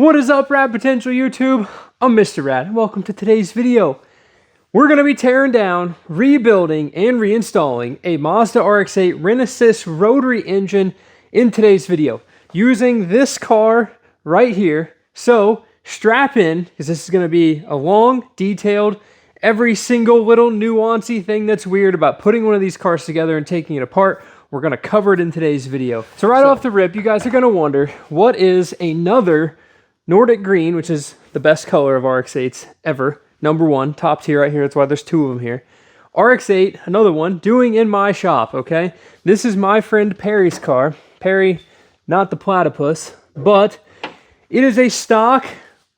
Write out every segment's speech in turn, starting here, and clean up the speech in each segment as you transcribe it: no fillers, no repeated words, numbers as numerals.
What is up, Rad Potential YouTube? I'm Mr. Rad, and welcome to today's video. We're going to be tearing down, rebuilding, and reinstalling a Mazda RX8 Rin Assist rotary engine in today's video, using this car right here. So strap in, because this is going to be a long, detailed, every single little nuancey thing that's weird about putting one of these cars together and taking it apart. We're going to cover it in today's video. So off the rip, you guys are going to wonder, what is another Nordic green, which is the best color of RX8s ever. Number one, top tier right here. That's why there's two of them here. RX8, another one, doing in my shop, okay? This is my friend Perry's car. Perry, not the platypus, but it is a stock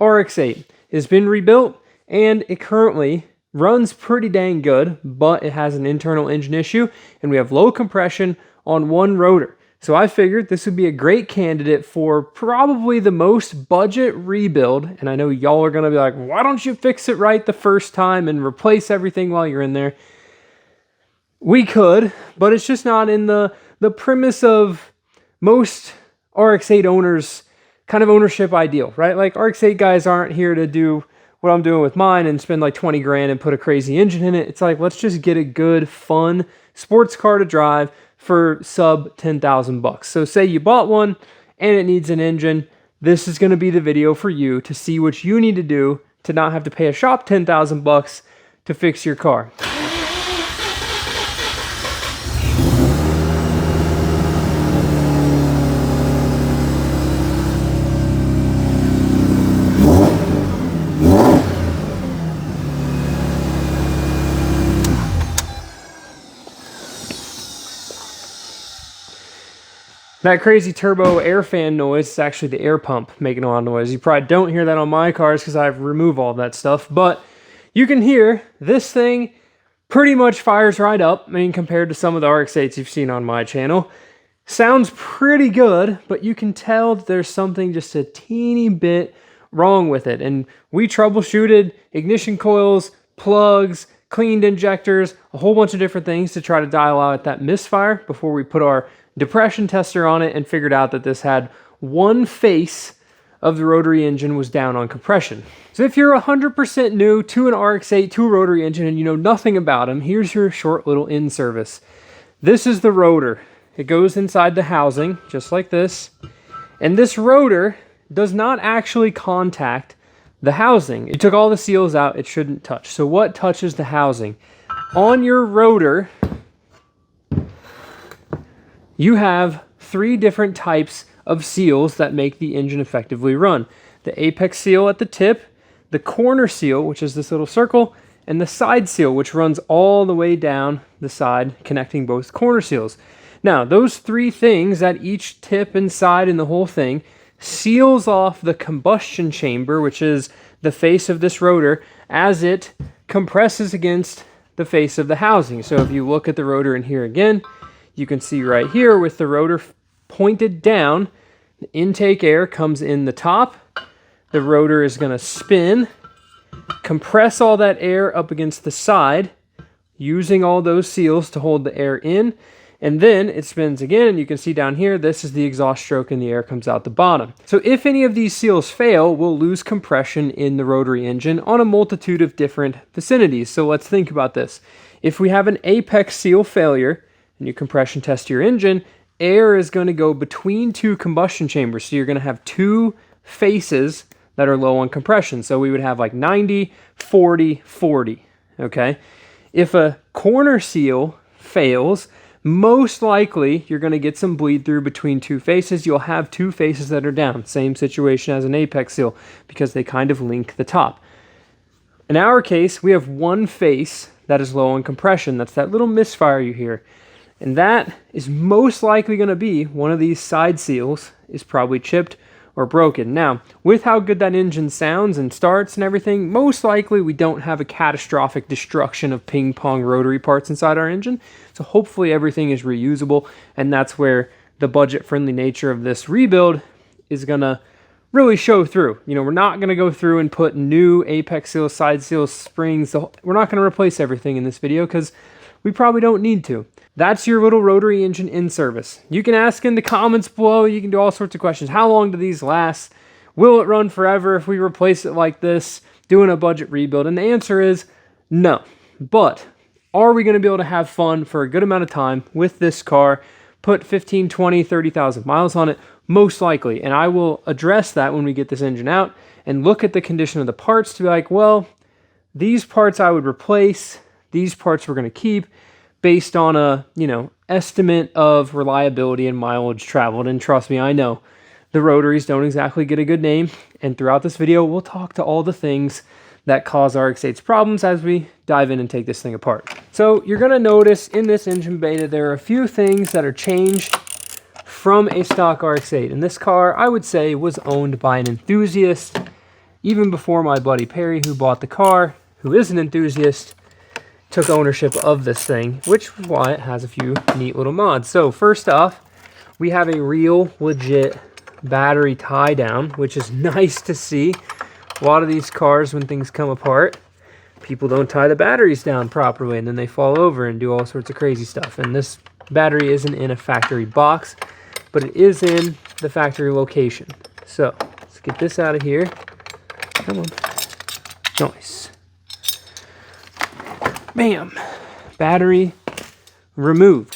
RX8. It has been rebuilt, and it currently runs pretty dang good, but it has an internal engine issue, and we have low compression on one rotor. So I figured this would be a great candidate for probably the most budget rebuild. And I know y'all are going to be like, why don't you fix it right the first time and replace everything while you're in there? We could, but it's just not in the premise of most RX8 owners' kind of ownership ideal, right? Like RX8 guys aren't here to do what I'm doing with mine and spend like 20 grand and put a crazy engine in it. It's like, let's just get a good, fun sports car to drive for sub 10,000 bucks. So say you bought one and it needs an engine. This is going to be the video for you to see what you need to do to not have to pay a shop 10,000 bucks to fix your car. That crazy turbo air fan noise is actually the air pump making a lot of noise. You probably don't hear that on my cars because I've removed all that stuff, but you can hear this thing pretty much fires right up. I mean, compared to some of the RX8s you've seen on my channel. Sounds pretty good, but you can tell that there's something just a teeny bit wrong with it. And we troubleshooted ignition coils, plugs, cleaned injectors, a whole bunch of different things to try to dial out that misfire before we put our depression tester on it and figured out that this had one face of the rotary engine was down on compression. So if you're 100% new to an RX8, to a rotary engine, and you know nothing about them, here's your short little in-service. This is the rotor. It goes inside the housing, just like this. And this rotor does not actually contact the housing. It took all the seals out, it shouldn't touch. So what touches the housing? On your rotor, you have three different types of seals that make the engine effectively run. The apex seal at the tip, the corner seal, which is this little circle, and the side seal, which runs all the way down the side, connecting both corner seals. Now, those three things at each tip and side and the whole thing seals off the combustion chamber, which is the face of this rotor, as it compresses against the face of the housing. So if you look at the rotor in here again, you can see right here with the rotor pointed down, the intake air comes in the top. The rotor is going to spin, compress all that air up against the side, using all those seals to hold the air in. And then it spins again, and you can see down here, this is the exhaust stroke and the air comes out the bottom. So if any of these seals fail, we'll lose compression in the rotary engine on a multitude of different vicinities. So let's think about this. If we have an apex seal failure, and you compression test your engine, air is going to go between two combustion chambers. So you're going to have two faces that are low on compression. So we would have like 90, 40, 40, okay? If a corner seal fails, most likely you're going to get some bleed through between two faces. You'll have two faces that are down. Same situation as an apex seal because they kind of link the top. In our case, we have one face that is low on compression. That's that little misfire you hear. And that is most likely going to be one of these side seals is probably chipped or broken. Now, with how good that engine sounds and starts and everything, most likely we don't have a catastrophic destruction of ping pong rotary parts inside our engine. So hopefully everything is reusable, and that's where the budget-friendly nature of this rebuild is going to really show through. You know, we're not going to go through and put new apex seals, side seals, springs. We're not going to replace everything in this video because we probably don't need to. That's your little rotary engine in service. You can ask in the comments below. You can do all sorts of questions. How long do these last? will it run forever if we replace it like this, doing a budget rebuild? And the answer is no. But are we going to be able to have fun for a good amount of time with this car, put 15, 20, 30,000 miles on it? Most likely. And I will address that when we get this engine out and look at the condition of the parts to be like, well, these parts I would replace, these parts we're going to keep based on a, estimate of reliability and mileage traveled. And trust me, I know the rotaries don't exactly get a good name. And throughout this video, we'll talk to all the things that cause RX8's problems as we dive in and take this thing apart. So you're going to notice in this engine beta, there are a few things that are changed from a stock RX8. And this car, I would say, was owned by an enthusiast even before my buddy Perry, who bought the car, who is an enthusiast, took ownership of this thing, which is why it has a few neat little mods. So first off, we have a real legit battery tie down, which is nice to see. A lot of these cars, when things come apart, people don't tie the batteries down properly and then they fall over and do all sorts of crazy stuff. And this battery isn't in a factory box, but it is in the factory location. So let's get this out of here. Come on. Nice. Bam. Battery removed.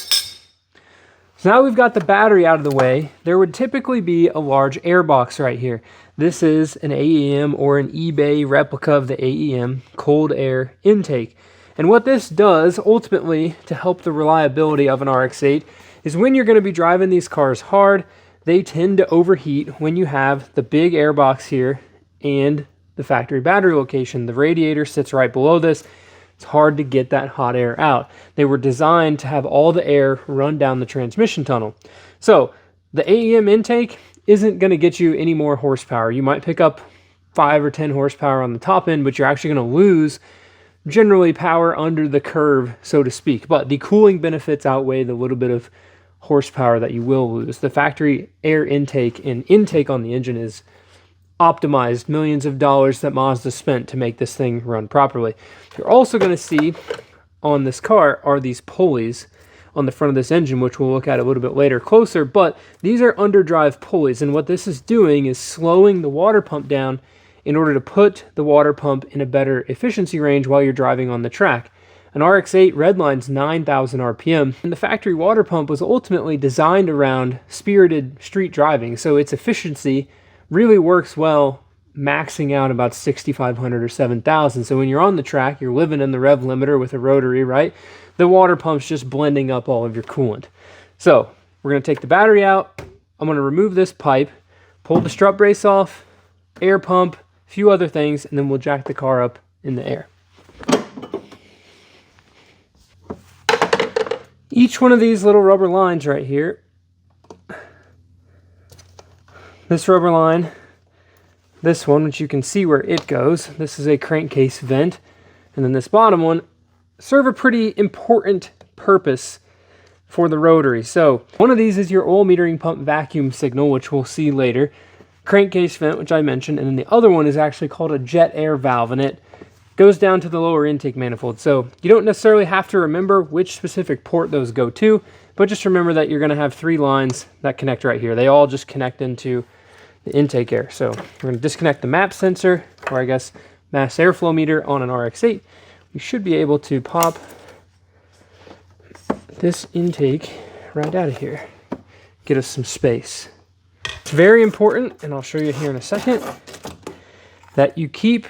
So now we've got the battery out of the way, there would typically be a large air box right here. This is an AEM or an eBay replica of the AEM cold air intake. And what this does ultimately to help the reliability of an RX8 is when you're going to be driving these cars hard, they tend to overheat when you have the big air box here and the factory battery location. The radiator sits right below this. It's hard to get that hot air out. They were designed to have all the air run down the transmission tunnel. So the AEM intake isn't going to get you any more horsepower. You might pick up 5 or 10 horsepower on the top end, but you're actually going to lose generally power under the curve, so to speak. But the cooling benefits outweigh the little bit of horsepower that you will lose. The factory air intake and intake on the engine is optimized, millions of dollars that Mazda spent to make this thing run properly. You're also going to see on this car are these pulleys on the front of this engine, which we'll look at a little bit later closer, but these are underdrive pulleys, and what this is doing is slowing the water pump down in order to put the water pump in a better efficiency range while you're driving on the track. An RX8 redlines 9,000 RPM, and the factory water pump was ultimately designed around spirited street driving, so its efficiency really works well maxing out about 6,500 or 7,000. So when you're on the track, you're living in the rev limiter with a rotary, right? The water pump's just blending up all of your coolant. So we're going to take the battery out. I'm going to remove this pipe, pull the strut brace off, air pump, a few other things, and then we'll jack the car up in the air. Each one of these little rubber lines right here, this rubber line, this one, which you can see where it goes, this is a crankcase vent, and then this bottom one, serve a pretty important purpose for the rotary. So one of these is your oil metering pump vacuum signal, which we'll see later, crankcase vent, which I mentioned, and then the other one is actually called a jet air valve, and it goes down to the lower intake manifold. So you don't necessarily have to remember which specific port those go to, but just remember that you're going to have 3 lines that connect right here. They all just connect into the intake air. So we're going to disconnect the MAP sensor, or I guess mass airflow meter on an RX8. We should be able to pop this intake right out of here, get us some space. It's very important, and I'll show you here in a second, that you keep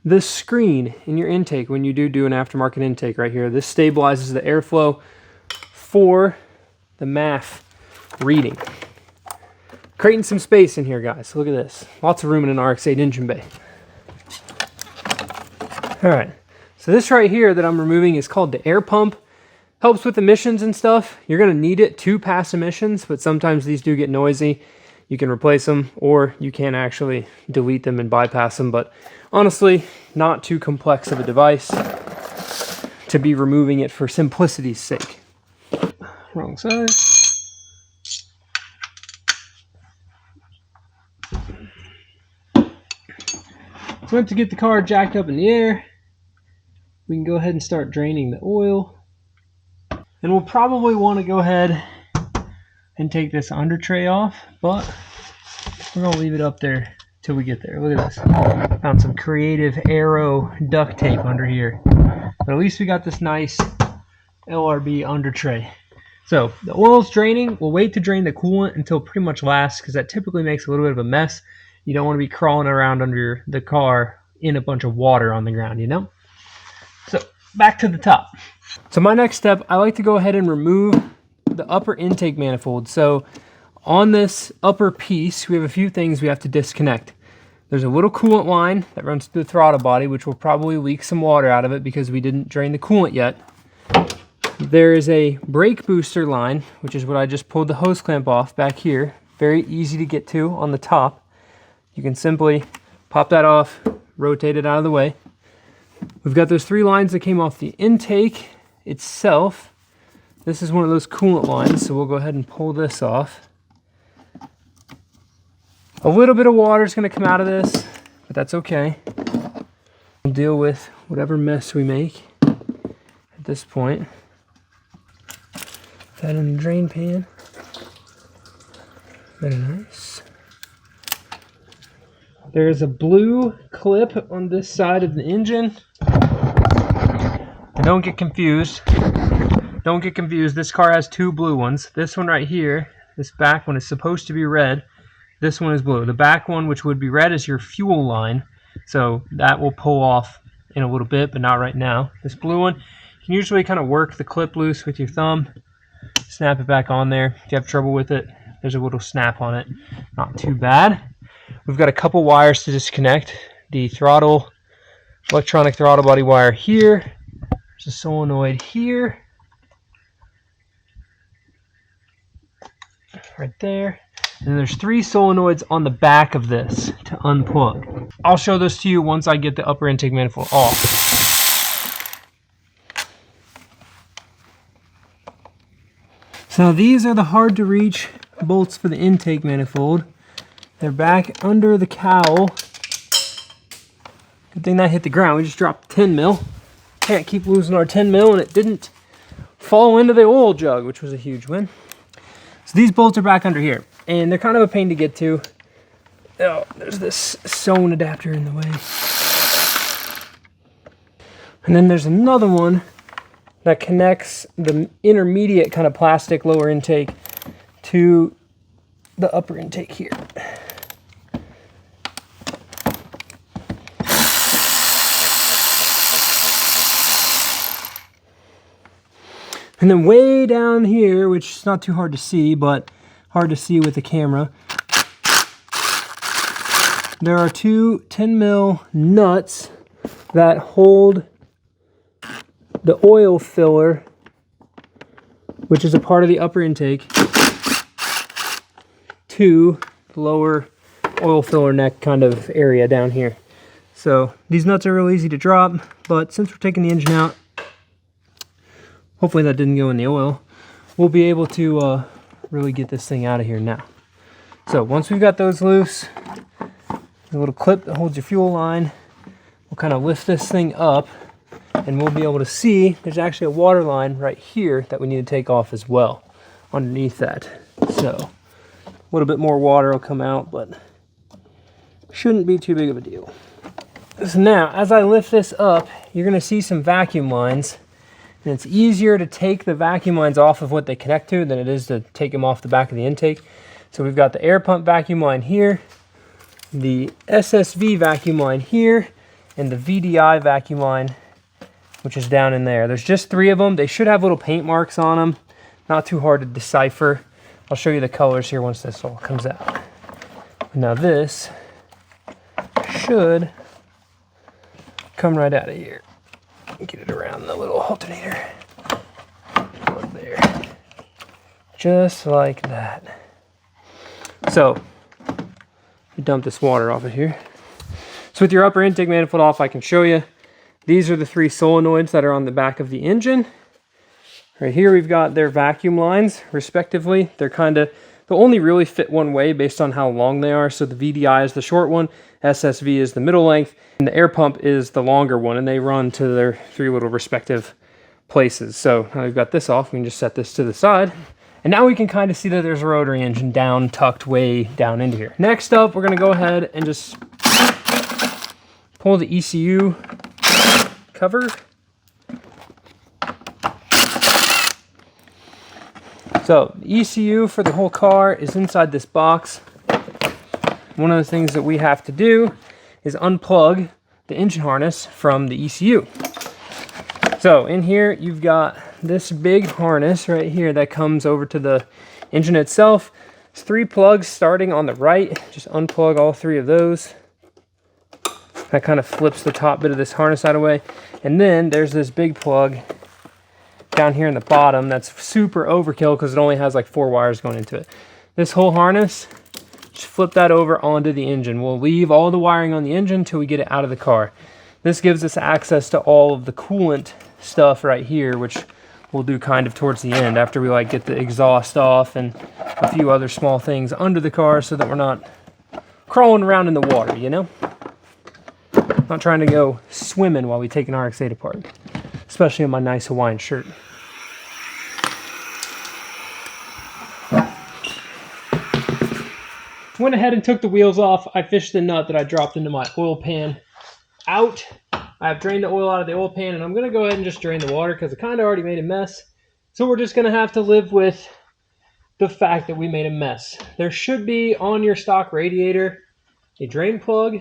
this screen in your intake when you do an aftermarket intake right here. This stabilizes the airflow for the MAF reading. Creating some space in here, guys. Look at this. Lots of room in an RX8 engine bay. All right. So this right here that I'm removing is called the air pump. Helps with emissions and stuff. You're going to need it to pass emissions, but sometimes these do get noisy. You can replace them, or you can actually delete them and bypass them. But honestly, not too complex of a device to be removing it for simplicity's sake. Wrong side. So to get the car jacked up in the air, we can go ahead and start draining the oil. And we'll probably want to go ahead and take this under tray off, but We're gonna leave it up there till we get there. Look at this. Found some creative aero duct tape under here. But at least we got this nice LRB under tray. So the oil's draining. We'll wait to drain the coolant until pretty much last, because that typically makes a little bit of a mess. You don't want to be crawling around under the car in a bunch of water on the ground, you know? So back to the top. So my next step, I like to go ahead and remove the upper intake manifold. So on this upper piece, we have a few things we have to disconnect. There's a little coolant line that runs through the throttle body, which will probably leak some water out of it because we didn't drain the coolant yet. There is a brake booster line, which is what I just pulled the hose clamp off back here. Very easy to get to on the top. You can simply pop that off, rotate it out of the way. We've got those 3 lines that came off the intake itself. This is one of those coolant lines, so we'll go ahead and pull this off. A little bit of water is going to come out of this, but that's okay. We'll deal with whatever mess we make at this point. Put that in the drain pan. Very nice. There's a blue clip on this side of the engine. And don't get confused. Don't get confused. This car has 2 blue ones. This one right here, this back one, is supposed to be red. This one is blue. The back one, which would be red, is your fuel line. So that will pull off in a little bit, but not right now. This blue one, you can usually kind of work the clip loose with your thumb. Snap it back on there. If you have trouble with it, there's a little snap on it. Not too bad. We've got a couple wires to disconnect. The throttle, electronic throttle body wire here. There's a solenoid here. Right there. And there's 3 solenoids on the back of this to unplug. I'll show those to you once I get the upper intake manifold off. So these are the hard to reach bolts for the intake manifold. They're back under the cowl. Good thing that hit the ground. We just dropped 10 mil. Can't keep losing our 10 mil, and it didn't fall into the oil jug, which was a huge win. So these bolts are back under here, and they're kind of a pain to get to. Oh, there's this sewn adapter in the way. And then there's another one that connects the intermediate kind of plastic lower intake to the upper intake here. And then way down here, which is not too hard to see, but hard to see with the camera, there are 2 10 mil nuts that hold the oil filler, which is a part of the upper intake, to the lower oil filler neck kind of area down here. So these nuts are real easy to drop, but since we're taking the engine out, hopefully that didn't go in the oil, we'll be able to really get this thing out of here now. So once we've got those loose, the little clip that holds your fuel line, we'll kind of lift this thing up, and we'll be able to see there's actually a water line right here that we need to take off as well underneath that. So a little bit more water will come out, but shouldn't be too big of a deal. So now, as I lift this up, you're going to see some vacuum lines. And it's easier to take the vacuum lines off of what they connect to than it is to take them off the back of the intake. So we've got the air pump vacuum line here, the SSV vacuum line here, and the VDI vacuum line, which is down in there. There's just 3 of them. They should have little paint marks on them. Not too hard to decipher. I'll show you the colors here once this all comes out. Now this should come right out of here. Get it around the little alternator. Up there. Just like that. So, we dump this water off of here. So with your upper intake manifold off, I can show you. These are the 3 solenoids that are on the back of the engine. Right here we've got their vacuum lines, respectively. They'll only really fit one way based on how long they are. So the VDI is the short one, SSV is the middle length, and the air pump is the longer one, and they run to their 3 little respective places. So now we've got this off, we can just set this to the side, And now we can kind of see that there's a rotary engine down, tucked way down into here. Next up, we're gonna go ahead and just pull the ECU cover. So the ECU for the whole car is inside this box. One of the things that we have to do is unplug the engine harness from the ECU. So in here, you've got this big harness right here that comes over to the engine itself. It's 3 plugs starting on the right. Just unplug all 3 of those. That kind of flips the top bit of this harness out of the way. And then there's this big plug down here in the bottom that's super overkill because it only has like 4 wires going into it. This whole harness, just flip that over onto the engine. We'll leave all the wiring on the engine until we get it out of the car. This gives us access to all of the coolant stuff right here, which we'll do kind of towards the end after we like get the exhaust off and a few other small things under the car so that we're not crawling around in the water, you know? Not trying to go swimming while we take an RX8 apart, especially in my nice Hawaiian shirt. Went ahead and took the wheels off. I fished the nut that I dropped into my oil pan out. I've drained the oil out of the oil pan, and I'm going to go ahead and just drain the water because it kind of already made a mess. So we're just going to have to live with the fact that we made a mess. There should be on your stock radiator a drain plug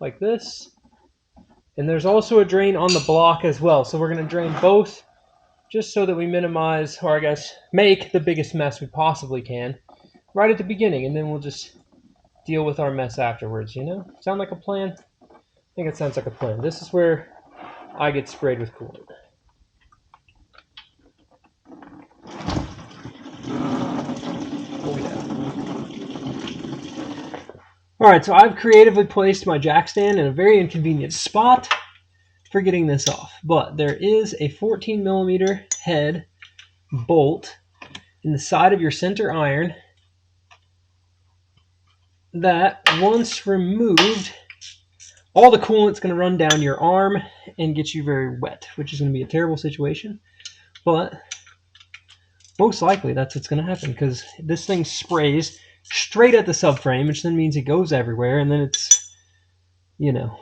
like this. And there's also a drain on the block as well. So we're going to drain both just so that we minimize, or I guess make the biggest mess we possibly can right at the beginning. And then we'll just deal with our mess afterwards, you know? Sound like a plan? I think it sounds like a plan. This is where I get sprayed with coolant. Alright, so I've creatively placed my jack stand in a very inconvenient spot for getting this off. But there is a 14mm head bolt in the side of your center iron that, once removed, all the coolant's going to run down your arm and get you very wet, which is going to be a terrible situation. But most likely that's what's going to happen because this thing sprays straight at the subframe, which then means it goes everywhere, and then it's, you know,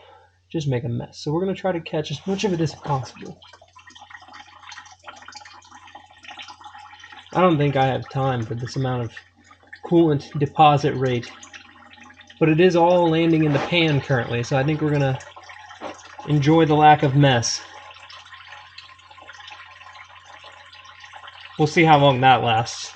just make a mess. So we're going to try to catch as much of it as possible. I don't think I have time for this amount of coolant deposit rate, but it is all landing in the pan currently, so I think we're going to enjoy the lack of mess. We'll see how long that lasts.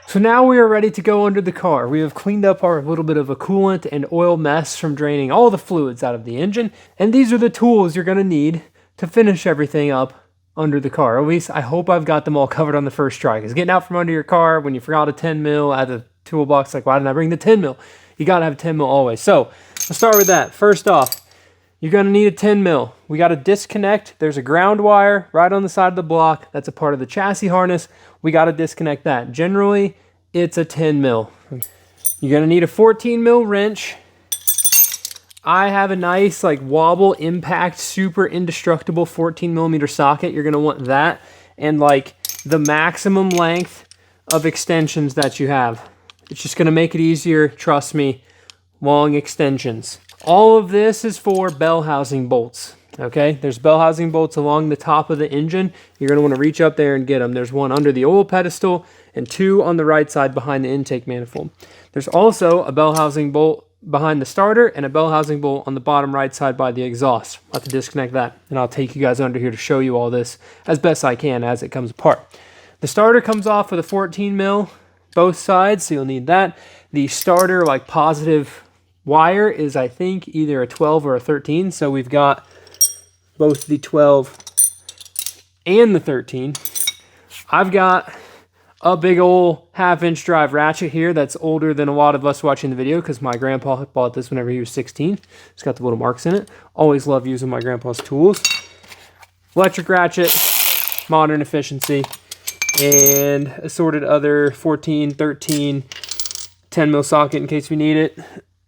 So now we are ready to go under the car. We have cleaned up our little bit of a coolant and oil mess from draining all the fluids out of the engine. And these are the tools you're going to need to finish everything up under the car. At least I hope I've got them all covered on the first try. Because getting out from under your car when you forgot a 10 mil at the toolbox, like, why didn't I bring the 10 mil? You got to have a 10 mil always. So let's start with that. First off, you're going to need a 10 mil. We got to disconnect. There's a ground wire right on the side of the block. That's a part of the chassis harness. We got to disconnect that. Generally, it's a 10 mil. You're going to need a 14 mil wrench. I have a nice like wobble impact super indestructible 14mm socket. You're going to want that and like the maximum length of extensions that you have. It's just going to make it easier, trust me. Long extensions. All of this is for bell housing bolts. Okay, there's bell housing bolts along the top of the engine. You're going to want to reach up there and get them. There's one under the oil pedestal and 2 on the right side behind the intake manifold. There's also a bell housing bolt behind the starter and a bell housing bolt on the bottom right side by the exhaust. I'll have to disconnect that, and I'll take you guys under here to show you all this as best I can as it comes apart. The starter comes off with a 14 mil both sides, so you'll need that. The starter like positive wire is, I think, either a 12 or a 13, so we've got both the 12 and the 13. I've got a big old 1/2-inch drive ratchet here that's older than a lot of us watching the video because my grandpa bought this whenever he was 16. It's got the little marks in it. Always love using my grandpa's tools. Electric ratchet, modern efficiency, and assorted other 14, 13, 10 mil socket in case we need it.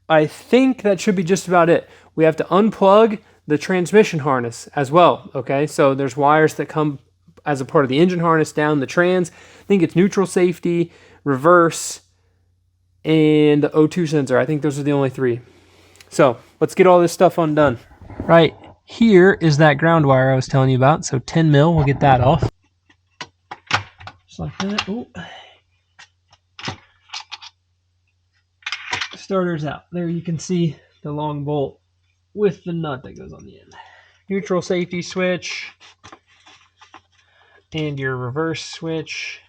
I think that should be just about it. We have to unplug the transmission harness as well, okay? So there's wires that come as a part of the engine harness down the trans. I think it's neutral safety, reverse, and the O2 sensor. I think those are the only 3. So let's get all this stuff undone. Right here is that ground wire I was telling you about. So 10 mil, we'll get that off. Just like that. Ooh. Starter's out. There you can see the long bolt with the nut that goes on the end. Neutral safety switch and your reverse switch.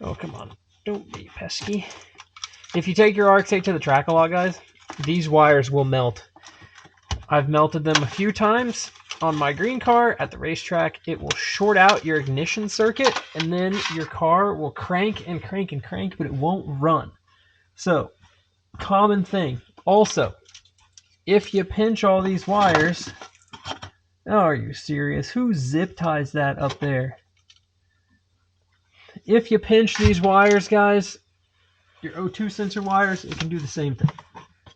Oh, come on. Don't be pesky. If you take your RX8 to the track a lot, guys, these wires will melt. I've melted them a few times on my green car at the racetrack. It will short out your ignition circuit, and then your car will crank and crank and crank, but it won't run. So, common thing. Also, if you pinch all these wires, oh, are you serious? Who zip ties that up there? If you pinch these wires, guys, your O2 sensor wires, it can do the same thing.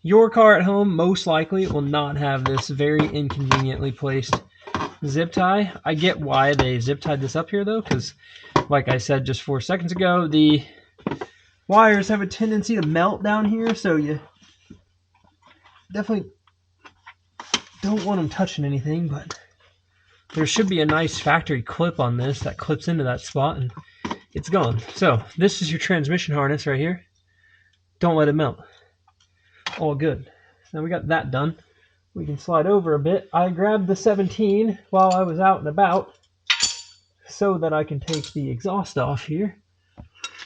Your car at home, most likely, will not have this very inconveniently placed zip tie. I get why they zip tied this up here, though, because, like I said just 4 seconds ago, the wires have a tendency to melt down here, so you definitely don't want them touching anything, but there should be a nice factory clip on this that clips into that spot, and it's gone. So this is your transmission harness right here. Don't let it melt. All good. Now we got that done. We can slide over a bit. I grabbed the 17 while I was out and about so that I can take the exhaust off here.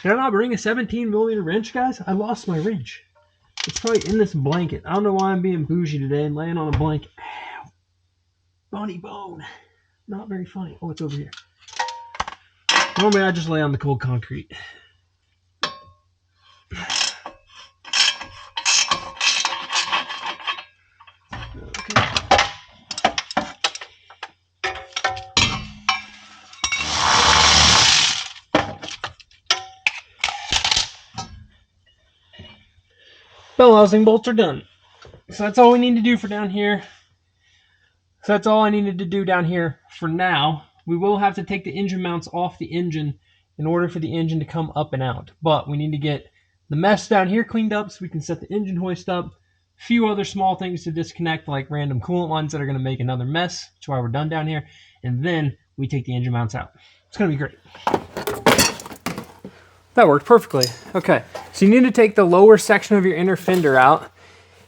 Did I not bring a 17mm wrench, guys? I lost my wrench. It's probably in this blanket. I don't know why I'm being bougie today and laying on a blanket. Ow. Funny bone. Not very funny. Oh, it's over here. Normally I just lay on the cold concrete. Okay. Bell housing bolts are done. So that's all we need to do for down here. So that's all I needed to do down here for now. We will have to take the engine mounts off the engine in order for the engine to come up and out. But we need to get the mess down here cleaned up so we can set the engine hoist up. A few other small things to disconnect, like random coolant lines that are going to make another mess. That's why we're done down here. And then we take the engine mounts out. It's going to be great. That worked perfectly. Okay, so you need to take the lower section of your inner fender out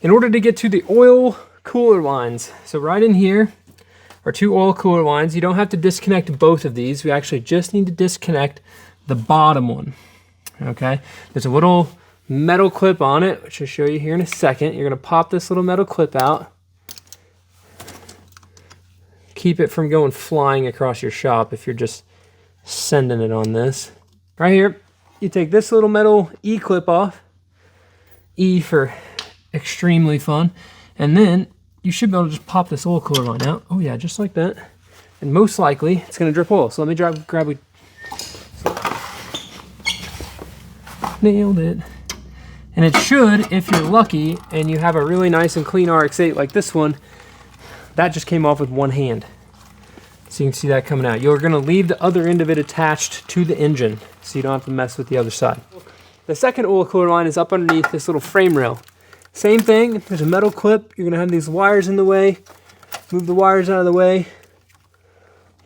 in order to get to the oil cooler lines. So right in here are 2 oil cooler lines. You don't have to disconnect both of these. We actually just need to disconnect the bottom one. Okay, there's a little metal clip on it, which I'll show you here in a second. You're going to pop this little metal clip out. Keep it from going flying across your shop if you're just sending it on this. Right here, you take this little metal E-clip off. E for extremely fun. And then you should be able to just pop this oil cooler line out. Oh yeah, just like that. And most likely, it's going to drip oil. So let me grab it. Nailed it. And it should, if you're lucky and you have a really nice and clean RX8 like this one, that just came off with one hand. So you can see that coming out. You're going to leave the other end of it attached to the engine so you don't have to mess with the other side. The second oil cooler line is up underneath this little frame rail. Same thing, there's a metal clip. You're going to have these wires in the way. Move the wires out of the way.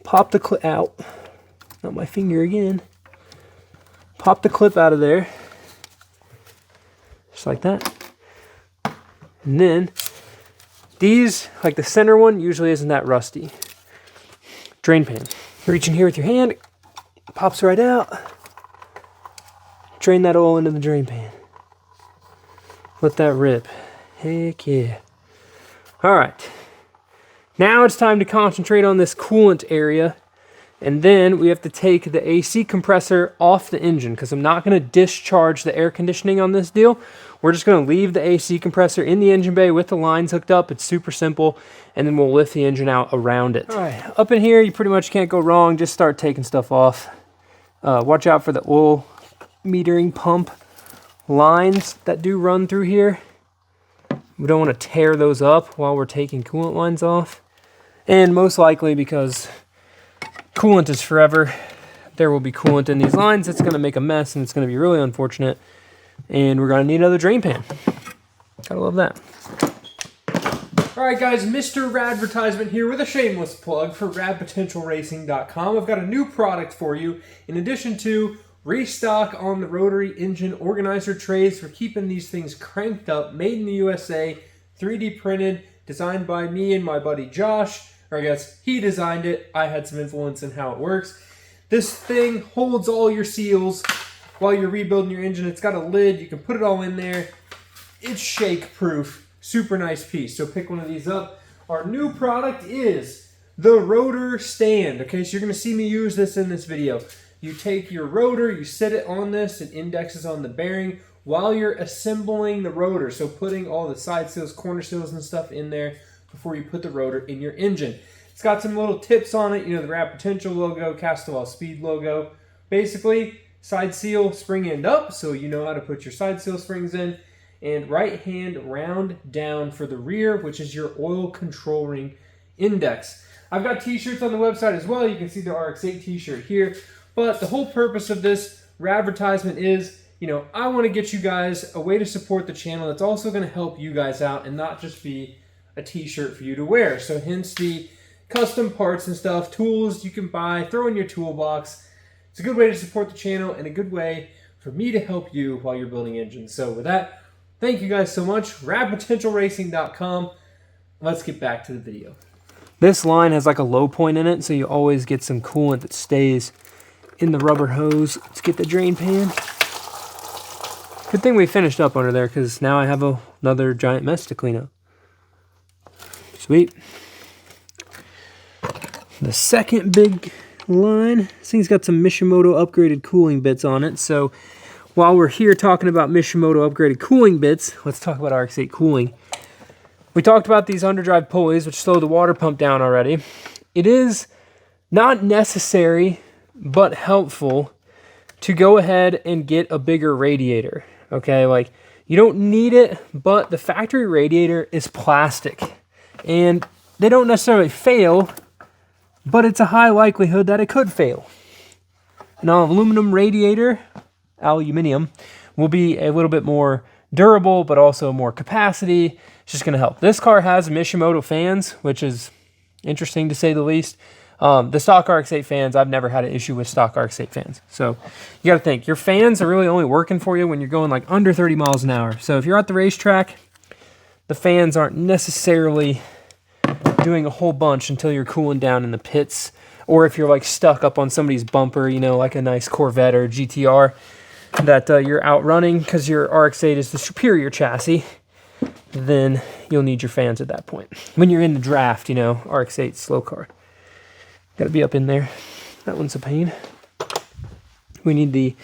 Pop the clip out. Not my finger again. Pop the clip out of there. Just like that. And then these, like the center one, usually isn't that rusty. Drain pan. Reach in here with your hand, pops right out. Drain that oil into the drain pan. Let that rip. Heck yeah. All right. Now it's time to concentrate on this coolant area. And then we have to take the AC compressor off the engine because I'm not going to discharge the air conditioning on this deal. We're just going to leave the AC compressor in the engine bay with the lines hooked up. It's super simple. And then we'll lift the engine out around it. All right, up in here, you pretty much can't go wrong. Just start taking stuff off. Watch out for the oil metering pump lines that do run through here. We don't want to tear those up while we're taking coolant lines off. And most likely because coolant is forever. There will be coolant in these lines. It's going to make a mess, and it's going to be really unfortunate. And we're going to need another drain pan. Gotta love that. All right, guys, Mr. Radvertisement here with a shameless plug for RadPotentialRacing.com. I've got a new product for you. In addition to restock on the Rotary engine organizer trays for keeping these things cranked up, made in the USA, 3D printed, designed by me and my buddy Josh. Or I guess he designed it. I had some influence in how it works. This thing holds all your seals while you're rebuilding your engine. It's got a lid. You can put it all in there. It's shake proof. Super nice piece. So pick one of these up. Our new product is the rotor stand. Okay, so you're going to see me use this in this video. You take your rotor, you sit it on this, it indexes on the bearing while you're assembling the rotor. So putting all the side seals, corner seals and stuff in there before you put the rotor in your engine. It's got some little tips on it, you know, the Rad Potential logo, Castawell Speed logo. Basically, side seal, spring end up, so you know how to put your side seal springs in. And right hand round down for the rear, which is your oil control ring index. I've got t-shirts on the website as well. You can see the RX8 t-shirt here. But the whole purpose of this advertisement is, you know, I want to get you guys a way to support the channel that's also going to help you guys out and not just be a t-shirt for you to wear. So hence the custom parts and stuff, tools you can buy, throw in your toolbox. It's a good way to support the channel and a good way for me to help you while you're building engines. So with that, thank you guys so much. RadPotentialRacing.com. Let's get back to the video. This line has like a low point in it, so you always get some coolant that stays in the rubber hose. Let's get the drain pan. Good thing we finished up under there, because now I have another giant mess to clean up. Sweet. The second big line, this thing's got some Mishimoto upgraded cooling bits on it. So while we're here talking about Mishimoto upgraded cooling bits, let's talk about RX8 cooling. We talked about these underdrive pulleys, which slow the water pump down already. It is not necessary, but helpful to go ahead and get a bigger radiator. Okay, like you don't need it, but the factory radiator is plastic. And they don't necessarily fail, but it's a high likelihood that it could fail. Now, aluminum radiator, aluminium, will be a little bit more durable, but also more capacity. It's just going to help. This car has Mishimoto fans, which is interesting to say the least. The stock RX8 fans, I've never had an issue with stock RX8 fans. So you got to think, your fans are really only working for you when you're going like under 30 miles an hour. So if you're at the racetrack, the fans aren't necessarily doing a whole bunch until you're cooling down in the pits, or if you're like stuck up on somebody's bumper, you know, like a nice Corvette or GTR that you're outrunning because your RX8 is the superior chassis, then you'll need your fans at that point. When you're in the draft, you know, RX8 slow car. Got to be up in there. That one's a pain. We need the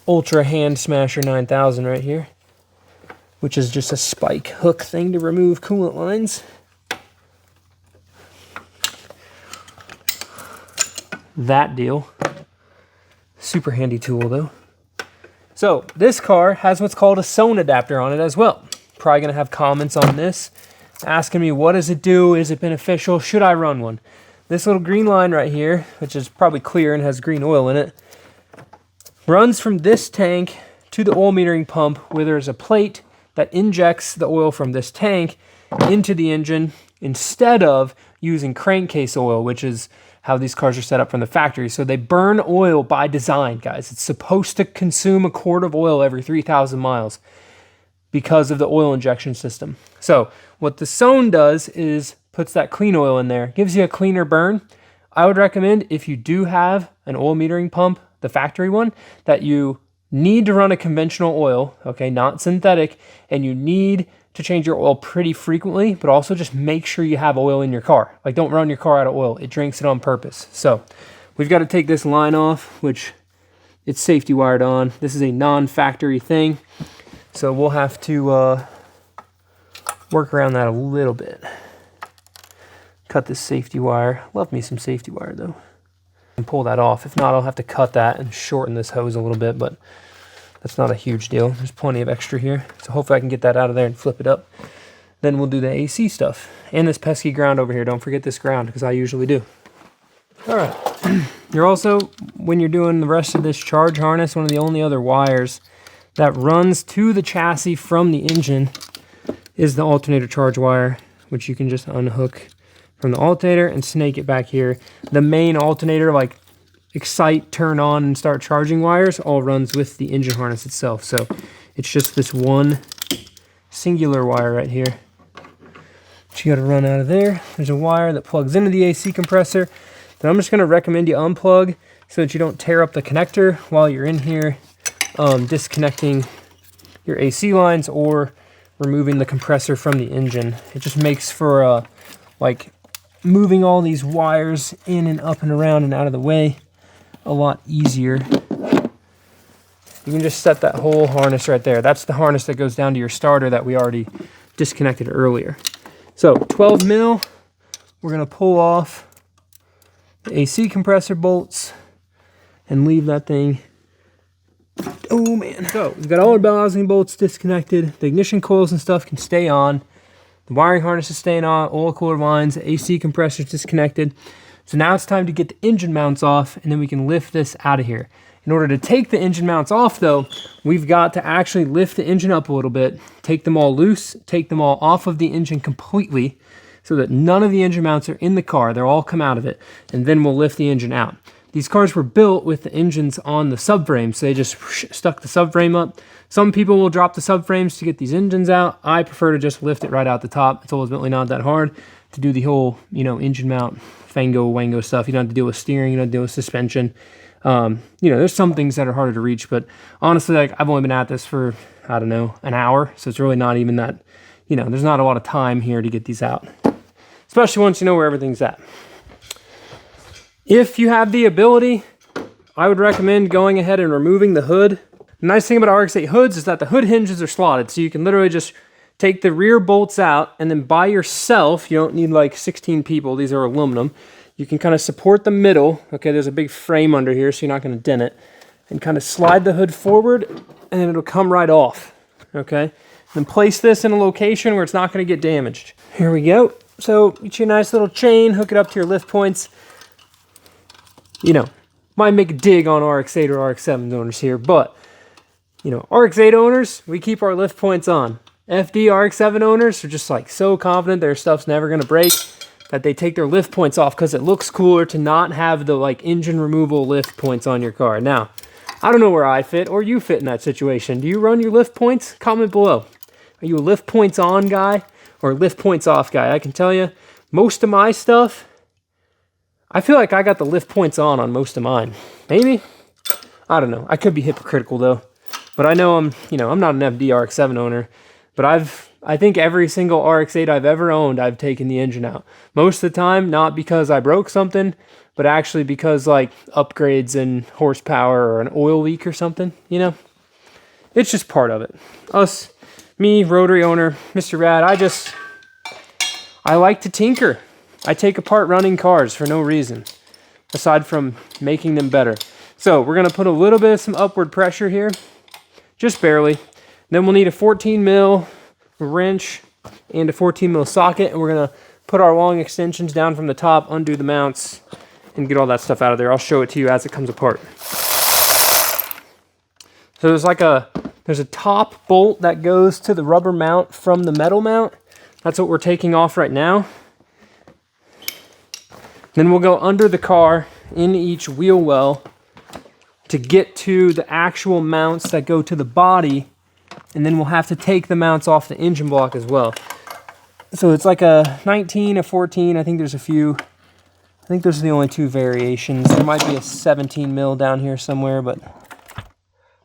Ultra Hand Smasher 9000 right here, which is just a spike hook thing to remove coolant lines. That deal. Super handy tool though. So this car has what's called a SON adapter on it as well. Probably going to have comments on this, asking me what does it do, is it beneficial, should I run one? This little green line right here, which is probably clear and has green oil in it, runs from this tank to the oil metering pump where there's a plate that injects the oil from this tank into the engine instead of using crankcase oil, which is how these cars are set up from the factory. So they burn oil by design, guys. It's supposed to consume a quart of oil every 3,000 miles because of the oil injection system. So what the SON does is puts that clean oil in there, gives you a cleaner burn. I would recommend, if you do have an oil metering pump, the factory one, that you need to run a conventional oil, okay, not synthetic, and you need to change your oil pretty frequently, but also just make sure you have oil in your car. Like, don't run your car out of oil. It drinks it on purpose. So we've got to take this line off, which it's safety wired on. This is a non-factory thing, so we'll have to work around that a little bit. Cut this safety wire. Love me some safety wire though. And pull that off. If not, I'll have to cut that and shorten this hose a little bit, but that's not a huge deal. There's plenty of extra here. So hopefully I can get that out of there and flip it up. Then we'll do the AC stuff. And this pesky ground over here. Don't forget this ground, because I usually do. All right. You're also, when you're doing the rest of this charge harness, one of the only other wires that runs to the chassis from the engine is the alternator charge wire, which you can just unhook from the alternator and snake it back here. The main alternator, like excite, turn on, and start charging wires, all runs with the engine harness itself. So it's just this one singular wire right here. But you got to run out of there. There's a wire that plugs into the AC compressor that I'm just going to recommend you unplug so that you don't tear up the connector while you're in here disconnecting your AC lines or removing the compressor from the engine. It just makes for like moving all these wires in and up and around and out of the way a lot easier. You can just set that whole harness right there. That's the harness that goes down to your starter that we already disconnected earlier. So 12 mil, we're going to pull off the AC compressor bolts and leave that thing. Oh man. So we've got all our bell housing bolts disconnected. The ignition coils and stuff can stay on. The wiring harness is staying on. Oil cooler lines, AC compressor is disconnected. So now it's time to get the engine mounts off, and then we can lift this out of here. In order to take the engine mounts off though, we've got to actually lift the engine up a little bit, take them all loose, take them all off of the engine completely so that none of the engine mounts are in the car. They'll all come out of it, and then we'll lift the engine out. These cars were built with the engines on the subframe, so they just stuck the subframe up. Some people will drop the subframes to get these engines out. I prefer to just lift it right out the top. It's ultimately not that hard to do the whole, engine mount, fango, wango stuff. You don't have to deal with steering, you don't have to deal with suspension. There's some things that are harder to reach, but honestly, like, I've only been at this for, I don't know, an hour, so it's really not even that, there's not a lot of time here to get these out, especially once you know where everything's at. If you have the ability, I would recommend going ahead and removing the hood. The nice thing about RX8 hoods is that the hood hinges are slotted, so you can literally just take the rear bolts out, and then by yourself, you don't need like 16 people, these are aluminum, you can kind of support the middle. Okay, there's a big frame under here, so you're not going to dent it, and kind of slide the hood forward, and it'll come right off. Okay, then place this in a location where it's not going to get damaged. Here we go. So get you a nice little chain, hook it up to your lift points. Might make a dig on RX8 or RX7 owners here, but RX8 owners, we keep our lift points on. FD RX7 owners are just like so confident their stuff's never going to break that they take their lift points off because it looks cooler to not have the like engine removal lift points on your car. Now, I don't know where I fit or you fit in that situation. Do you run your lift points? Comment below. Are you a lift points on guy or a lift points off guy? I can tell you, most of my stuff, I feel like I got the lift points on most of mine. Maybe? I don't know. I could be hypocritical though. But I know I'm not an FD RX7 owner, but I think every single RX8 I've ever owned, I've taken the engine out. Most of the time, not because I broke something, but actually because like upgrades in horsepower or an oil leak or something, It's just part of it. Me, Rotary owner, Mr. Rad, I like to tinker. I take apart running cars for no reason, aside from making them better. So we're going to put a little bit of some upward pressure here, just barely. Then we'll need a 14 mil wrench and a 14 mil socket, and we're going to put our long extensions down from the top, undo the mounts, and get all that stuff out of there. I'll show it to you as it comes apart. So there's a top bolt that goes to the rubber mount from the metal mount. That's what we're taking off right now. Then we'll go under the car in each wheel well to get to the actual mounts that go to the body, and then we'll have to take the mounts off the engine block as well. So it's like a 19, a 14, I think there's a few. I think those are the only two variations. There might be a 17 mil down here somewhere, but...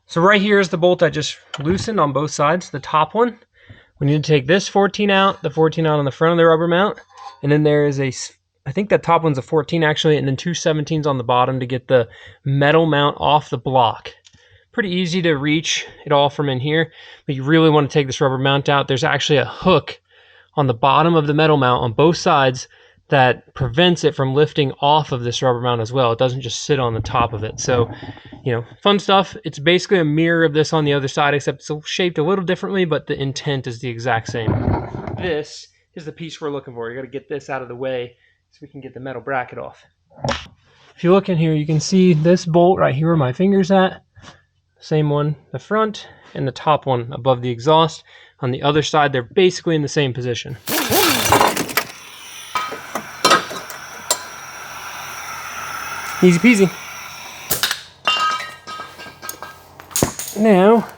So right here is the bolt I just loosened on both sides, the top one. We need to take this 14 out, the 14 out on the front of the rubber mount, and then there is I think that top one's a 14 actually, and then two 17s on the bottom to get the metal mount off the block. Pretty easy to reach it all from in here, but you really want to take this rubber mount out. There's actually a hook on the bottom of the metal mount on both sides that prevents it from lifting off of this rubber mount as well. It doesn't just sit on the top of it. So, fun stuff. It's basically a mirror of this on the other side, except it's shaped a little differently, but the intent is the exact same. This is the piece we're looking for. You got to get this out of the way so we can get the metal bracket off. If you look in here, you can see this bolt right here where my finger's at. Same one, the front, and the top one above the exhaust. On the other side, they're basically in the same position. Easy peasy. Now,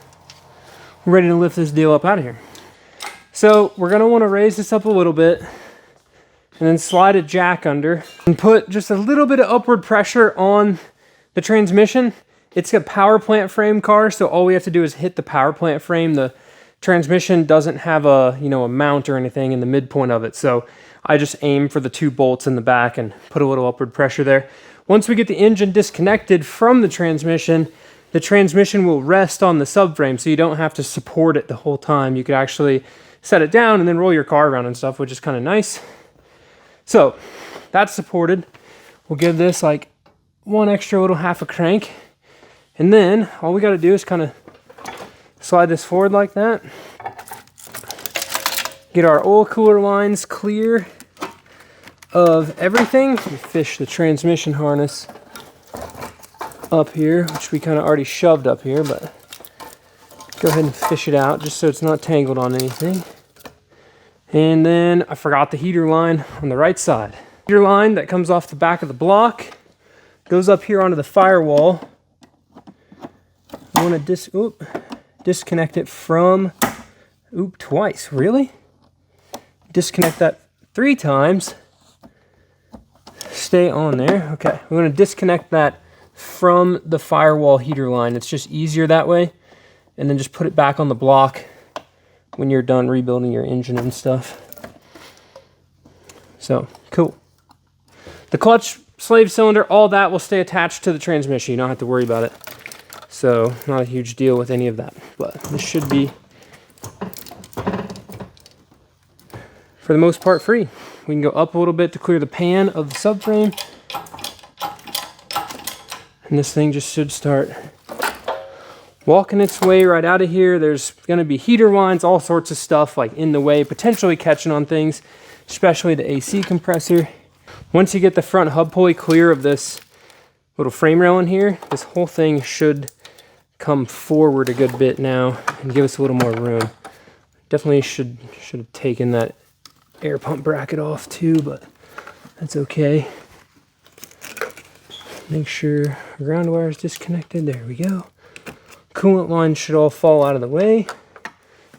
we're ready to lift this deal up out of here. So we're gonna wanna raise this up a little bit and then slide a jack under and put just a little bit of upward pressure on the transmission. It's a power plant frame car, so all we have to do is hit the power plant frame. The transmission doesn't have a, a mount or anything in the midpoint of it. So I just aim for the 2 bolts in the back and put a little upward pressure there. Once we get the engine disconnected from the transmission will rest on the subframe, so you don't have to support it the whole time. You could actually set it down and then roll your car around and stuff, which is kind of nice. So that's supported. We'll give this like 1 extra little half a crank. And then all we got to do is kind of slide this forward like that. Get our oil cooler lines clear of everything. We fish the transmission harness up here, which we kind of already shoved up here, but go ahead and fish it out just so it's not tangled on anything. And then I forgot the heater line on the right side. Heater line that comes off the back of the block goes up here onto the firewall. I want to disconnect it from, twice, really? Disconnect that 3 times. Stay on there. Okay, we're going to disconnect that from the firewall heater line. It's just easier that way. And then just put it back on the block when you're done rebuilding your engine and stuff. So, cool. The clutch, slave cylinder, all that will stay attached to the transmission. You don't have to worry about it. So, not a huge deal with any of that. But this should be, for the most part, free. We can go up a little bit to clear the pan of the subframe. And this thing just should start walking its way right out of here. There's going to be heater lines, all sorts of stuff like in the way, potentially catching on things, especially the AC compressor. Once you get the front hub pulley clear of this little frame rail in here, this whole thing should come forward a good bit now and give us a little more room. Definitely should have taken that air pump bracket off too, but that's okay. Make sure ground wire is disconnected. There we go. Coolant lines should all fall out of the way,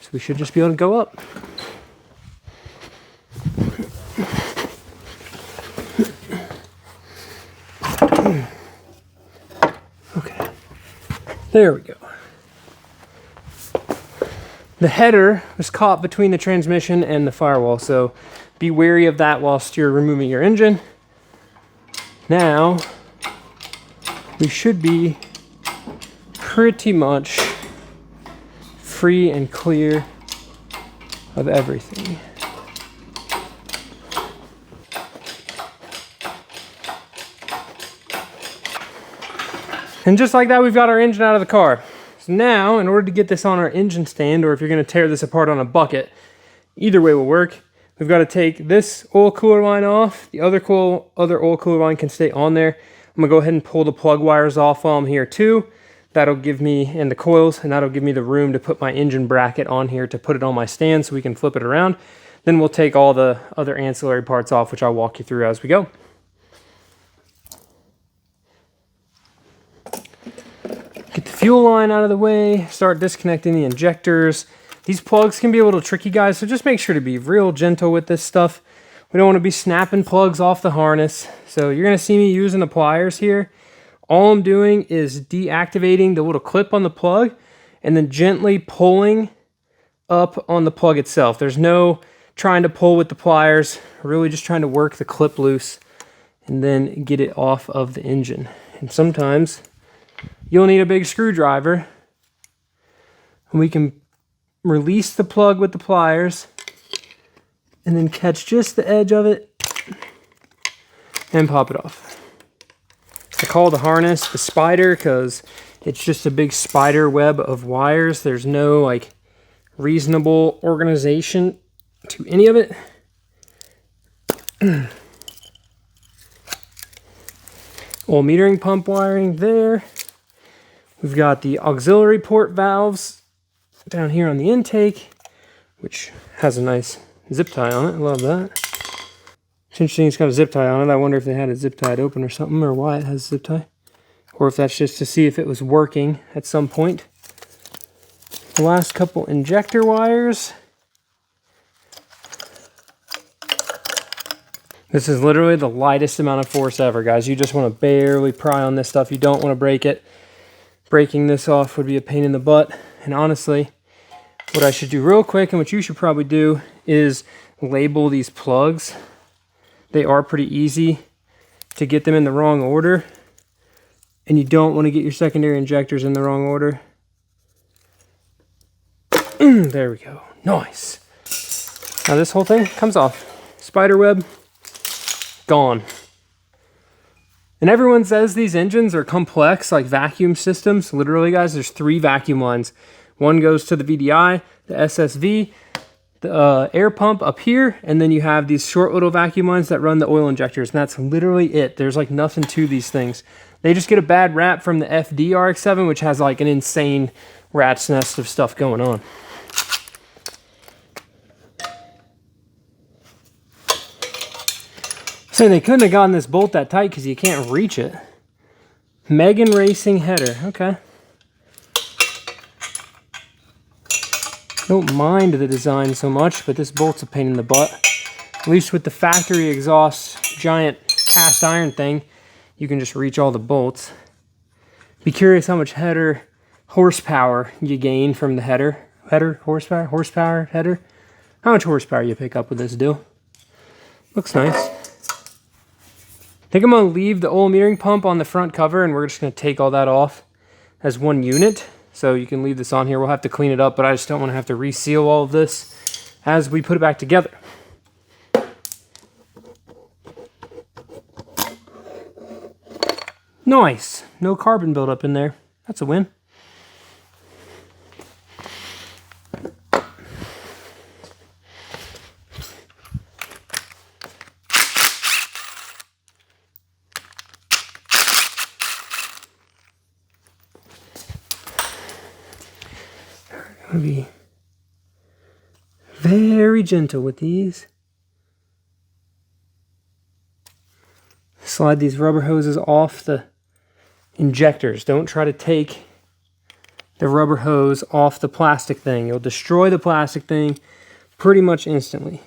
so we should just be able to go up. Okay, there we go. The header was caught between the transmission and the firewall, so be wary of that whilst you're removing your engine. Now, we should be pretty much free and clear of everything. And just like that, we've got our engine out of the car. So now, in order to get this on our engine stand, or if you're going to tear this apart on a bucket, either way will work. We've got to take this oil cooler line off. The other oil cooler line can stay on there. I'm going to go ahead and pull the plug wires off while I'm here too. That'll give me, and the coils, and that'll give me the room to put my engine bracket on here to put it on my stand so we can flip it around. Then we'll take all the other ancillary parts off, which I'll walk you through as we go. Get the fuel line out of the way, start disconnecting the injectors. These plugs can be a little tricky, guys, so just make sure to be real gentle with this stuff. We don't want to be snapping plugs off the harness. So you're going to see me using the pliers here. All I'm doing is deactivating the little clip on the plug and then gently pulling up on the plug itself. There's no trying to pull with the pliers, really just trying to work the clip loose and then get it off of the engine. And sometimes you'll need a big screwdriver, and we can release the plug with the pliers and then catch just the edge of it and pop it off. I call the harness the spider because it's just a big spider web of wires. There's no like reasonable organization to any of it. Oil metering pump wiring there. We've got the auxiliary port valves down here on the intake, which has a nice zip tie on it. I love that. It's interesting it's got a zip tie on it. I wonder if they had it zip tied open or something, or why it has a zip tie. Or if that's just to see if it was working at some point. The last couple injector wires. This is literally the lightest amount of force ever, guys. You just want to barely pry on this stuff. You don't want to break it. Breaking this off would be a pain in the butt. And honestly, what I should do real quick, and what you should probably do, is label these plugs. They are pretty easy to get them in the wrong order. And you don't want to get your secondary injectors in the wrong order. There we go. Nice. Now this whole thing comes off. Spider web. Gone. And everyone says these engines are complex, like vacuum systems. Literally, guys, there's 3 vacuum lines. One goes to the VDI, the SSV, the air pump up here, and then you have these short little vacuum lines that run the oil injectors, and that's literally it. There's like nothing to these things. They just get a bad rap from the FD RX7, which has like an insane rat's nest of stuff going on. So they couldn't have gotten this bolt that tight because you can't reach it. Megan Racing header, okay. Don't mind the design so much, but this bolt's a pain in the butt. At least with the factory exhaust giant cast iron thing, you can just reach all the bolts. Be curious how much header horsepower you gain from the header. Horsepower, header. How much horsepower you pick up with this deal. Looks nice. I think I'm going to leave the oil metering pump on the front cover, and we're just going to take all that off as one unit. So you can leave this on here. We'll have to clean it up, but I just don't want to have to reseal all of this as we put it back together. Nice. No carbon buildup in there. That's a win. I'm going to be very gentle with these. Slide these rubber hoses off the injectors. Don't try to take the rubber hose off the plastic thing. You'll destroy the plastic thing pretty much instantly.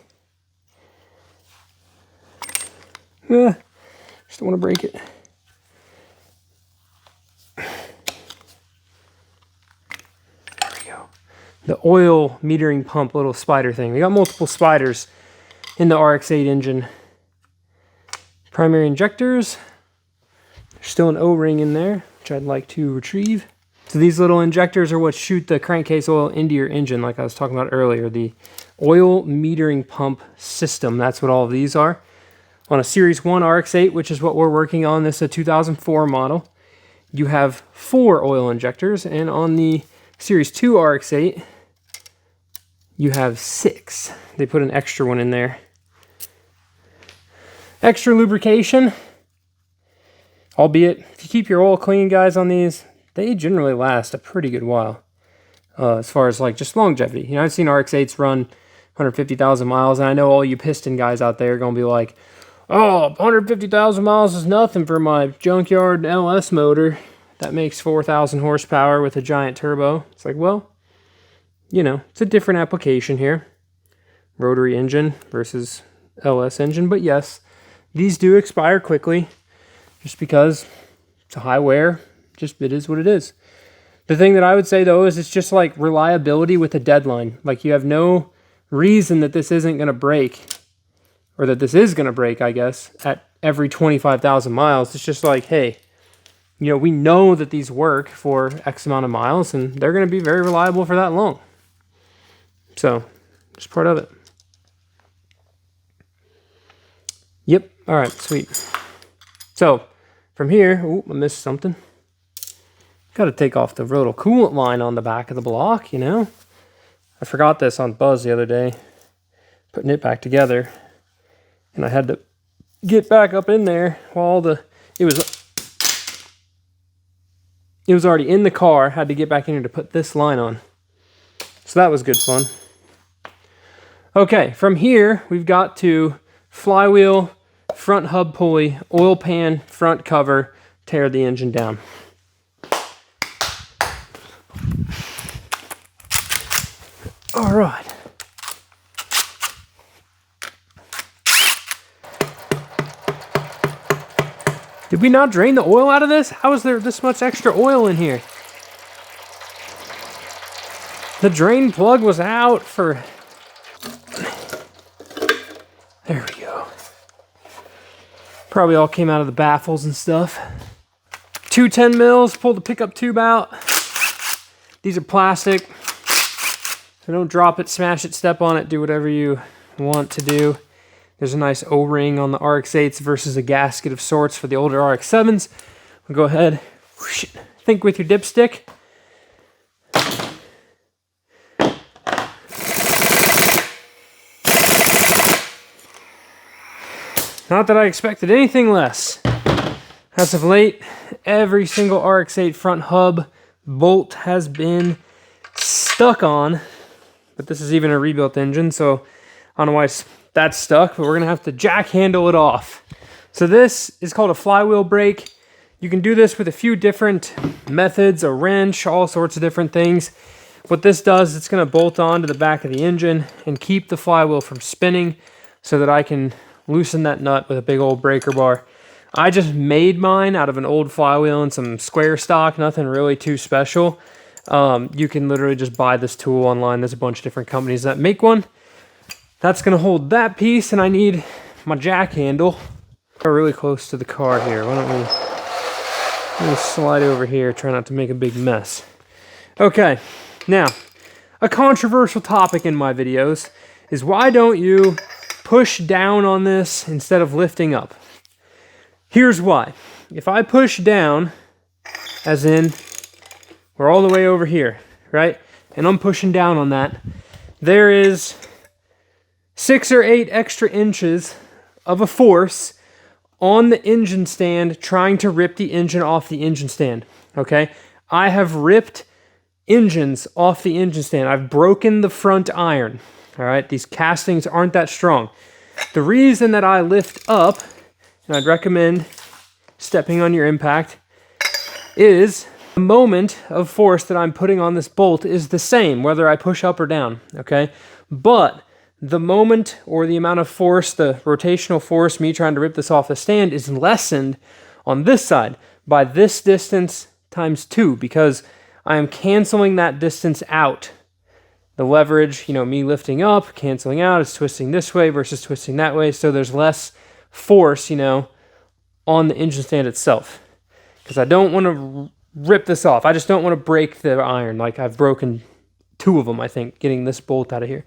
Just don't want to break it. The oil metering pump little spider thing. We got multiple spiders in the RX8 engine. Primary injectors. There's still an O-ring in there, which I'd like to retrieve. So these little injectors are what shoot the crankcase oil into your engine, like I was talking about earlier. The oil metering pump system, that's what all of these are. On a Series 1 RX8, which is what we're working on, this is a 2004 model, you have 4 oil injectors, and on the Series 2 RX8, you have 6. They put an extra one in there. Extra lubrication, albeit if you keep your oil clean, guys, on these, they generally last a pretty good while. As far as like just longevity. You know, I've seen RX8s run 150,000 miles, and I know all you piston guys out there are going to be like, oh, 150,000 miles is nothing for my junkyard LS motor that makes 4,000 horsepower with a giant turbo. It's like, well, you know, it's a different application here. Rotary engine versus LS engine. But yes, these do expire quickly just because it's a high wear. Just it is what it is. The thing that I would say, though, is it's just like reliability with a deadline. Like you have no reason that this isn't going to break, or that this is going to break, I guess, at every 25,000 miles. It's just like, hey, you know, we know that these work for X amount of miles, and they're going to be very reliable for that long. So, just part of it. Yep. All right, sweet. So, from here, oh, I missed something. Got to take off the rotor coolant line on the back of the block, you know. I forgot this on Buzz the other day, putting it back together. And I had to get back up in there while it was it was already in the car. Had to get back in here to put this line on. So that was good fun. Okay, from here, we've got to flywheel, front hub pulley, oil pan, front cover, tear the engine down. All right. Did we not drain the oil out of this? How is there this much extra oil in here? The drain plug was out for... There we go. Probably all came out of the baffles and stuff. 2 10 mils, pull the pickup tube out. These are plastic. So don't drop it, smash it, step on it, do whatever you want to do. There's a nice O-ring on the RX8s versus a gasket of sorts for the older RX7s. We'll go ahead, whoosh, think with your dipstick. Not that I expected anything less. As of late, every single RX8 front hub bolt has been stuck on, but this is even a rebuilt engine, so I don't know why that's stuck, but we're gonna have to jack handle it off. So this is called a flywheel brake. You can do this with a few different methods, a wrench, all sorts of different things. What this does, it's gonna bolt on to the back of the engine and keep the flywheel from spinning so that I can loosen that nut with a big old breaker bar. I just made mine out of an old flywheel and some square stock, nothing really too special. You can literally just buy this tool online. There's a bunch of different companies that make one. That's gonna hold that piece, and I need my jack handle. We're really close to the car here. Why don't we slide over here, try not to make a big mess. Okay, now, a controversial topic in my videos is why don't you push down on this instead of lifting up? Here's why. If I push down, as in, we're all the way over here, right? And I'm pushing down on that, there is 6 or 8 extra inches of a force on the engine stand trying to rip the engine off the engine stand, okay? I have ripped engines off the engine stand. I've broken the front iron, all right? These castings aren't that strong. The reason that I lift up, and I'd recommend stepping on your impact, is the moment of force that I'm putting on this bolt is the same, whether I push up or down, okay? But the moment or the amount of force, the rotational force, me trying to rip this off the stand, is lessened on this side by this distance times 2, because I am canceling that distance out. The leverage, you know, me lifting up, canceling out, is twisting this way versus twisting that way, so there's less force, you know, on the engine stand itself. Because I don't want to rip this off. I just don't want to break the iron. Like, I've broken 2 of them, I think, getting this bolt out of here.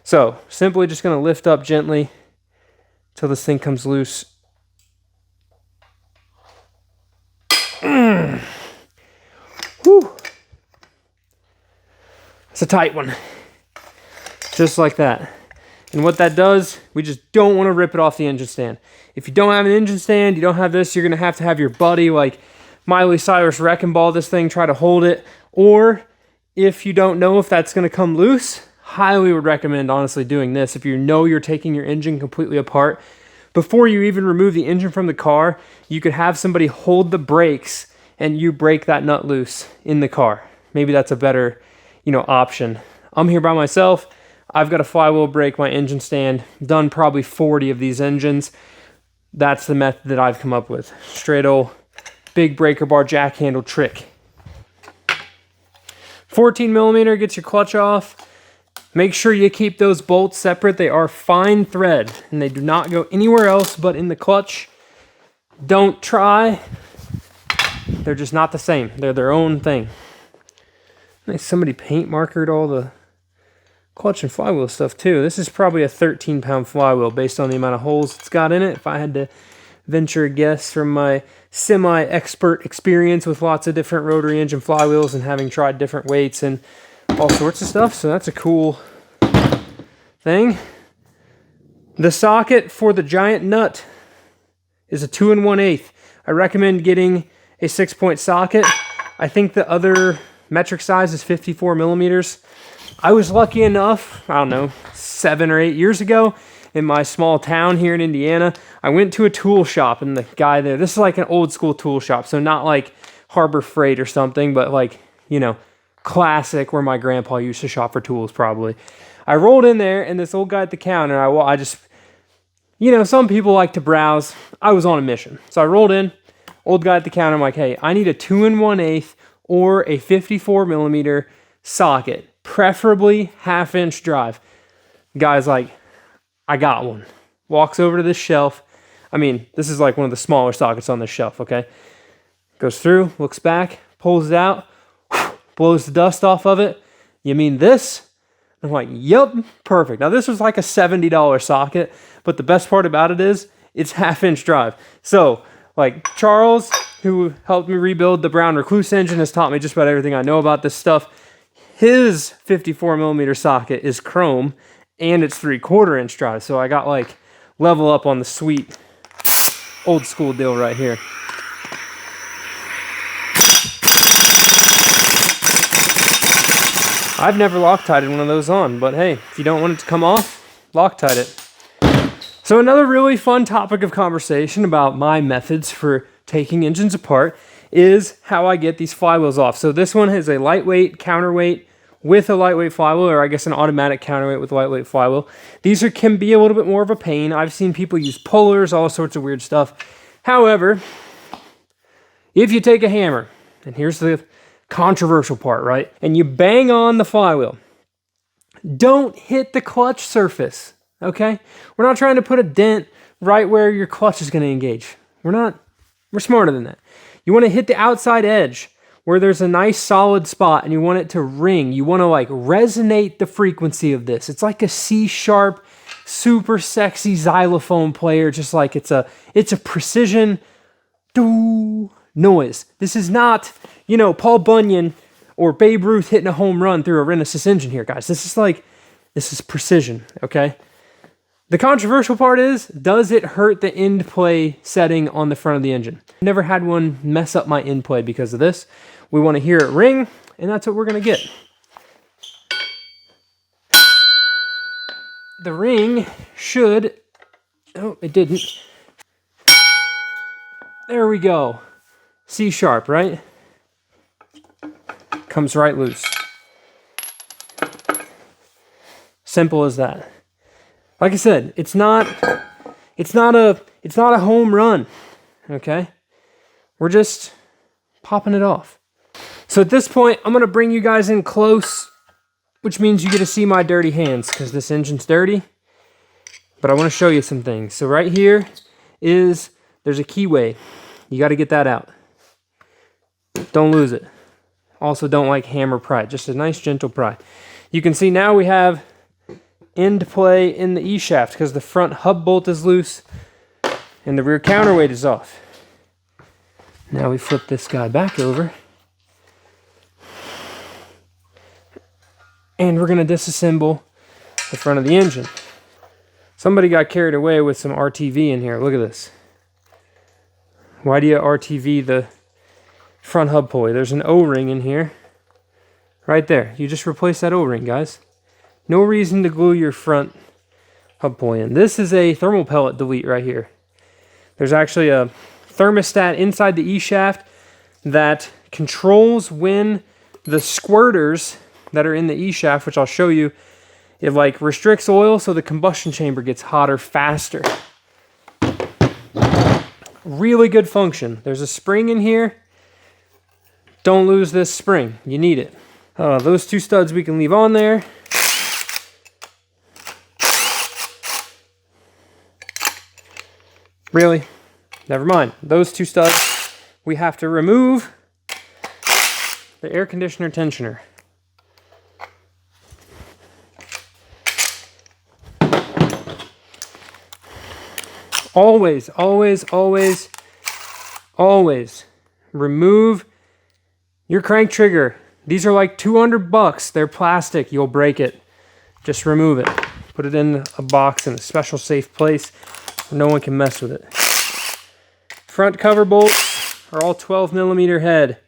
So, simply just going to lift up gently till this thing comes loose. Whew. It's a tight one. Just like that. And what that does, we just don't want to rip it off the engine stand. If you don't have an engine stand, you don't have this, you're going to have your buddy, like Miley Cyrus, wrecking ball this thing, try to hold it. Or if you don't know if that's going to come loose, highly would recommend honestly doing this. If you know you're taking your engine completely apart, before you even remove the engine from the car, you could have somebody hold the brakes and you break that nut loose in the car. Maybe that's a better, you know, option. I'm here by myself. I've got a flywheel brake my engine stand, done probably 40 of these engines. That's the method that I've come up with. Straight old big breaker bar jack handle trick. 14 millimeter gets your clutch off. Make sure you keep those bolts separate. They are fine thread and they do not go anywhere else but in the clutch. Don't try. They're just not the same. They're their own thing. Nice, somebody paint markered all the clutch and flywheel stuff too. This is probably a 13-pound flywheel based on the amount of holes it's got in it. If I had to venture a guess from my semi-expert experience with lots of different rotary engine flywheels and having tried different weights and all sorts of stuff. So that's a cool thing. The socket for the giant nut is a 2 1/8. I recommend getting a 6-point socket. I think the other metric size is 54 millimeters. I was lucky enough, I don't know, 7 or 8 years ago in my small town here in Indiana, I went to a tool shop, and the guy there, this is like an old school tool shop, so not like Harbor Freight or something, but like, you know, classic where my grandpa used to shop for tools probably. I rolled in there, and this old guy at the counter, I just, you know, some people like to browse. I was on a mission. So I rolled in, old guy at the counter, I'm like, hey, I need a 2 1/8 or a 54 millimeter socket, preferably 1/2 inch drive. The guy's like, I got one. Walks over to this shelf. I mean, this is like one of the smaller sockets on this shelf, okay? Goes through, looks back, pulls it out, blows the dust off of it. You mean this? I'm like, yep, perfect. Now this was like a $70 socket, but the best part about it is it's 1/2 inch drive. So like Charles, who helped me rebuild the Brown Recluse engine, has taught me just about everything I know about this stuff. His 54 millimeter socket is chrome, and it's 3/4 inch drive. So I got like level up on the sweet old school deal right here. I've never Loctited one of those on, but hey, if you don't want it to come off, Loctite it. So another really fun topic of conversation about my methods for taking engines apart is how I get these flywheels off. So this one is a lightweight counterweight with a lightweight flywheel, or I guess an automatic counterweight with a lightweight flywheel. These can be a little bit more of a pain. I've seen people use pullers, all sorts of weird stuff. However, if you take a hammer, and here's the controversial part, right? And you bang on the flywheel, don't hit the clutch surface, okay? We're not trying to put a dent right where your clutch is going to engage. We're smarter than that. You want to hit the outside edge where there's a nice solid spot, and you want it to ring. You want to like resonate the frequency of this. It's like a C-sharp, super sexy xylophone player, just like it's a precision noise. This is not, you know, Paul Bunyan or Babe Ruth hitting a home run through a Renesis engine here, guys. This is precision, okay? The controversial part is, does it hurt the end play setting on the front of the engine? Never had one mess up my end play because of this. We want to hear it ring, and that's what we're going to get. The ring should, oh, it didn't. There we go. C-sharp, right? Comes right loose. Simple as that. Like I said, it's not a home run, okay? We're just popping it off. So at this point, I'm gonna bring you guys in close, which means you get to see my dirty hands because this engine's dirty. But I want to show you some things. So right here there's a keyway. You got to get that out. Don't lose it. Also, don't like hammer pry. Just a nice gentle pry. You can see now we have end play in the E-shaft because the front hub bolt is loose and the rear counterweight is off. Now we flip this guy back over. And we're going to disassemble the front of the engine. Somebody got carried away with some RTV in here. Look at this. Why do you RTV the front hub pulley? There's an O-ring in here. Right there. You just replace that O-ring, guys. No reason to glue your front hub pulley in. This is a thermal pellet delete right here. There's actually a thermostat inside the E-shaft that controls when the squirters that are in the E-shaft, which I'll show you, it like restricts oil so the combustion chamber gets hotter faster. Really good function. There's a spring in here. Don't lose this spring. You need it. Those two studs we can leave on there. Really? Never mind. Those two studs we have to remove. The air conditioner tensioner. Always, always, always, always remove your crank trigger. These are like $200. They're plastic. You'll break it. Just remove it. Put it in a box in a special safe place where no one can mess with it. Front cover bolts are all 12 millimeter head.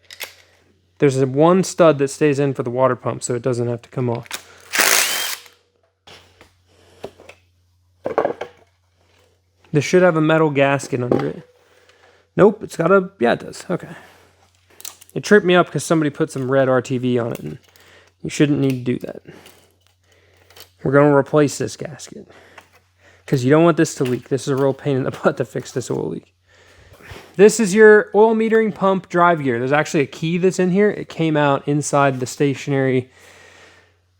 There's one stud that stays in for the water pump, so it doesn't have to come off. This should have a metal gasket under it. Nope, it's got a, yeah, it does. Okay. It tripped me up because somebody put some red RTV on it, and you shouldn't need to do that. We're going to replace this gasket because you don't want this to leak. This is a real pain in the butt to fix this oil leak. This is your oil metering pump drive gear. There's actually a key that's in here. It came out inside the stationary.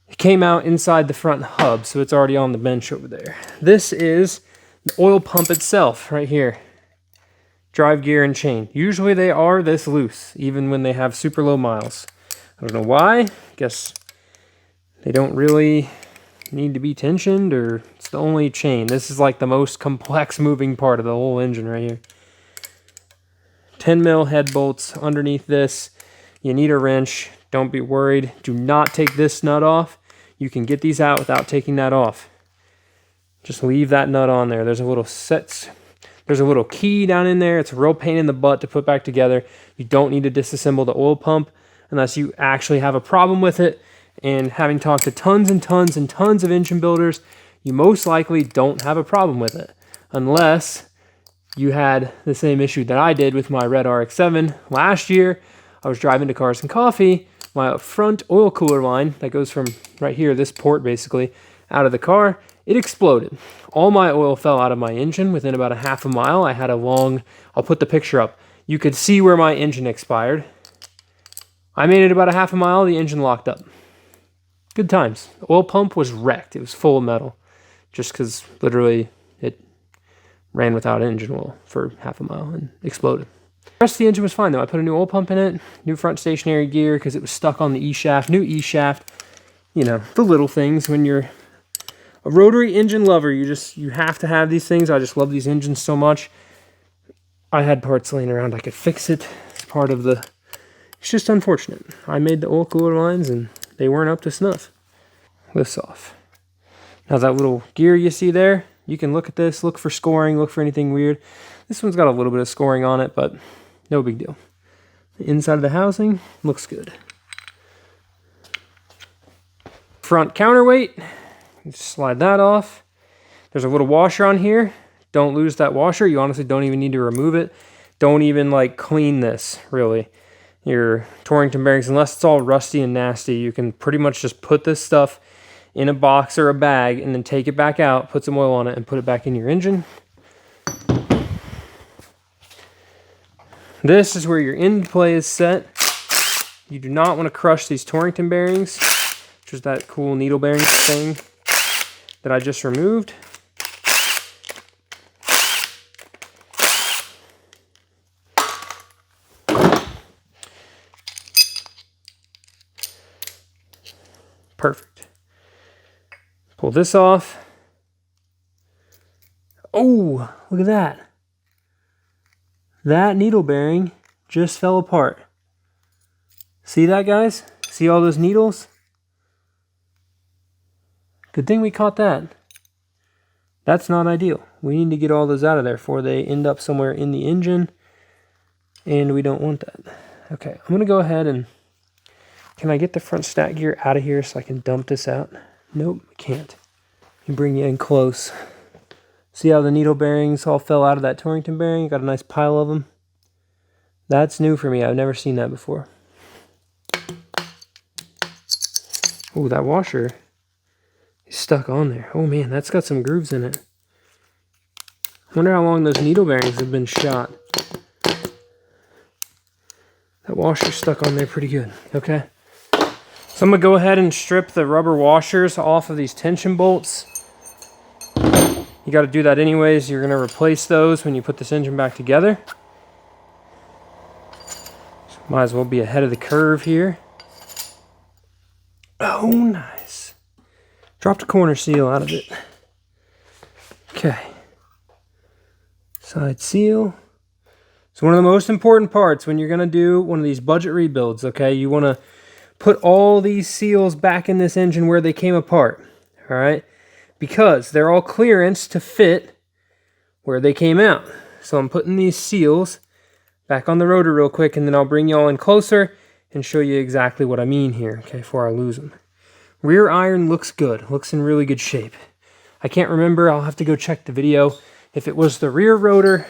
It came out inside the front hub, so it's already on the bench over there. This is the oil pump itself right here. Drive gear and chain. Usually they are this loose, even when they have super low miles. I don't know why. Guess they don't really need to be tensioned, or it's the only chain. This is like the most complex moving part of the whole engine right here. 10 mil head bolts underneath this. You need a wrench. Don't be worried. Do not take this nut off. You can get these out without taking that off. Just leave that nut on there. There's a little key down in there. It's a real pain in the butt to put back together. You don't need to disassemble the oil pump unless you actually have a problem with it. And having talked to tons and tons and tons of engine builders, you most likely don't have a problem with it. Unless you had the same issue that I did with my red RX7 last year. I was driving to Cars and Coffee. My front oil cooler line that goes from right here, this port basically, out of the car, it exploded. All my oil fell out of my engine within about a half a mile. I had a long, I'll put the picture up. You could see where my engine expired. I made it about a half a mile, the engine locked up. Good times. The oil pump was wrecked. It was full of metal. Just because literally it ran without engine oil for half a mile and exploded. The rest of the engine was fine though. I put a new oil pump in it, new front stationary gear because it was stuck on the E-shaft, new E-shaft. You know, the little things when you're a rotary engine lover, you have to have these things. I just love these engines so much. I had parts laying around. I could fix it. It's part of the... It's just unfortunate. I made the oil cooler lines and they weren't up to snuff. Lifts off. Now that little gear you see there, you can look at this, look for scoring, look for anything weird. This one's got a little bit of scoring on it, but no big deal. The inside of the housing looks good. Front counterweight. Just slide that off. There's a little washer on here. Don't lose that washer. You honestly don't even need to remove it. Don't even like clean this, really. Your Torrington bearings, unless it's all rusty and nasty, you can pretty much just put this stuff in a box or a bag and then take it back out, put some oil on it, and put it back in your engine. This is where your Endplay is set. You do not want to crush these Torrington bearings, which is that cool needle bearing thing that I just removed. Perfect. Pull this off. Oh, look at that. That needle bearing just fell apart. See that, guys? See all those needles? Good thing we caught that. That's not ideal. We need to get all those out of there before they end up somewhere in the engine, and we don't want that. Okay, I'm going to go ahead and... Can I get the front stack gear out of here so I can dump this out? Nope, I can't. Let me bring you in close. See how the needle bearings all fell out of that Torrington bearing? Got a nice pile of them. That's new for me. I've never seen that before. Oh, that washer is stuck on there. Oh man, that's got some grooves in it. I wonder how long those needle bearings have been shot. That washer's stuck on there pretty good. Okay. So I'm going to go ahead and strip the rubber washers off of these tension bolts. You got to do that anyways. You're going to replace those when you put this engine back together. So might as well be ahead of the curve here. Oh, nice. Dropped a corner seal out of it. Okay. Side seal. So one of the most important parts when you're going to do one of these budget rebuilds, okay, you want to put all these seals back in this engine where they came apart, all right? Because they're all clearance to fit where they came out. So I'm putting these seals back on the rotor real quick, and then I'll bring you all in closer, and show you exactly what I mean here, okay, before I lose them. Rear iron looks good, looks in really good shape. I can't remember, I'll have to go check the video, if it was the rear rotor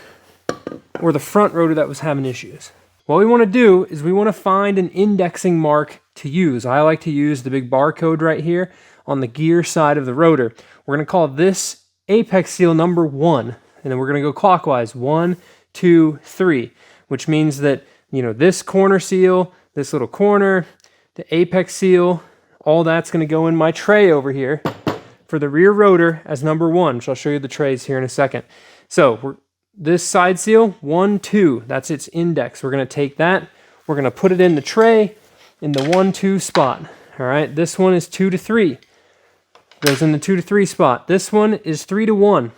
or the front rotor that was having issues. What we want to do is we want to find an indexing mark to use. I like to use the big barcode right here on the gear side of the rotor. We're going to call this apex seal number 1, and then we're going to go clockwise, 1, 2, 3, which means that, you know, this corner seal, this little corner, the apex seal, all that's going to go in my tray over here for the rear rotor as number 1, which I'll show you the trays here in a second. So this side seal, 1, 2, that's its index. We're going to take that, we're going to put it in the tray in the 1, 2 spot. All right, this one is 2 to 3. Goes in the 2 to 3 spot. This one is 3 to 1.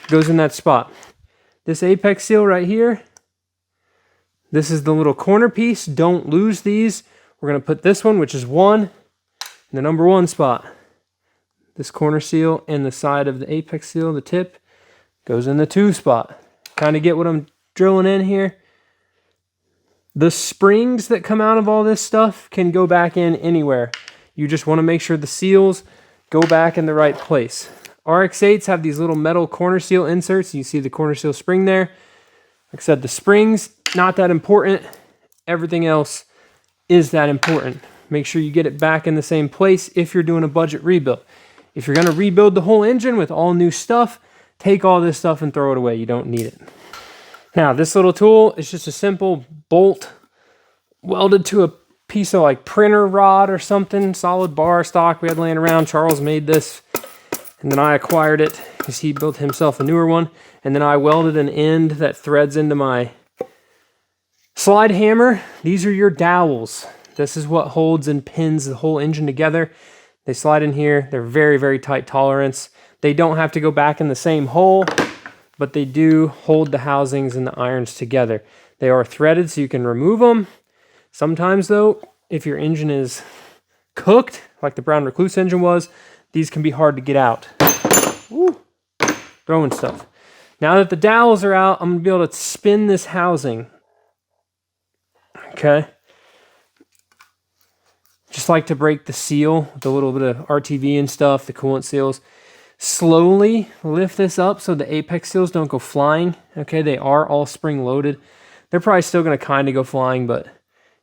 Goes in that spot. This apex seal right here, this is the little corner piece. Don't lose these. We're going to put this one, which is 1, in the number 1 spot. This corner seal and the side of the apex seal, the tip, goes in the 2 spot. Kind of get what I'm drilling in here. The springs that come out of all this stuff can go back in anywhere. You just want to make sure the seals go back in the right place. RX8s have these little metal corner seal inserts. You see the corner seal spring there. Like I said, the springs, not that important. Everything else is that important. Make sure you get it back in the same place if you're doing a budget rebuild. If you're going to rebuild the whole engine with all new stuff, take all this stuff and throw it away. You don't need it. Now, this little tool is just a simple bolt welded to a piece of like printer rod or something, solid bar stock we had laying around. Charles made this, and then I acquired it because he built himself a newer one. And then I welded an end that threads into my slide hammer. These are your dowels. This is what holds and pins the whole engine together. They slide in here. They're very, very tight tolerance. They don't have to go back in the same hole, but they do hold the housings and the irons together. They are threaded so you can remove them. Sometimes though, if your engine is cooked, like the Brown Recluse engine was, these can be hard to get out. Woo. Throwing stuff. Now that the dowels are out, I'm going to be able to spin this housing. Okay. Just like to break the seal with a little bit of RTV and stuff, the coolant seals. Slowly lift this up so the apex seals don't go flying. Okay, they are all spring loaded. They're probably still going to kind of go flying, but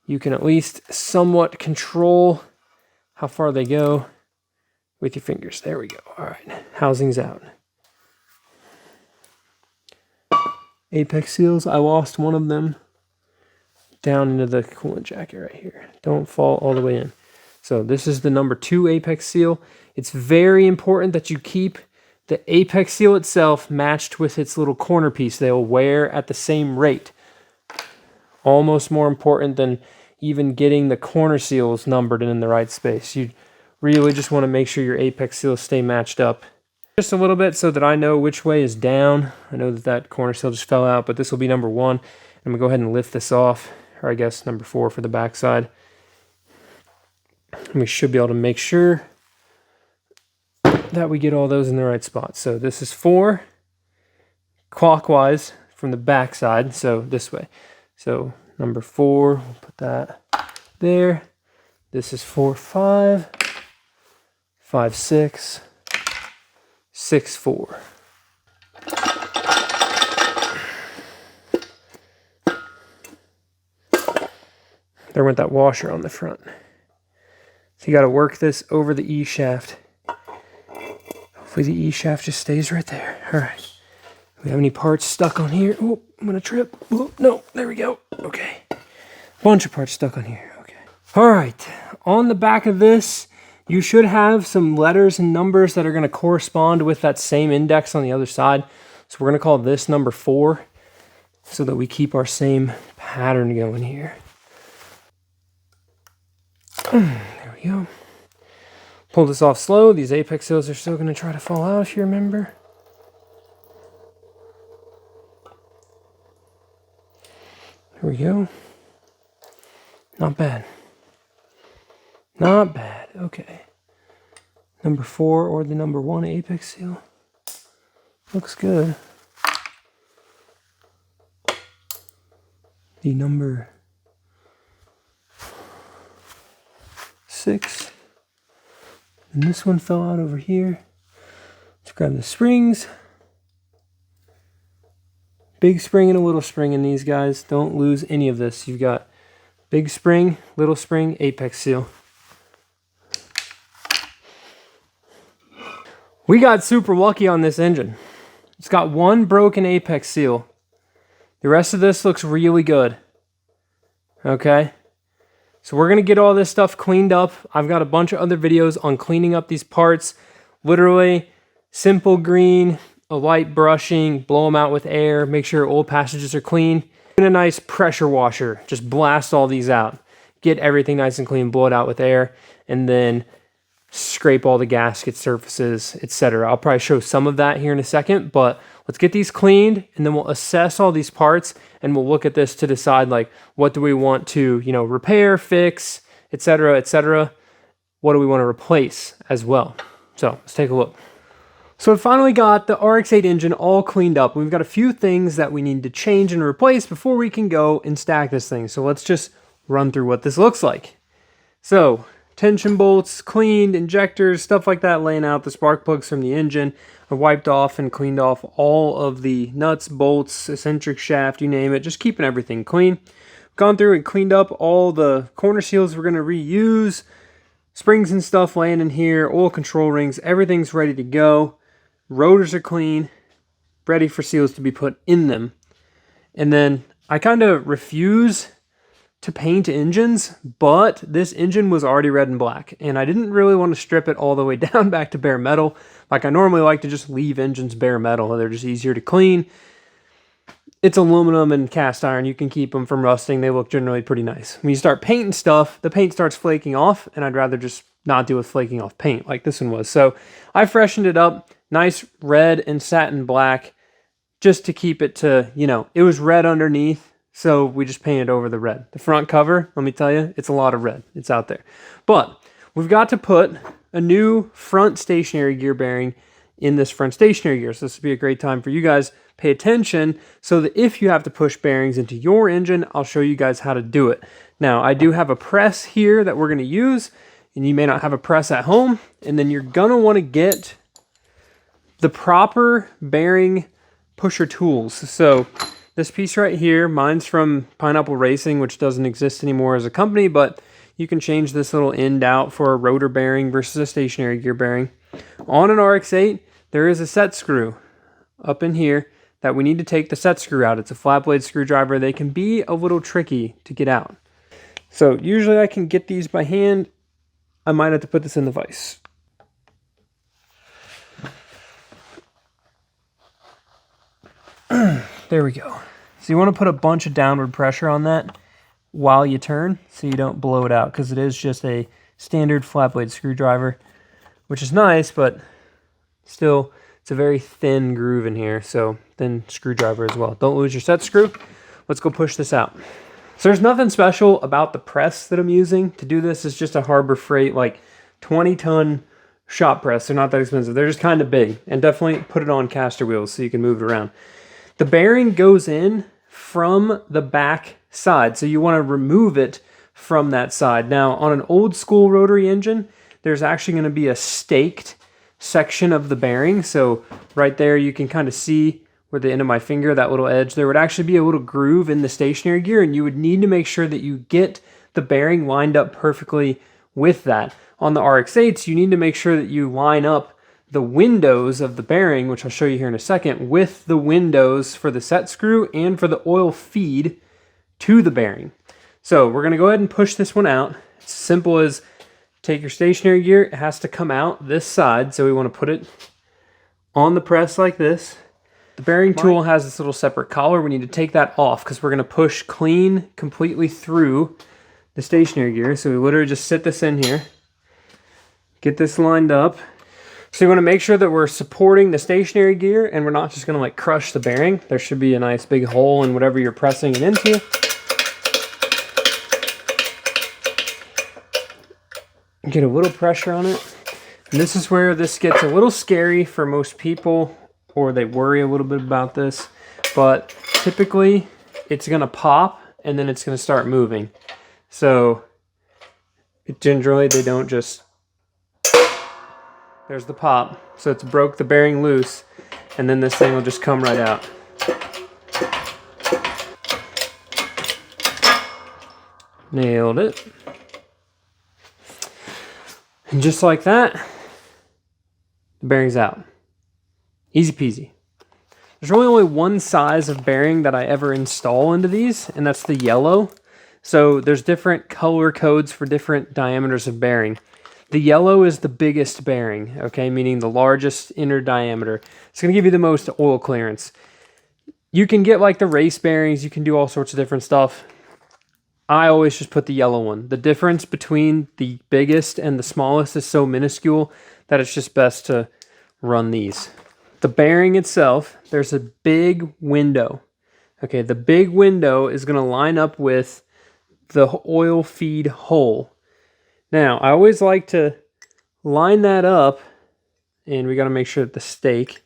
you can at least somewhat control how far they go with your fingers. There we go. All right, housing's out. Apex seals, I lost one of them down into the coolant jacket right here. Don't fall all the way in. So this is the number 2 apex seal. It's very important that you keep the apex seal itself matched with its little corner piece. They'll wear at the same rate. Almost more important than even getting the corner seals numbered and in the right space. You really just want to make sure your apex seals stay matched up just a little bit so that I know which way is down. I know that that corner seal just fell out, but this will be number 1. I'm going to go ahead and lift this off, or I guess number 4 for the backside. And we should be able to make sure that we get all those in the right spot. So this is 4 clockwise from the backside, so this way. So number 4, we'll put that there. This is 4, 5, 5, 6, 6, 4. There went that washer on the front. So you got to work this over the E-shaft. Hopefully the E-shaft just stays right there. All right. Do we have any parts stuck on here? Oh, I'm going to trip. Oh, no, there we go. Okay. Bunch of parts stuck on here. Okay. All right. On the back of this, you should have some letters and numbers that are going to correspond with that same index on the other side. So we're going to call this number 4 so that we keep our same pattern going here. There we go. Pull this off slow. These apex seals are still going to try to fall out, if you remember. There we go. Not bad. Not bad. Okay. Number 4 or the number 1 apex seal. Looks good. The number 6. And this one fell out over here. Let's grab the springs. Big spring and a little spring in these guys. Don't lose any of this. You've got big spring, little spring, apex seal. We got super lucky on this engine. It's got one broken apex seal. The rest of this looks really good. Okay? So we're going to get all this stuff cleaned up. I've got a bunch of other videos on cleaning up these parts. Literally, simple green, a light brushing, blow them out with air, make sure oil passages are clean. And a nice pressure washer. Just blast all these out. Get everything nice and clean, blow it out with air, and then scrape all the gasket surfaces, etc. I'll probably show some of that here in a second, but let's get these cleaned, and then we'll assess all these parts, and we'll look at this to decide, like, what do we want to, you know, repair, fix, etc., etc. What do we want to replace as well? So let's take a look. So we finally got the RX8 engine all cleaned up. We've got a few things that we need to change and replace before we can go and stack this thing. So let's just run through what this looks like. So tension bolts cleaned, injectors, stuff like that laying out, the spark plugs from the engine. I wiped off and cleaned off all of the nuts, bolts, eccentric shaft, you name it, just keeping everything clean. Gone through and cleaned up all the corner seals we're going to reuse, springs and stuff laying in here, oil control rings, everything's ready to go. Rotors are clean, ready for seals to be put in them. And then I kind of refuse to paint engines, but this engine was already red and black, and I didn't really want to strip it all the way down back to bare metal. Like, I normally like to just leave engines bare metal. They're just easier to clean. It's aluminum and cast iron. You can keep them from rusting. They look generally pretty nice. When you start painting stuff, the paint starts flaking off, and I'd rather just not deal with flaking off paint like this one was. So I freshened it up. Nice red and satin black, just to keep it to, you know, it was red underneath, so we just painted over the red. The front cover, let me tell you, it's a lot of red. It's out there. But we've got to put a new front stationary gear bearing in this front stationary gear. So this would be a great time for you guys. Pay attention so that if you have to push bearings into your engine, I'll show you guys how to do it. Now, I do have a press here that we're going to use, and you may not have a press at home, and then you're going to want to get the proper bearing pusher tools. So this piece right here, mine's from Pineapple Racing, which doesn't exist anymore as a company, but you can change this little end out for a rotor bearing versus a stationary gear bearing. On an RX8, there is a set screw up in here that we need to take the set screw out. It's a flat blade screwdriver. They can be a little tricky to get out. So usually I can get these by hand. I might have to put this in the vise. There we go. So you want to put a bunch of downward pressure on that while you turn so you don't blow it out, because it is just a standard flat blade screwdriver, which is nice, but still it's a very thin groove in here, so thin screwdriver as well. Don't lose your set screw. Let's go push this out. So there's nothing special about the press that I'm using to do this. It's just a Harbor Freight, like 20-ton shop press. They're not that expensive. They're just kind of big, and definitely put it on caster wheels so you can move it around. The bearing goes in from the back side, so you want to remove it from that side. Now, on an old school rotary engine, there's actually going to be a staked section of the bearing. So right there, you can kind of see where the end of my finger, that little edge, there would actually be a little groove in the stationary gear, and you would need to make sure that you get the bearing lined up perfectly with that. On the RX8s, you need to make sure that you line up the windows of the bearing, which I'll show you here in a second, with the windows for the set screw and for the oil feed to the bearing. So we're going to go ahead and push this one out. It's as simple as take your stationary gear. It has to come out this side, so we want to put it on the press like this. The bearing tool has this little separate collar. We need to take that off because we're going to push clean completely through the stationary gear. So we literally just sit this in here, get this lined up. So you want to make sure that we're supporting the stationary gear and we're not just going to like crush the bearing. There should be a nice big hole in whatever you're pressing it into. Get a little pressure on it. And this is where this gets a little scary for most people, or they worry a little bit about this. But typically it's going to pop and then it's going to start moving. So Generally, they don't just... There's the pop. So it's broke the bearing loose, and then this thing will just come right out. Nailed it. And just like that, the bearing's out. Easy peasy. There's really only one size of bearing that I ever install into these, and that's the yellow. So there's different color codes for different diameters of bearing. The yellow is the biggest bearing, okay, meaning the largest inner diameter. It's going to give you the most oil clearance. You can get like the race bearings, you can do all sorts of different stuff. I always just put the yellow one. The difference between the biggest and the smallest is so minuscule that it's just best to run these. The bearing itself, there's a big window. Okay, the big window is going to line up with the oil feed hole. Now, I always like to line that up, and we got to make sure that the stake,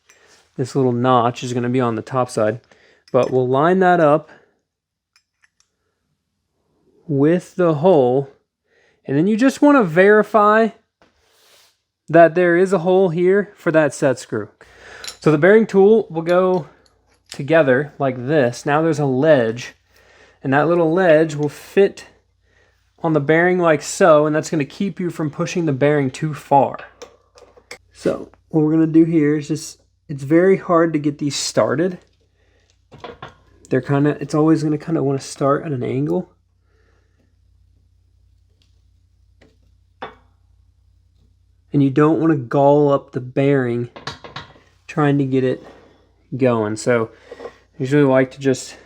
this little notch, is going to be on the top side. But we'll line that up with the hole, and then you just want to verify that there is a hole here for that set screw. So the bearing tool will go together like this. Now there's a ledge, and that little ledge will fit on the bearing like so, and that's going to keep you from pushing the bearing too far. So what we're going to do here is just, it's very hard to get these started. They're kind of, it's always going to kind of want to start at an angle. And you don't want to gall up the bearing trying to get it going. So I usually like to just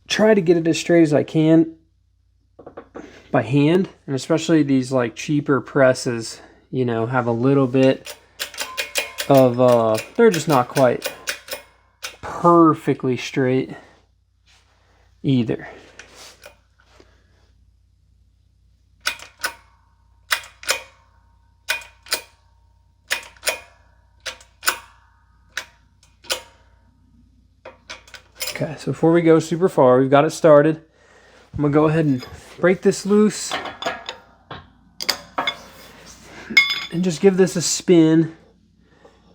try to get it as straight as I can by hand. And especially these like cheaper presses, you know, have a little bit of, they're just not quite perfectly straight either. Okay, so before we go super far, we've got it started. I'm gonna go ahead and break this loose and just give this a spin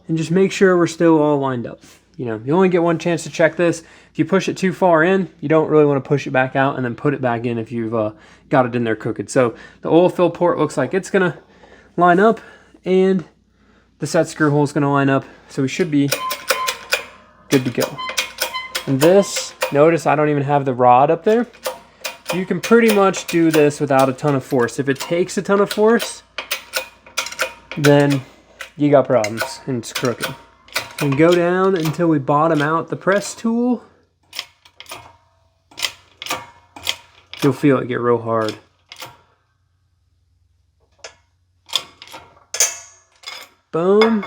and just make sure we're still all lined up. You know, you only get one chance to check this. If you push it too far in, you don't really want to push it back out and then put it back in if you've got it in there crooked. So the oil fill port looks like it's gonna line up and the set screw hole is gonna line up. So we should be good to go. And this, notice I don't even have the rod up there. You can pretty much do this without a ton of force. If it takes a ton of force, then you got problems and it's crooked. And go down until we bottom out the press tool. You'll feel it get real hard. Boom.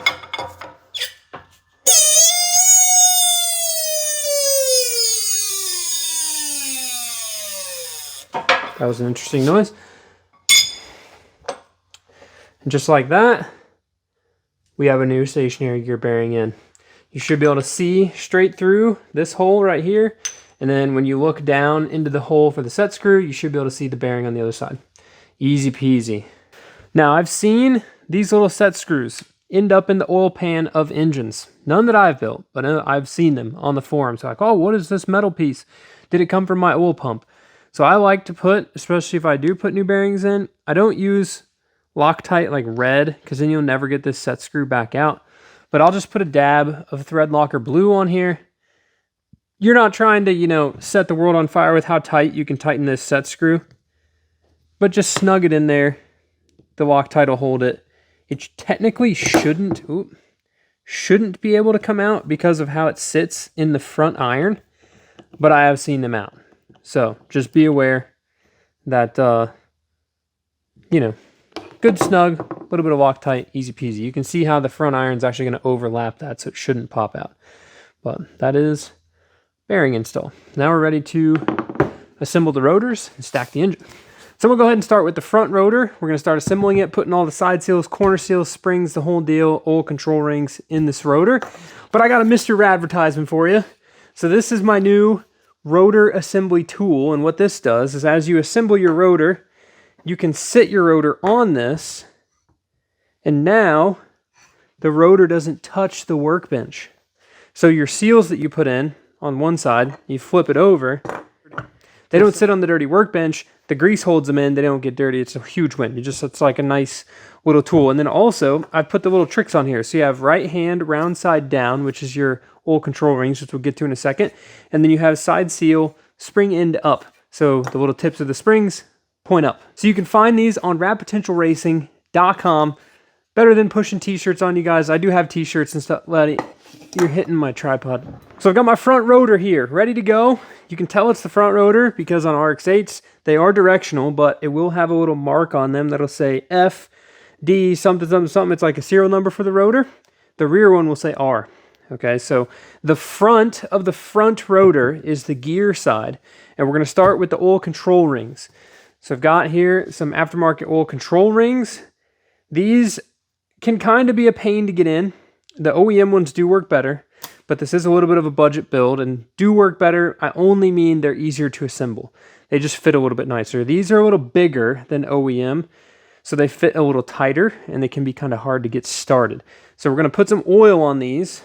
That was an interesting noise. And just like that, we have a new stationary gear bearing in. You should be able to see straight through this hole right here. And then when you look down into the hole for the set screw, you should be able to see the bearing on the other side. Easy peasy. Now I've seen these little set screws end up in the oil pan of engines. None that I've built, but I've seen them on the forums. Like, oh, what is this metal piece? Did it come from my oil pump? So I like to put, especially if I do put new bearings in, I don't use Loctite like red, because then you'll never get this set screw back out. But I'll just put a dab of Thread Locker Blue on here. You're not trying to, you know, set the world on fire with how tight you can tighten this set screw. But just snug it in there. The Loctite will hold it. It technically shouldn't be able to come out because of how it sits in the front iron. But I have seen them out. So just be aware that, you know, good snug, a little bit of Loctite, easy peasy. You can see how the front iron is actually going to overlap that, so it shouldn't pop out. But that is bearing install. Now we're ready to assemble the rotors and stack the engine. So we'll go ahead and start with the front rotor. We're going to start assembling it, putting all the side seals, corner seals, springs, the whole deal, oil control rings in this rotor. But I got a Mr. Radvertisement for you. So this is my new Rotor Assembly tool, and what this does is as you assemble your rotor, you can sit your rotor on this, and now the rotor doesn't touch the workbench. So your seals that you put in on one side, you flip it over, they don't sit on the dirty workbench. The grease holds them in, they don't get dirty. It's a huge win. It's like a nice little tool. And then also, I put the little tricks on here. So you have right hand round side down, which is your oil control rings, which we'll get to in a second. And then you have side seal, spring end up. So the little tips of the springs point up. So you can find these on radpotentialracing.com. Better than pushing t-shirts on you guys. I do have t-shirts and stuff. You're hitting my tripod. So I've got my front rotor here, ready to go. You can tell it's the front rotor because on RX8s, they are directional, but it will have a little mark on them that'll say F, D, something, something, something. It's like a serial number for the rotor. The rear one will say R. Okay, so the front of the front rotor is the gear side, and we're going to start with the oil control rings. So I've got here some aftermarket oil control rings. These can kind of be a pain to get in. The OEM ones do work better, but this is a little bit of a budget build and do work better. I only mean they're easier to assemble. They just fit a little bit nicer. These are a little bigger than OEM, so they fit a little tighter and they can be kind of hard to get started. So we're going to put some oil on these,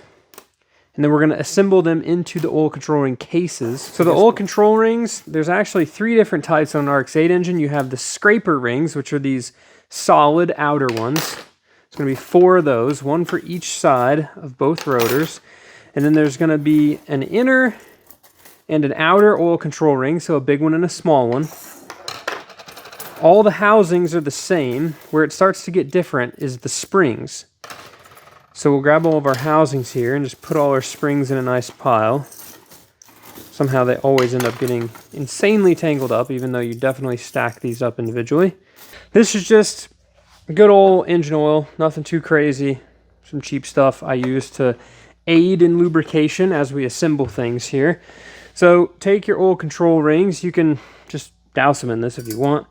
and then we're going to assemble them into the oil control ring cases. So the oil control rings, there's actually 3 different types on an RX8 engine. You have the scraper rings, which are these solid outer ones. It's going to be 4 of those, 1 for each side of both rotors. And then there's going to be an inner and an outer oil control ring, so a big one and a small one. All the housings are the same. Where it starts to get different is the springs. So we'll grab all of our housings here and just put all our springs in a nice pile. Somehow they always end up getting insanely tangled up, even though you definitely stack these up individually. This is just good old engine oil, nothing too crazy. Some cheap stuff I use to aid in lubrication as we assemble things here. So take your oil control rings. You can just douse them in this if you want.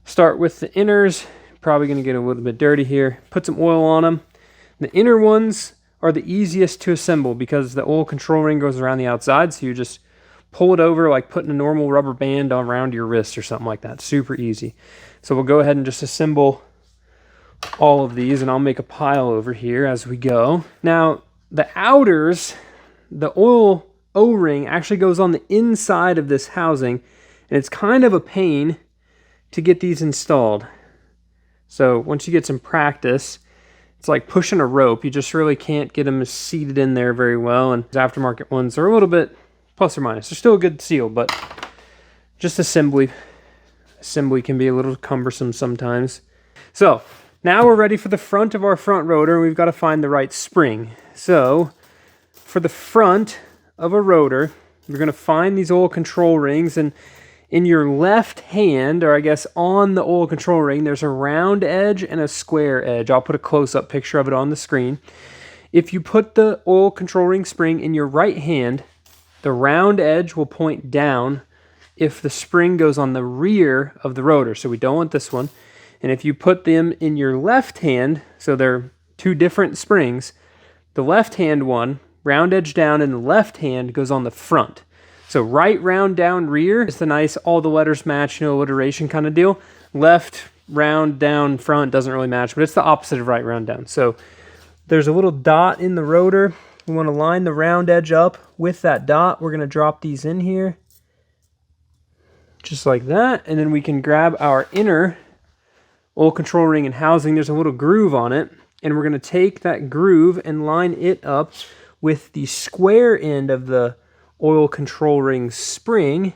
Start with the inners. Probably going to get a little bit dirty here. Put some oil on them. The inner ones are the easiest to assemble because the oil control ring goes around the outside, so you just pull it over like putting a normal rubber band around your wrist or something like that. Super easy. So we'll go ahead and just assemble all of these, and I'll make a pile over here as we go. Now, the outers, the oil O-ring actually goes on the inside of this housing, and it's kind of a pain to get these installed. So once you get some practice, it's like pushing a rope. You just really can't get them seated in there very well, and the aftermarket ones are a little bit plus or minus. They're still a good seal, but just assembly can be a little cumbersome sometimes. So now we're ready for the front of our front rotor, and we've got to find the right spring. So for the front of a rotor, you're going to find these oil control rings, and in your left hand, or I guess on the oil control ring, there's a round edge and a square edge. I'll put a close-up picture of it on the screen. If you put the oil control ring spring in your right hand, the round edge will point down if the spring goes on the rear of the rotor. So we don't want this one. And if you put them in your left hand, so they're 2 different springs, the left hand one, round edge down, and the left hand goes on the front. So right round down rear is the nice all the letters match, alliteration kind of deal. Left round down front doesn't really match, but it's the opposite of right round down. So there's a little dot in the rotor. We want to line the round edge up with that dot. We're going to drop these in here just like that, and then we can grab our inner oil control ring and housing. There's a little groove on it, and we're going to take that groove and line it up with the square end of the oil control ring spring.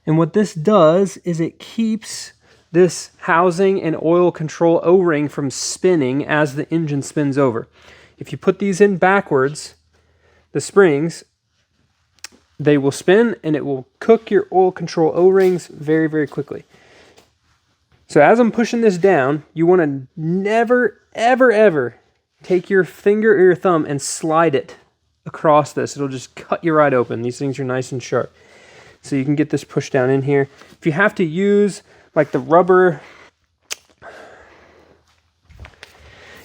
And what this does is it keeps this housing and oil control O-ring from spinning as the engine spins over. If you put these in backwards, the springs, they will spin and it will cook your oil control O-rings very, very quickly. So as I'm pushing this down, you want to never, ever, ever take your finger or your thumb and slide it across this. It'll just cut you right open. These things are nice and sharp. So you can get this pushed down in here. If you have to use like the rubber,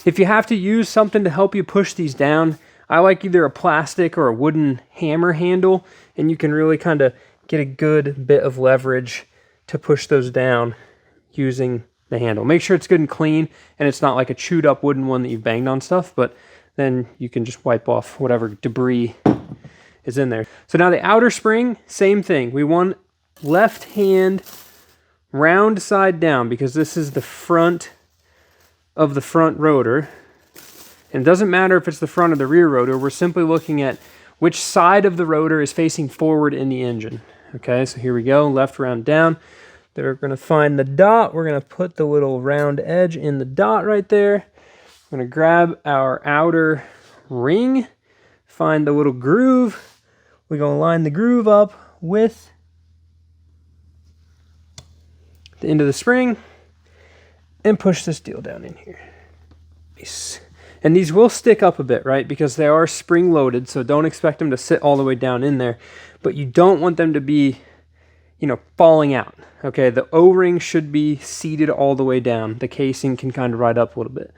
if you have to use something to help you push these down, I like either a plastic or a wooden hammer handle, and you can really kind of get a good bit of leverage to push those down. using the handle. Make sure it's good and clean and it's not like a chewed up wooden one that you've banged on stuff, but then you can just wipe off whatever debris is in there. So now the outer spring, same thing. We want left hand round side down because this is the front of the front rotor. And it doesn't matter if it's the front or the rear rotor. We're simply looking at which side of the rotor is facing forward in the engine. Okay, so here we go, left round down. They're going to find the dot. We're going to put the little round edge in the dot right there. We're going to grab our outer ring, find the little groove. We're going to line the groove up with the end of the spring and push this deal down in here. Nice. And these will stick up a bit, right? Because they are spring loaded, so don't expect them to sit all the way down in there. But you don't want them to be, you know, falling out. Okay, the O-ring should be seated all the way down. The casing can kind of ride up a little bit.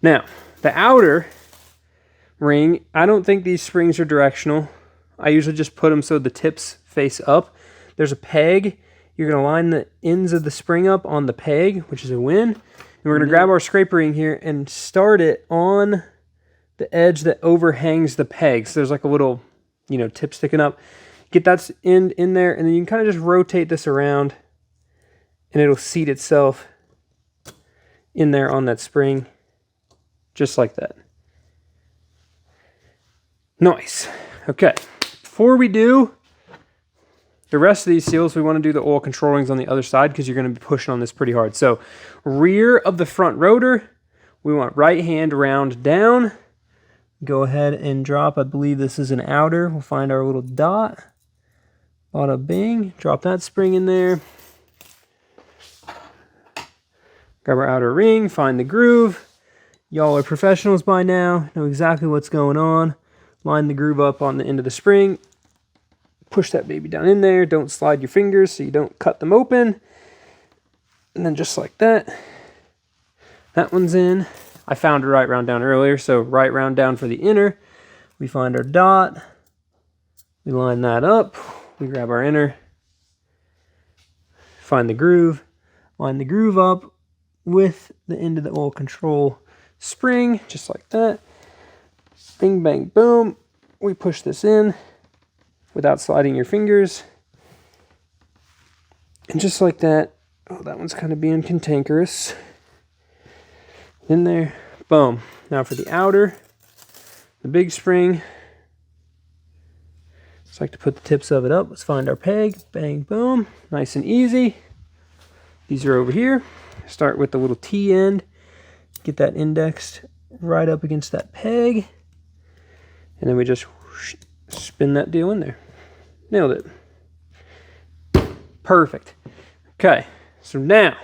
Now, the outer ring, I don't think these springs are directional. I usually just put them so the tips face up. There's a peg. You're going to line the ends of the spring up on the peg, which is a win. And we're going to grab our scraper ring here and start it on the edge that overhangs the peg. So there's like a little, you know, tip sticking up. Get that end in there, and then you can kind of just rotate this around, and it'll seat itself in there on that spring, just like that. Nice. Okay. Before we do the rest of these seals, we want to do the oil control rings on the other side because you're going to be pushing on this pretty hard. So rear of the front rotor, we want right hand round down. Go ahead and drop, I believe this is an outer. We'll find our little dot. Bada bing. Drop that spring in there. Grab our outer ring, find the groove. Y'all are professionals by now, know exactly what's going on. Line the groove up on the end of the spring. Push that baby down in there. Don't slide your fingers so you don't cut them open. And then just like that. That one's in. I found a right round down earlier, so right round down for the inner. We find our dot. We line that up. We grab our inner. Find the groove. Line the groove up with the end of the oil control spring, just like that. Bing, bang, boom. We push this in without sliding your fingers. And just like that. Oh, that one's kind of being cantankerous. In there. Boom. Now for the outer, the big spring. Just like to put the tips of it up. Let's find our peg. Bang, boom. Nice and easy. These are over here. Start with the little T end. Get that indexed right up against that peg. And then we just spin that deal in there. Nailed it. Perfect. Okay, so now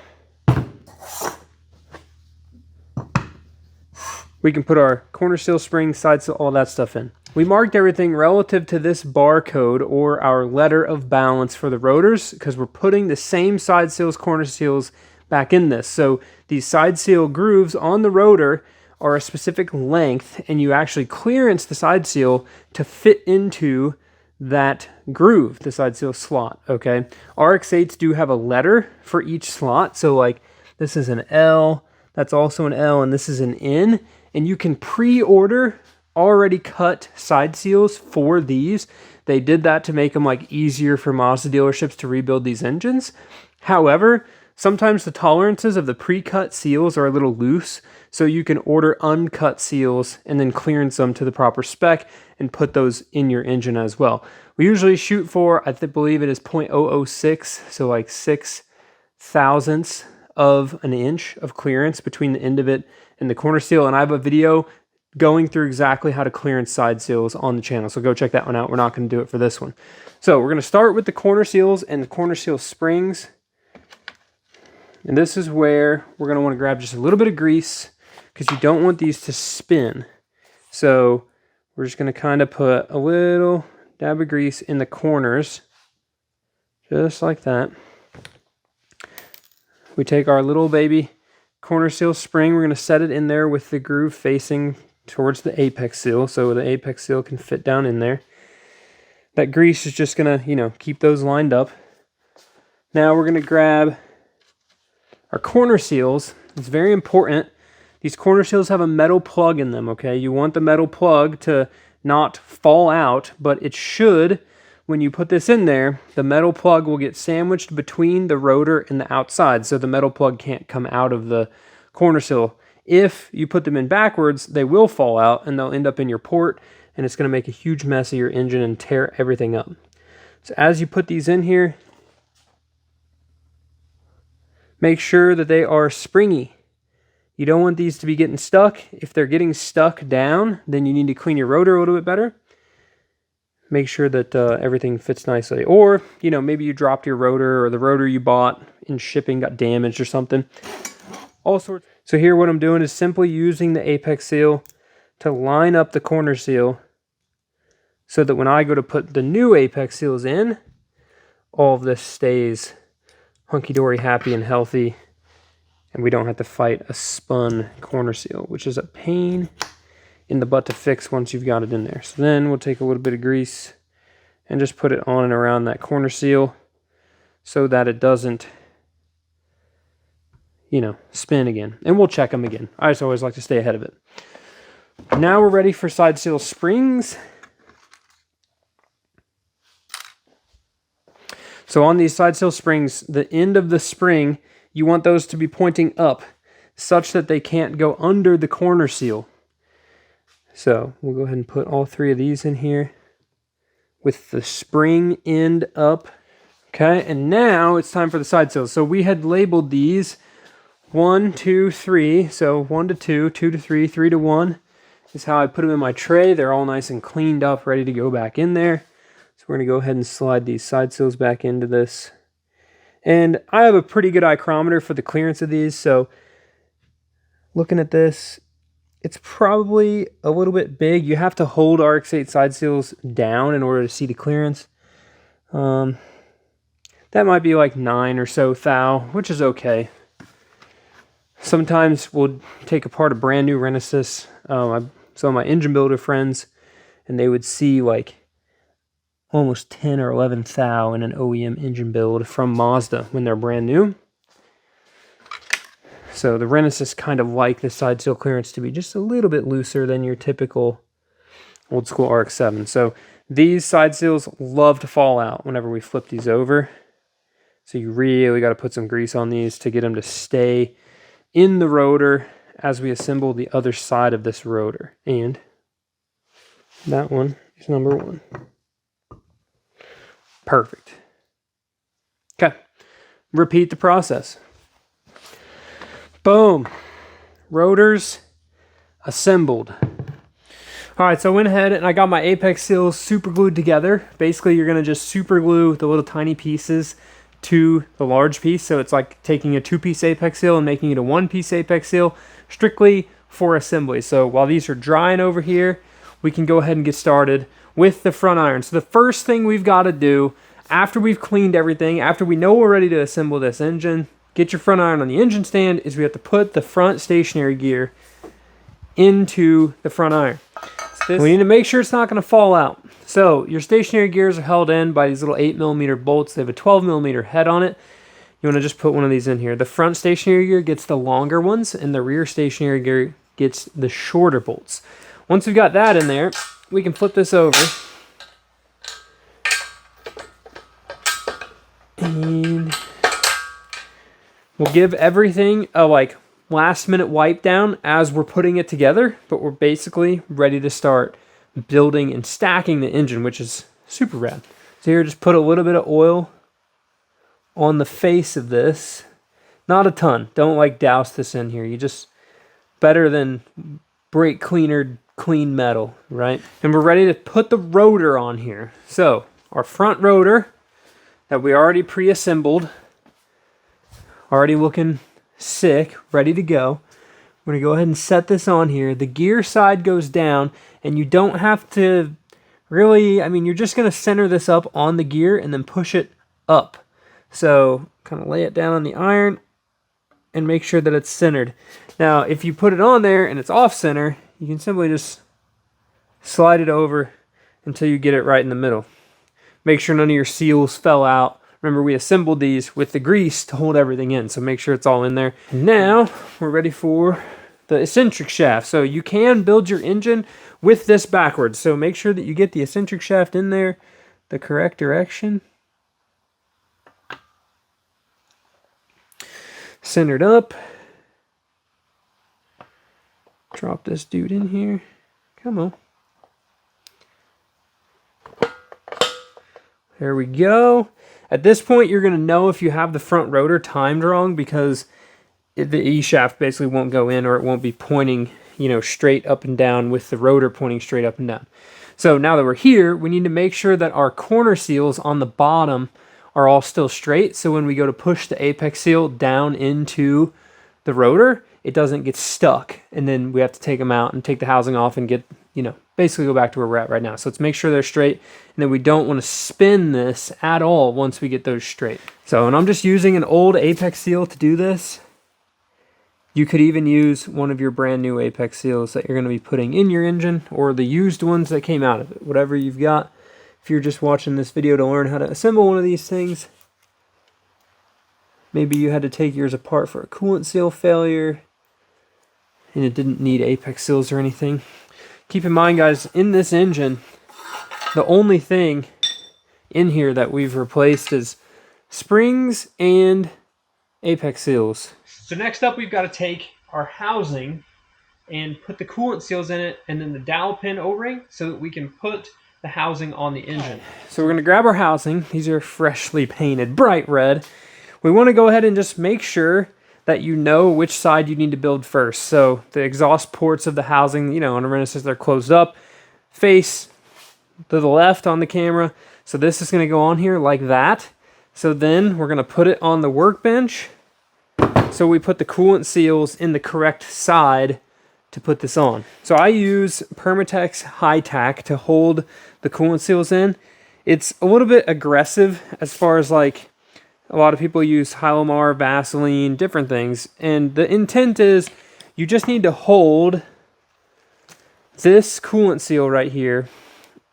we can put our corner seal, spring, side seal, all that stuff in. We marked everything relative to this barcode or our letter of balance for the rotors because we're putting the same side seals, corner seals back in this. So these side seal grooves on the rotor are a specific length, and you actually clearance the side seal to fit into that groove, the side seal slot, okay? RX8s do have a letter for each slot. So like this is an L, that's also an L, and this is an N. And you can pre-order already cut side seals for these. They did that to make them like easier for Mazda dealerships to rebuild these engines. However, sometimes the tolerances of the pre-cut seals are a little loose, so you can order uncut seals and then clearance them to the proper spec and put those in your engine as well. We usually shoot for, I believe it is 0.006, so like 6 thousandths of an inch of clearance between the end of it and the corner seal, and I have a video going through exactly how to clearance side seals on the channel, so go check that one out. We're not going to do it for this one. So we're going to start with the corner seals and the corner seal springs. And this is where we're going to want to grab just a little bit of grease because you don't want these to spin. So we're just going to kind of put a little dab of grease in the corners, just like that. We take our little baby corner seal spring, we're going to set it in there with the groove facing towards the apex seal so the apex seal can fit down in there. That grease is just going to, you know, keep those lined up. Now we're going to grab our corner seals, it's very important. These corner seals have a metal plug in them, okay? You want the metal plug to not fall out, but it should, when you put this in there, the metal plug will get sandwiched between the rotor and the outside, so the metal plug can't come out of the corner seal. If you put them in backwards, they will fall out and they'll end up in your port, and it's going to make a huge mess of your engine and tear everything up. So as you put these in here, make sure that they are springy. You don't want these to be getting stuck. If they're getting stuck down, then you need to clean your rotor a little bit better. Make sure that everything fits nicely. Or, you know, maybe you dropped your rotor, or the rotor you bought in shipping got damaged or something. All sorts. So here what I'm doing is simply using the apex seal to line up the corner seal so that when I go to put the new apex seals in, all of this stays hunky-dory, happy and healthy, and we don't have to fight a spun corner seal, which is a pain in the butt to fix once you've got it in there. So then we'll take a little bit of grease and just put it on and around that corner seal so that it doesn't, you know, spin again. And we'll check them again. I just always like to stay ahead of it. Now we're ready for side seal springs. So on these side seal springs, the end of the spring, you want those to be pointing up such that they can't go under the corner seal. So we'll go ahead and put all three of these in here with the spring end up. Okay, and now it's time for the side seals. So we had labeled these 1, 2, 3. So 1 to 2, 2 to 3, 3 to 1 is how I put them in my tray. They're all nice and cleaned up, ready to go back in there. So we're going to go ahead and slide these side seals back into this. And I have a pretty good micrometer for the clearance of these, so looking at this, it's probably a little bit big. You have to hold RX8 side seals down in order to see the clearance. That might be like 9 or so thou, which is okay. Sometimes we'll take apart a brand new Renesis. Some of my engine builder friends, and they would see like almost 10 or 11 thou in an OEM engine build from Mazda when they're brand new. So the Renesis kind of like the side seal clearance to be just a little bit looser than your typical old school RX-7. So these side seals love to fall out whenever we flip these over. So you really got to put some grease on these to get them to stay in the rotor as we assemble the other side of this rotor. And that one is number 1. Perfect. Okay. Repeat the process. Boom. Rotors assembled. All right, so I went ahead and I got my apex seals super glued together. Basically, you're going to just super glue the little tiny pieces to the large piece. So it's like taking a 2-piece apex seal and making it a 1-piece apex seal strictly for assembly. So while these are drying over here, we can go ahead and get started with the front iron. So the first thing we've got to do after we've cleaned everything, after we know we're ready to assemble this engine, get your front iron on the engine stand, is we have to put the front stationary gear into the front iron. So we need to make sure it's not going to fall out. So your stationary gears are held in by these little 8mm bolts. They have a 12mm head on it. You want to just put one of these in here. The front stationary gear gets the longer ones, and the rear stationary gear gets the shorter bolts. Once we've got that in there, we can flip this over. And we'll give everything a like last minute wipe down as we're putting it together, but we're basically ready to start building and stacking the engine, which is super rad. So here, just put a little bit of oil on the face of this. Not a ton. Don't like douse this in here. You just, better than brake cleaner, clean metal, right? And we're ready to put the rotor on here. So our front rotor that we already pre-assembled, already looking sick, ready to go. We're going to go ahead and set this on here. The gear side goes down, and you don't have to really, I mean, you're just going to center this up on the gear and then push it up. So kind of lay it down on the iron and make sure that it's centered. Now, if you put it on there and it's off center, you can simply just slide it over until you get it right in the middle. Make sure none of your seals fell out Remember, we assembled these with the grease to hold everything in, so make sure it's all in there. Now we're ready for the eccentric shaft. So you can build your engine with this backwards, so make sure that you get the eccentric shaft in there the correct direction. Centered up. Drop this dude in here. Come on. There we go. At this point, you're going to know if you have the front rotor timed wrong, because the E-shaft basically won't go in, or it won't be pointing, you know, straight up and down with the rotor pointing straight up and down. So now that we're here, we need to make sure that our corner seals on the bottom are all still straight. So when we go to push the apex seal down into the rotor, it doesn't get stuck. And then we have to take them out and take the housing off and get, you know, basically go back to where we're at right now. So let's make sure they're straight. And then we don't want to spin this at all once we get those straight. So, and I'm just using an old apex seal to do this. You could even use one of your brand new apex seals that you're going to be putting in your engine, or the used ones that came out of it, whatever you've got. If you're just watching this video to learn how to assemble one of these things, maybe you had to take yours apart for a coolant seal failure and it didn't need apex seals or anything. Keep in mind, guys, in this engine, the only thing in here that we've replaced is springs and apex seals. So next up, we've got to take our housing and put the coolant seals in it, and then the dowel pin O-ring, so that we can put the housing on the engine. So we're going to grab our housing. These are freshly painted bright red. We want to go ahead and just make sure that you know which side you need to build first. So the exhaust ports of the housing, you know, on a Renaissance, they're closed up, face to the left on the camera. So this is going to go on here like that. So then we're going to put it on the workbench. So we put the coolant seals in the correct side to put this on. So I use Permatex High Tack to hold the coolant seals in. It's a little bit aggressive as far as, like, a lot of people use Hylomar, Vaseline, different things. And the intent is you just need to hold this coolant seal right here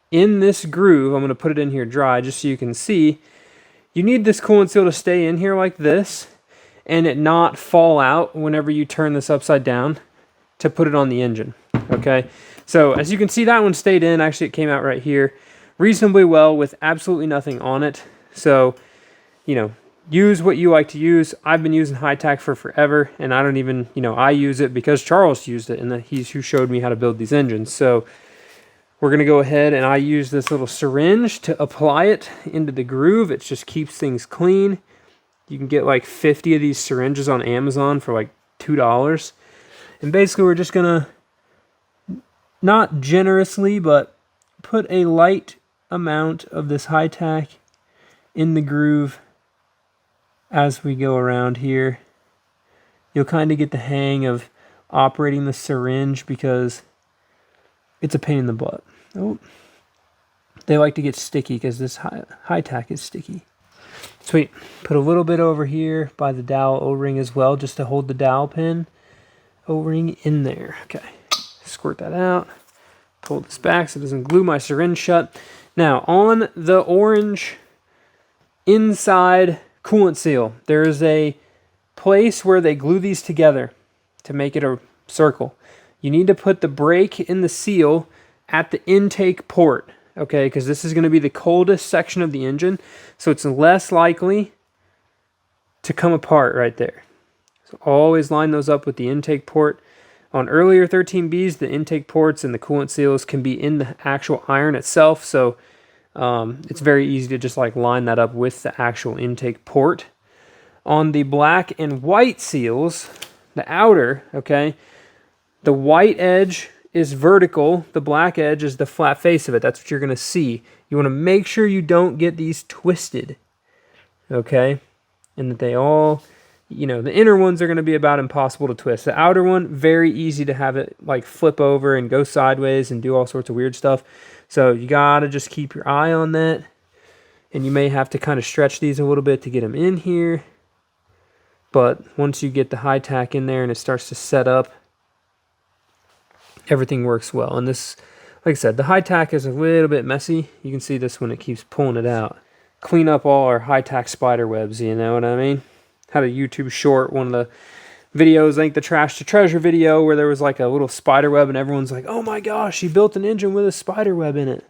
in this groove. I'm going to put it in here dry just so you can see. You need this coolant seal to stay in here like this and it not fall out whenever you turn this upside down to put it on the engine. Okay, so as you can see, that one stayed in. Actually, it came out right here reasonably well with absolutely nothing on it. So, you know, use what you like to use. I've been using High Tack for forever, and I don't even, you know, I use it because Charles used it, and he's who showed me how to build these engines. So we're going to go ahead, and I use this little syringe to apply it into the groove. It just keeps things clean. You can get like 50 of these syringes on Amazon for like $2. And basically we're just going to, not generously, but put a light amount of this High Tack in the groove as we go around here. You'll kind of get the hang of operating the syringe because it's a pain in the butt. Oh, they like to get sticky because this high tack is sticky. Sweet. Put a little bit over here by the dowel O-ring as well, just to hold the dowel pin O-ring in there. Okay, squirt that out. Pull this back so it doesn't glue my syringe shut. Now, on the orange inside coolant seal, there is a place where they glue these together to make it a circle. You need to put the brake in the seal at the intake port, okay, because this is going to be the coldest section of the engine, so it's less likely to come apart right there. So always line those up with the intake port. On earlier 13Bs, the intake ports and the coolant seals can be in the actual iron itself, so it's very easy to just like line that up with the actual intake port. On the black and white seals, the outer, okay, the white edge is vertical, the black edge is the flat face of it. That's what you're going to see. You want to make sure you don't get these twisted, okay, and that they all, you know, the inner ones are going to be about impossible to twist. The outer one, very easy to have it like flip over and go sideways and do all sorts of weird stuff. So you got to just keep your eye on that, and you may have to kind of stretch these a little bit to get them in here. But once you get the High Tack in there and it starts to set up, everything works well. And this, like I said, the High Tack is a little bit messy. You can see this when it keeps pulling it out. clean up all our high-tack spider webs, you know what I mean? Had a YouTube short, one of the videos, I think the Trash to Treasure video, where there was like a little spider web and everyone's like, oh my gosh, he built an engine with a spider web in it.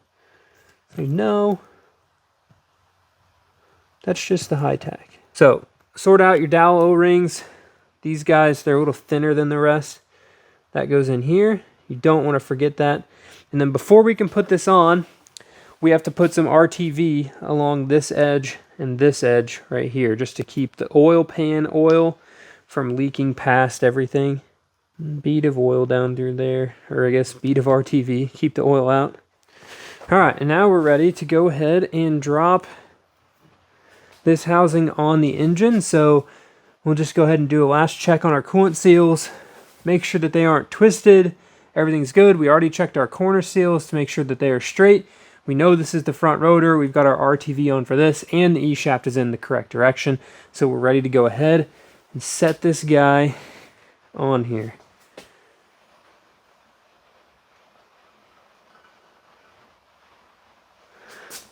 Like, no, that's just the high-tack. So sort out your dowel O-rings. These guys, they're a little thinner than the rest. That goes in here. You don't want to forget that. And then before we can put this on, we have to put some RTV along this edge and this edge right here, just to keep the oil pan oil from leaking past everything. Bead of oil down through there, or I guess bead of RTV, keep the oil out. All right, and now we're ready to go ahead and drop this housing on the engine. So we'll just go ahead and do a last check on our coolant seals, make sure that they aren't twisted, everything's good. We already checked our corner seals to make sure that they are straight. We know this is the front rotor. We've got our RTV on for this, and the E-shaft is in the correct direction. So we're ready to go ahead and set this guy on here.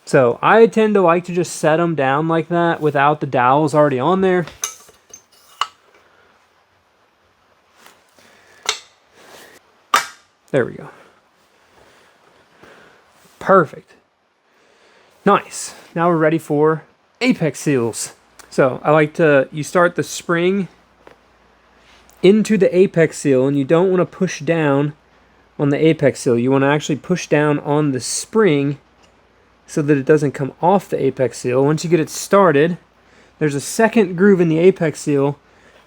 So I tend to like to just set them down like that without the dowels already on there. There we go. Perfect. Nice. Now we're ready for apex seals. So I like to, you start the spring into the apex seal, and you don't want to push down on the apex seal. You want to actually push down on the spring so that it doesn't come off the apex seal. Once you get it started, there's a second groove in the apex seal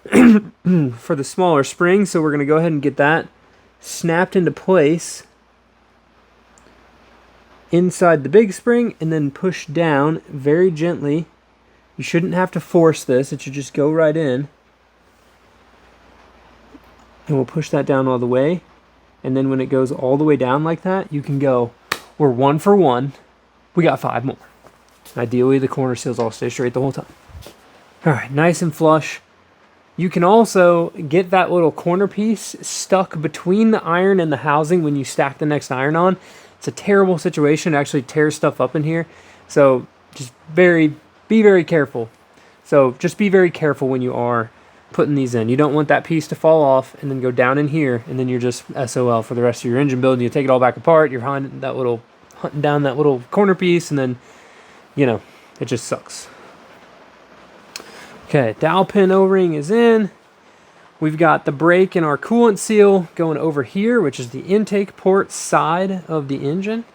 for the smaller spring, so we're going to go ahead and get that snapped into place inside the big spring, and then push down very gently. You shouldn't have to force this, it should just go right in. And we'll push that down all the way. And then when it goes all the way down like that, you can go, we're 1 for 1. We got 5 more. Ideally, the corner seals all stay straight the whole time. All right, nice and flush. You can also get that little corner piece stuck between the iron and the housing when you stack the next iron on. It's a terrible situation. It actually tears stuff up in here. So just be very careful. So just be very careful when you are putting these in. You don't want that piece to fall off and then go down in here, and then you're just SOL for the rest of your engine build. And you take it all back apart. You're hunting down that little corner piece, and then, you know, it just sucks. Okay, dowel pin O-ring is in. We've got the brake and our coolant seal going over here, which is the intake port side of the engine.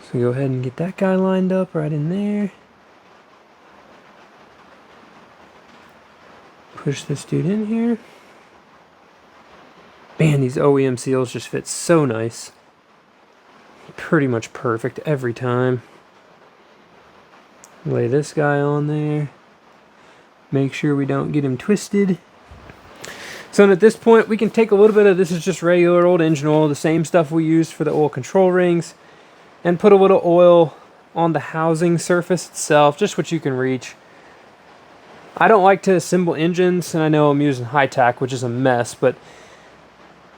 So go ahead and get that guy lined up right in there. Push this dude in here. Man, these OEM seals just fit so nice. Pretty much perfect every time. Lay this guy on there. Make sure we don't get him twisted. So at this point, we can take a little bit of, this is just regular old engine oil, the same stuff we used for the oil control rings, and put a little oil on the housing surface itself, just what you can reach. I don't like to assemble engines, and I know I'm using high-tack, which is a mess, but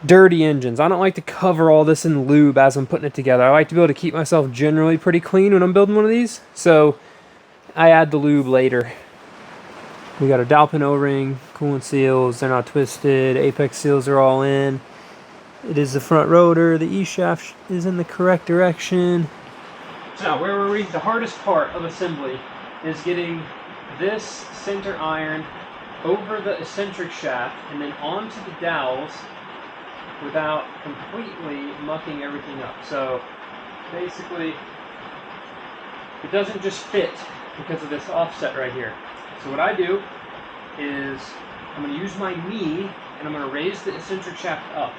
dirty engines, I don't like to cover all this in lube as I'm putting it together. I like to be able to keep myself generally pretty clean when I'm building one of these, so I add the lube later. We got our dowel pin O-ring, coolant seals, they're not twisted, apex seals are all in. It is the front rotor, the E-shaft is in the correct direction. So now, where were we? The hardest part of assembly is getting this center iron over the eccentric shaft and then onto the dowels without completely mucking everything up. So basically, it doesn't just fit because of this offset right here. So what I do is I'm going to use my knee and I'm going to raise the eccentric shaft up.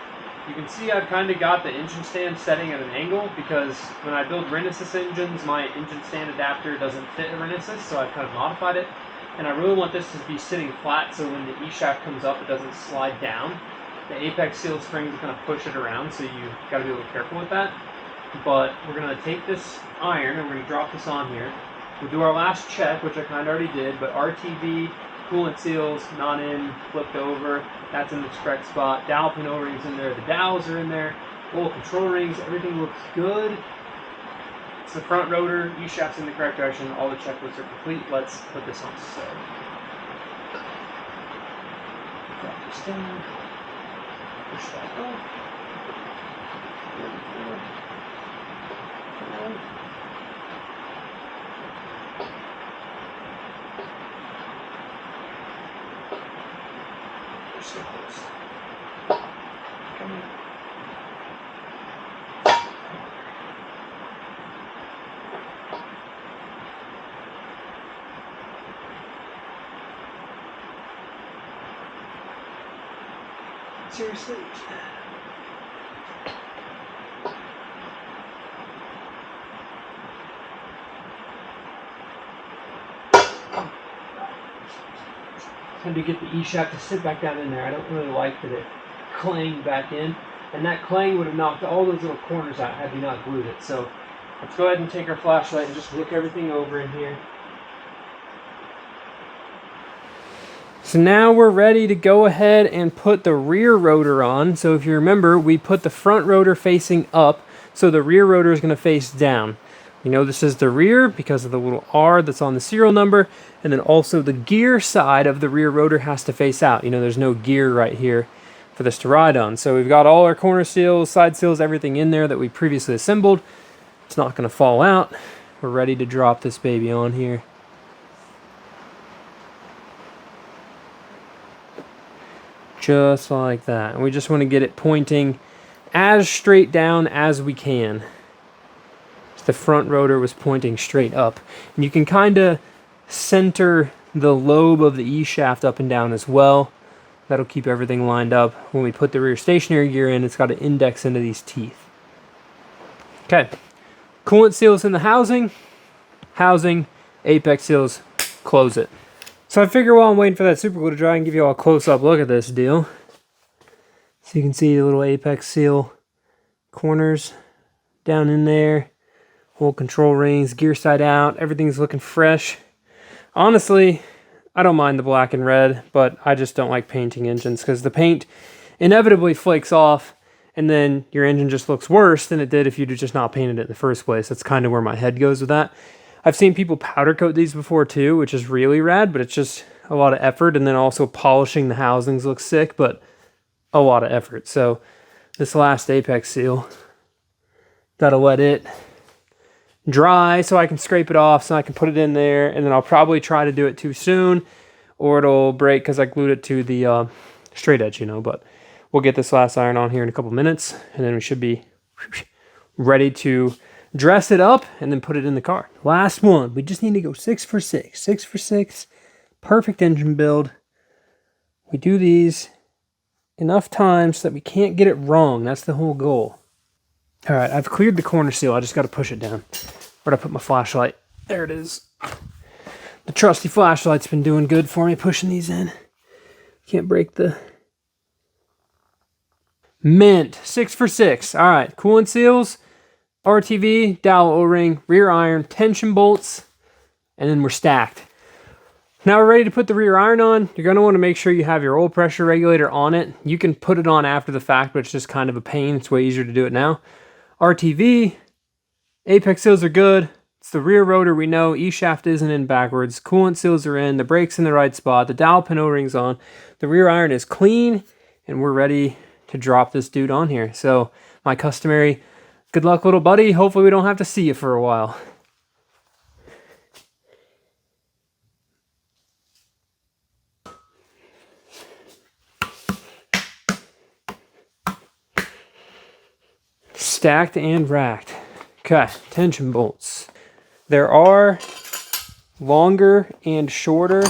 You can see I've kind of got the engine stand setting at an angle because when I build Renesis engines, my engine stand adapter doesn't fit a Renesis, so I've kind of modified it. And I really want this to be sitting flat so when the E-shaft comes up, it doesn't slide down. The apex sealed springs kind of push it around, so you got to be a little careful with that. But we're going to take this iron and we're going to drop this on here. We'll do our last check, which I kind of already did, but RTV, coolant seals, not in, flipped over, that's in the correct spot. Dowel pin O-rings in there, the dowels are in there, oil control rings, everything looks good. It's the front rotor, E-shaft's in the correct direction, all the checklists are complete. Let's put this on sub. Drop this down, push that up. You're so close. Come in. Seriously. Had to get the E-shaft to sit back down in there. I don't really like that it clanged back in, and that clang would have knocked all those little corners out had we not glued it. So let's go ahead and take our flashlight and just look everything over in here. So now we're ready to go ahead and put the rear rotor on. So if you remember, we put the front rotor facing up, so the rear rotor is going to face down. We know this is the rear because of the little R that's on the serial number, and then also the gear side of the rear rotor has to face out. You know, there's no gear right here for this to ride on. So we've got all our corner seals, side seals, everything in there that we previously assembled. It's not going to fall out. We're ready to drop this baby on here. Just like that. And we just want to get it pointing as straight down as we can. The front rotor was pointing straight up. And you can kind of center the lobe of the E-shaft up and down as well. That'll keep everything lined up. When we put the rear stationary gear in, it's got to index into these teeth. Okay. Coolant seals in the housing. Housing, apex seals, close it. So I figure while I'm waiting for that super glue to dry, I can give you all a close-up look at this deal. So you can see the little apex seal corners down in there. Whole control rings, gear side out, everything's looking fresh. Honestly, I don't mind the black and red, but I just don't like painting engines because the paint inevitably flakes off and then your engine just looks worse than it did if you'd just not painted it in the first place. That's kind of where my head goes with that. I've seen people powder coat these before too, which is really rad, but it's just a lot of effort. And then also polishing the housings looks sick, but a lot of effort. So this last apex seal, gotta let it dry so I can scrape it off so I can put it in there, and then I'll probably try to do it too soon or it'll break because I glued it to the straight edge, you know. But we'll get this last iron on here in a couple minutes and then we should be ready to dress it up and then put it in the car. Last one. We just need to go 6 for 6. 6 for 6. Perfect engine build. We do these enough times so that we can't get it wrong. That's the whole goal. All right, I've cleared the corner seal. I just got to push it down. Where'd I put my flashlight? There it is. The trusty flashlight's been doing good for me pushing these in. Can't break the... Mint. 6 for 6. All right, coolant seals, RTV, dowel O-ring, rear iron, tension bolts, and then we're stacked. Now we're ready to put the rear iron on. You're going to want to make sure you have your oil pressure regulator on it. You can put it on after the fact, but it's just kind of a pain. It's way easier to do it now. RTV, apex seals are good. It's the rear rotor we know. E-shaft isn't in backwards. Coolant seals are in. The brake's in the right spot. The dowel pin O-ring's on. The rear iron is clean, and we're ready to drop this dude on here. So my customary good luck, little buddy. Hopefully we don't have to see you for a while. Stacked and racked. Okay, tension bolts. There are longer and shorter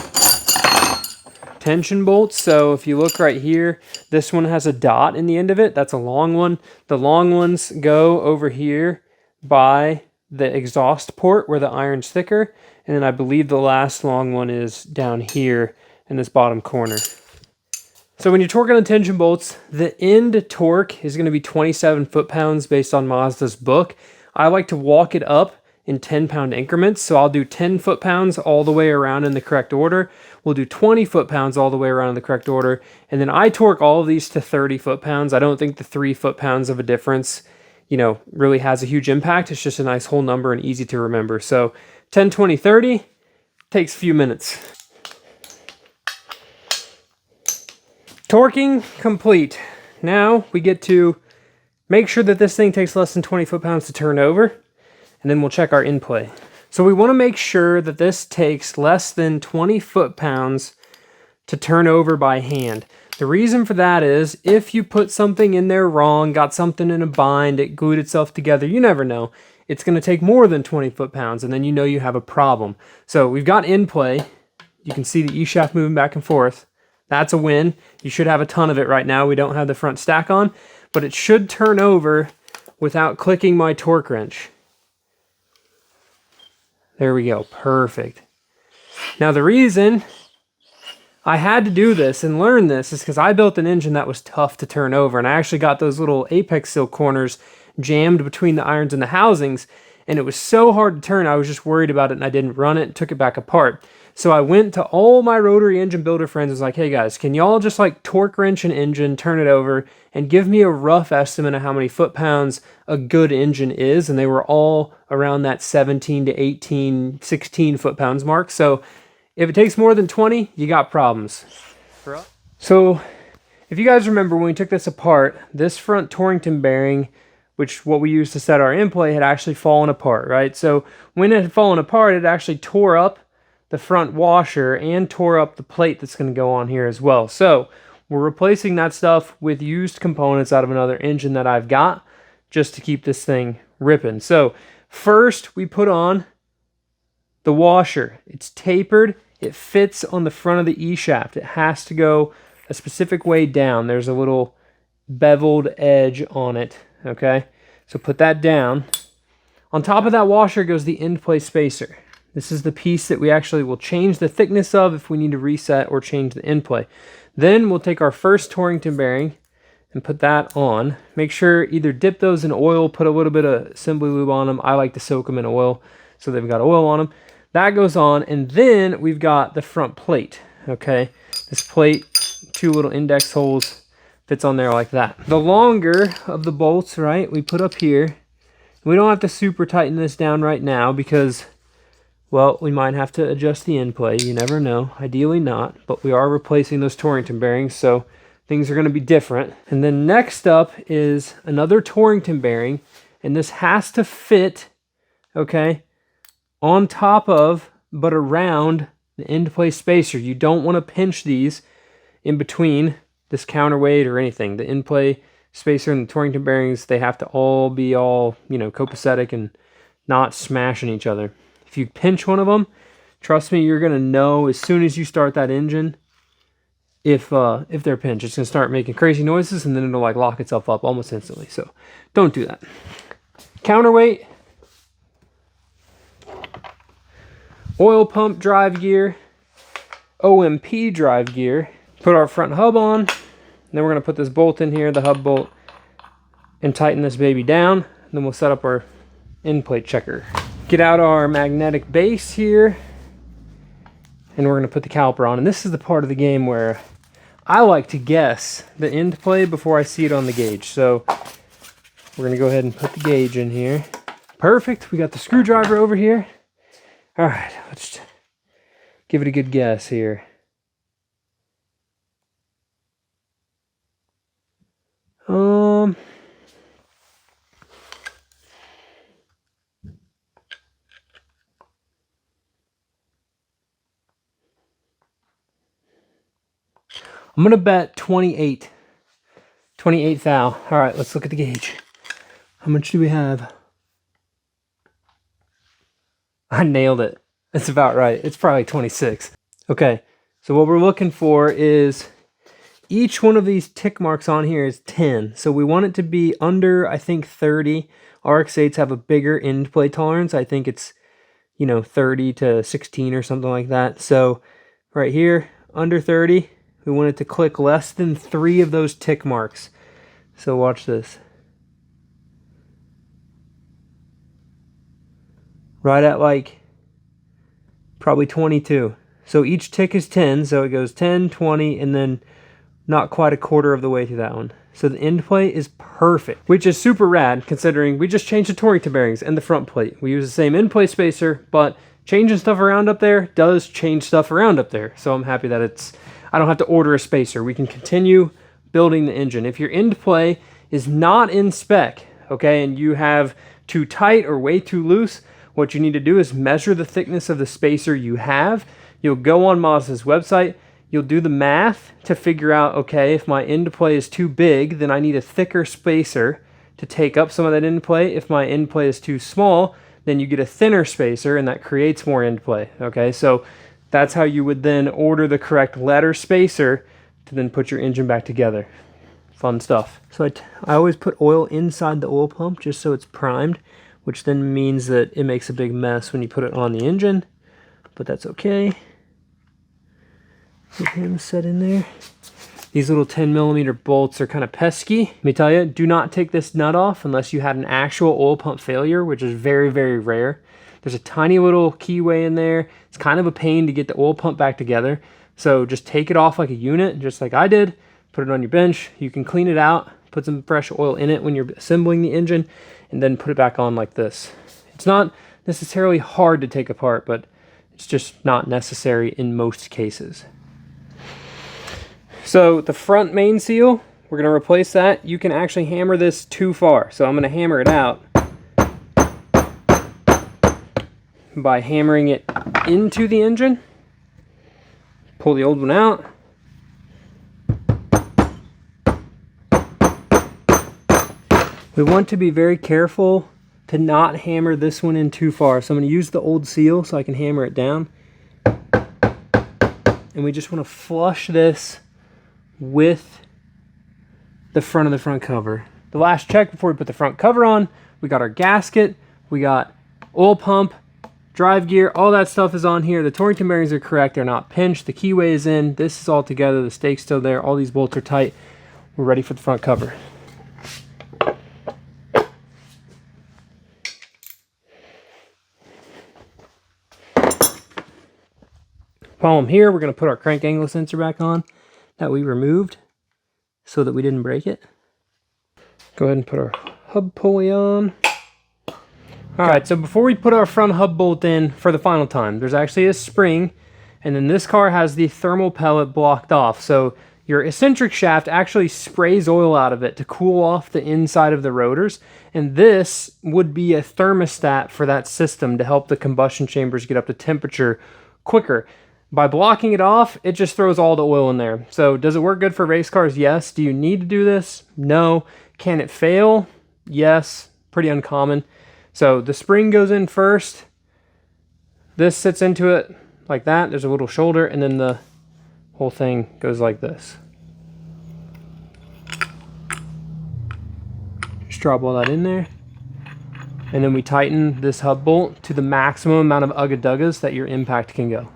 tension bolts. So if you look right here, this one has a dot in the end of it. That's a long one. The long ones go over here by the exhaust port where the iron's thicker. And then I believe the last long one is down here in this bottom corner. So when you're torquing on tension bolts, the end torque is going to be 27 foot-pounds based on Mazda's book. I like to walk it up in 10-pound increments. So I'll do 10 foot-pounds all the way around in the correct order. We'll do 20 foot-pounds all the way around in the correct order. And then I torque all of these to 30 foot-pounds. I don't think the 3 foot-pounds of a difference you know, really has a huge impact. It's just a nice whole number and easy to remember. So 10, 20, 30 takes a few minutes. Torquing complete. Now we get to make sure that this thing takes less than 20 foot-pounds to turn over, and then we'll check our Endplay. So we want to make sure that this takes less than 20 foot-pounds to turn over by hand. The reason for that is if you put something in there wrong, got something in a bind, it glued itself together, you never know. It's going to take more than 20 foot-pounds, and then you know you have a problem. So we've got Endplay. You can see the E-shaft moving back and forth. That's a win. You should have a ton of it right now. We don't have the front stack on, but it should turn over without clicking my torque wrench. There we go. Perfect. Now the reason I had to do this and learn this is because I built an engine that was tough to turn over, and I actually got those little apex seal corners jammed between the irons and the housings, and it was so hard to turn. I was just worried about it, and I didn't run it and took it back apart. So I went to all my rotary engine builder friends and was like, hey guys, can y'all just like torque wrench an engine, turn it over, and give me a rough estimate of how many foot-pounds a good engine is? And they were all around that 17 to 18, 16 foot-pounds mark. So if it takes more than 20, you got problems. So if you guys remember when we took this apart, this front Torrington bearing, which what we used to set our Endplay, had actually fallen apart, right? So when it had fallen apart, it actually tore up the front washer and tore up the plate that's going to go on here as well. So we're replacing that stuff with used components out of another engine that I've got just to keep this thing ripping. So first we put on the washer. It's tapered. It fits on the front of the E-shaft. It has to go a specific way down. There's a little beveled edge on it, okay? So put that down. On top of that washer goes the Endplay spacer. This is the piece that we actually will change the thickness of if we need to reset or change the Endplay. Then we'll take our first Torrington bearing and put that on. Make sure either dip those in oil, put a little bit of assembly lube on them. I like to soak them in oil so they've got oil on them. That goes on, and then we've got the front plate, okay? This plate, 2 little index holes, fits on there like that. The longer of the bolts, right, we put up here. We don't have to super tighten this down right now because, well, we might have to adjust the Endplay. You never know. Ideally not, but we are replacing those Torrington bearings, so things are going to be different. And then next up is another Torrington bearing, and this has to fit, okay, on top of, but around the Endplay spacer. You don't want to pinch these in between this counterweight or anything. The Endplay spacer and the Torrington bearings, they have to all be you know, copacetic and not smashing each other. If you pinch one of them, trust me, you're going to know as soon as you start that engine if they're pinched. It's going to start making crazy noises, and then it'll like lock itself up almost instantly. So don't do that. Counterweight, oil pump drive gear, OMP drive gear. Put our front hub on, and then we're going to put this bolt in here, the hub bolt, and tighten this baby down. And then we'll set up our end plate checker. Get out our magnetic base here, and we're going to put the caliper on. And this is the part of the game where I like to guess the end play before I see it on the gauge. So we're going to go ahead and put the gauge in here. Perfect. We got the screwdriver over here. All right, let's give it a good guess here. I'm going to bet 28 thou. All right, let's look at the gauge. How much do we have? I nailed it. That's about right. It's probably 26. Okay, so what we're looking for is each one of these tick marks on here is 10. So we want it to be under, I think, 30. RX8s have a bigger end play tolerance. I think it's, 30 to 16 or something like that. So right here, under 30, we want it to click less than 3 of those tick marks. So watch this. Right at like probably 22. So each tick is 10, so it goes 10, 20, and then not quite a quarter of the way through that one. So the end play is perfect, which is super rad considering we just changed the Torrington bearings and the front plate. We use the same end play spacer, but changing stuff around up there does change stuff around up there. So I'm happy that I don't have to order a spacer. We can continue building the engine. If your end play is not in spec, okay, and you have too tight or way too loose, what you need to do is measure the thickness of the spacer you have. You'll go on Mazda's website, you'll do the math to figure out, okay, if my end play is too big, then I need a thicker spacer to take up some of that end play. If my end play is too small, then you get a thinner spacer and that creates more end play, okay? So that's how you would then order the correct letter spacer to then put your engine back together. Fun stuff. So I always put oil inside the oil pump just so it's primed, which then means that it makes a big mess when you put it on the engine, but that's okay. Get him set in there. These little 10mm bolts are kind of pesky. Let me tell you, do not take this nut off unless you had an actual oil pump failure, which is very, very rare. There's a tiny little keyway in there. It's kind of a pain to get the oil pump back together. So just take it off like a unit, just like I did. Put it on your bench. You can clean it out, put some fresh oil in it when you're assembling the engine, and then put it back on like this. It's not necessarily hard to take apart, but it's just not necessary in most cases. So the front main seal, we're going to replace that. You can actually hammer this too far. So I'm going to hammer it out by hammering it into the engine. Pull the old one out. We want to be very careful to not hammer this one in too far. So I'm going to use the old seal so I can hammer it down. And we just want to flush this with the front of the front cover. The last check before we put the front cover on, we got our gasket, we got oil pump, drive gear, all that stuff is on here. The Torrington bearings are correct, they're not pinched, the keyway is in, this is all together, the stake's still there, all these bolts are tight. We're ready for the front cover. While I'm here, we're going to put our crank angle sensor back on that we removed so that we didn't break it. Go ahead and put our hub pulley on. Alright, so before we put our front hub bolt in for the final time, there's actually a spring, and then this car has the thermal pellet blocked off. So your eccentric shaft actually sprays oil out of it to cool off the inside of the rotors, and this would be a thermostat for that system to help the combustion chambers get up to temperature quicker. By blocking it off, it just throws all the oil in there. So does it work good for race cars? Yes. Do you need to do this? No. Can it fail? Yes. Pretty uncommon. So the spring goes in first. This sits into it like that. There's a little shoulder, and then the whole thing goes like this. Just drop all that in there. And then we tighten this hub bolt to the maximum amount of ugga-duggas that your impact can go.